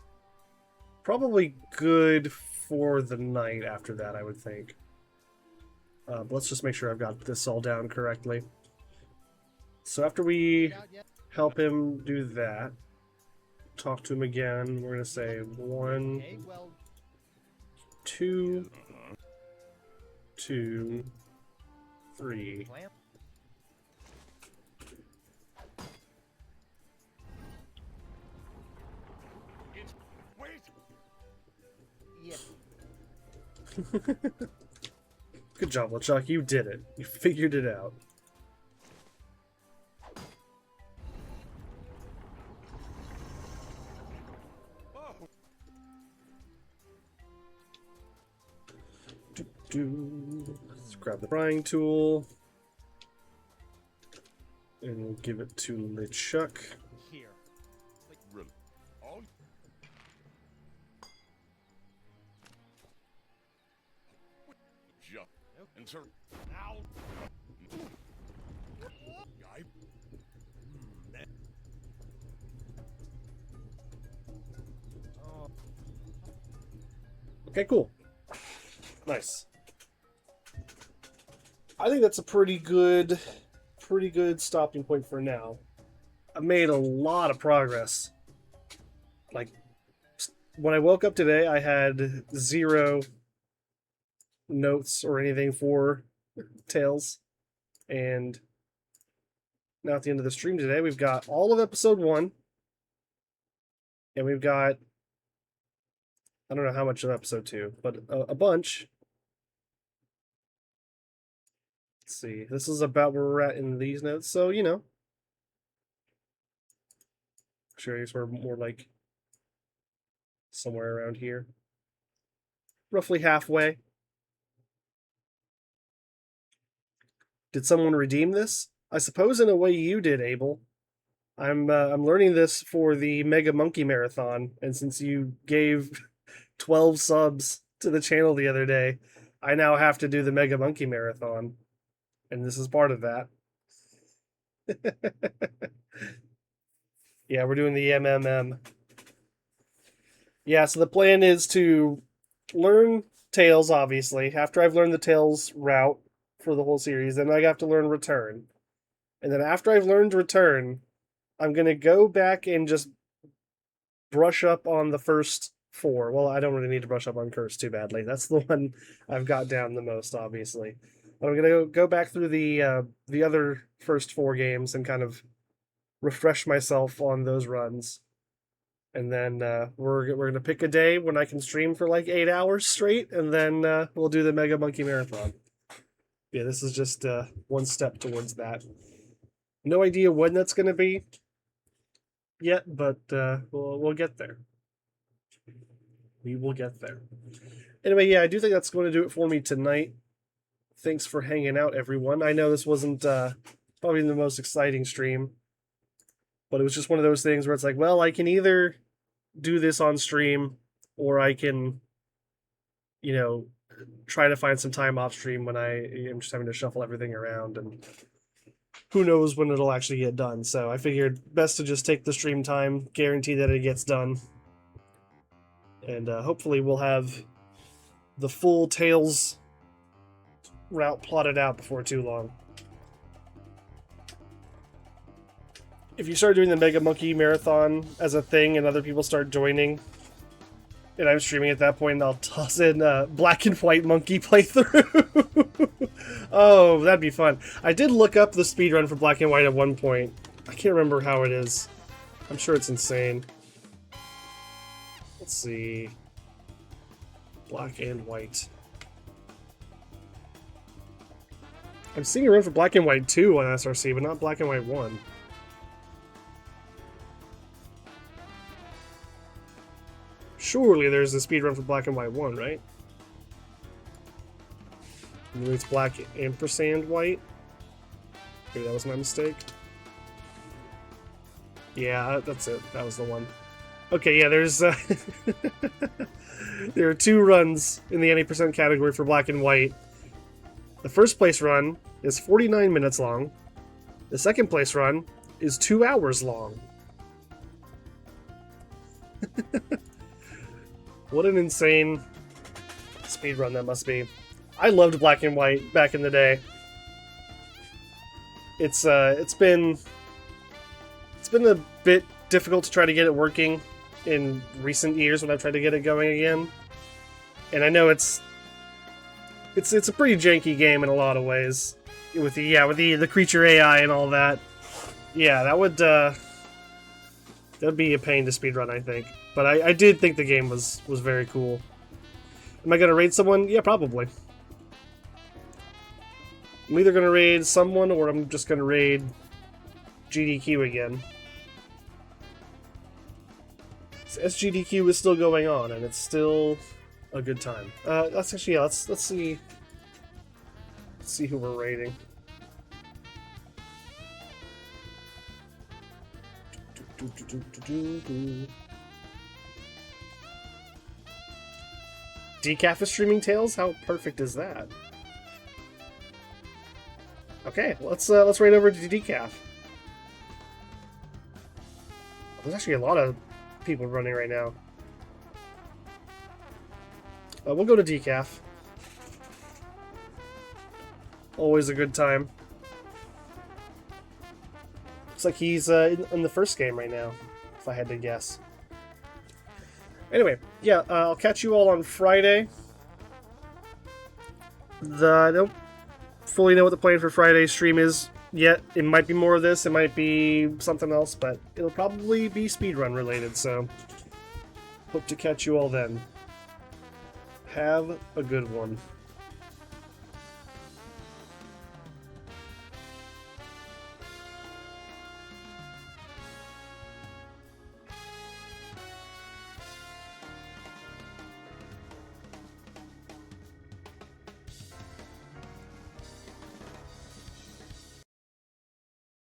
probably good for the night after that, I would think. But let's just make sure I've got this all down correctly. So after we help him do that, talk to him again, we're gonna say 1, Okay, well, 2, 2, 3. clamp. It's wait. Yeah. Good job, LeChuck. You did it. You figured it out. Oh. Let's grab the prying tool. And we'll give it to LeChuck. Here. Really? Oh. Just and sir. Now. I. Oh. Okay, cool. Nice. I think that's a pretty good stopping point for now. I made a lot of progress. Like, when I woke up today, I had 0 notes or anything for Tales. And now at the end of the stream today, we've got all of episode 1. And we've got, I don't know how much of episode 2, but a bunch. Let's see. This is about where we're at in these notes. So, you know. Sure, I guess we're more like somewhere around here. Roughly halfway. Did someone redeem this? I suppose in a way you did, Abel. I'm learning this for the Mega Monkey Marathon, and since you gave 12 subs to the channel the other day, I now have to do the Mega Monkey Marathon, and this is part of that. Yeah, we're doing the MMM. Yeah, so the plan is to learn Tails, obviously. After I've learned the Tails route for the whole series, then I have to learn Return. And then after I've learned Return, I'm going to go back and just brush up on the first 4. Well, I don't really need to brush up on Curse too badly. That's the one I've got down the most, obviously. But I'm going to go back through the other first 4 games and kind of refresh myself on those runs. And then we're going to pick a day when I can stream for like 8 hours straight, and then we'll do the Mega Monkey Marathon. Yeah, this is just one step towards that. No idea when that's going to be yet, but we'll get there. We will get there. Anyway, yeah, I do think that's going to do it for me tonight. Thanks for hanging out, everyone. I know this wasn't probably the most exciting stream, but it was just one of those things where it's like, well, I can either do this on stream, or I can, you know, try to find some time off stream when I am just having to shuffle everything around, and who knows when it'll actually get done. So I figured best to just take the stream time, guarantee that it gets done, and hopefully we'll have the full Tails route plotted out before too long. If you start doing the Mega Monkey Marathon as a thing and other people start joining, and I'm streaming at that point, I'll toss in Black and White Monkey playthrough. Oh, that'd be fun. I did look up the speedrun for Black and White at one point. I can't remember how it is. I'm sure it's insane. Let's see. Black and White. I'm seeing a run for Black and White 2 on SRC, but not Black and White 1. Surely there's a speedrun for Black and White 1, right? Maybe it's Black ampersand White? Okay, that was my mistake. Yeah, that's it. That was the one. Okay, yeah, there's... there are 2 runs in the any percent category for Black and White. The first place run is 49 minutes long. The second place run is 2 hours long. What an insane speedrun that must be. I loved Black and White back in the day. It's been a bit difficult to try to get it working in recent years when I've tried to get it going again. And I know it's a pretty janky game in a lot of ways. With the creature AI and all that. Yeah, that'd be a pain to speedrun, I think. But I did think the game was very cool. Am I gonna raid someone? Yeah, probably. I'm either gonna raid someone or I'm just gonna raid GDQ again. So SGDQ is still going on, and it's still a good time. Let's actually, yeah, let's see. Let's see who we're raiding. Decaf is streaming Tales? How perfect is that? Okay, let's raid over to Decaf. There's actually a lot of people running right now. We'll go to Decaf. Always a good time. Looks like he's in the first game right now, if I had to guess. Anyway, yeah, I'll catch you all on Friday. I don't fully know what the plan for Friday's stream is yet. It might be more of this, it might be something else, but it'll probably be speedrun related, so hope to catch you all then. Have a good one.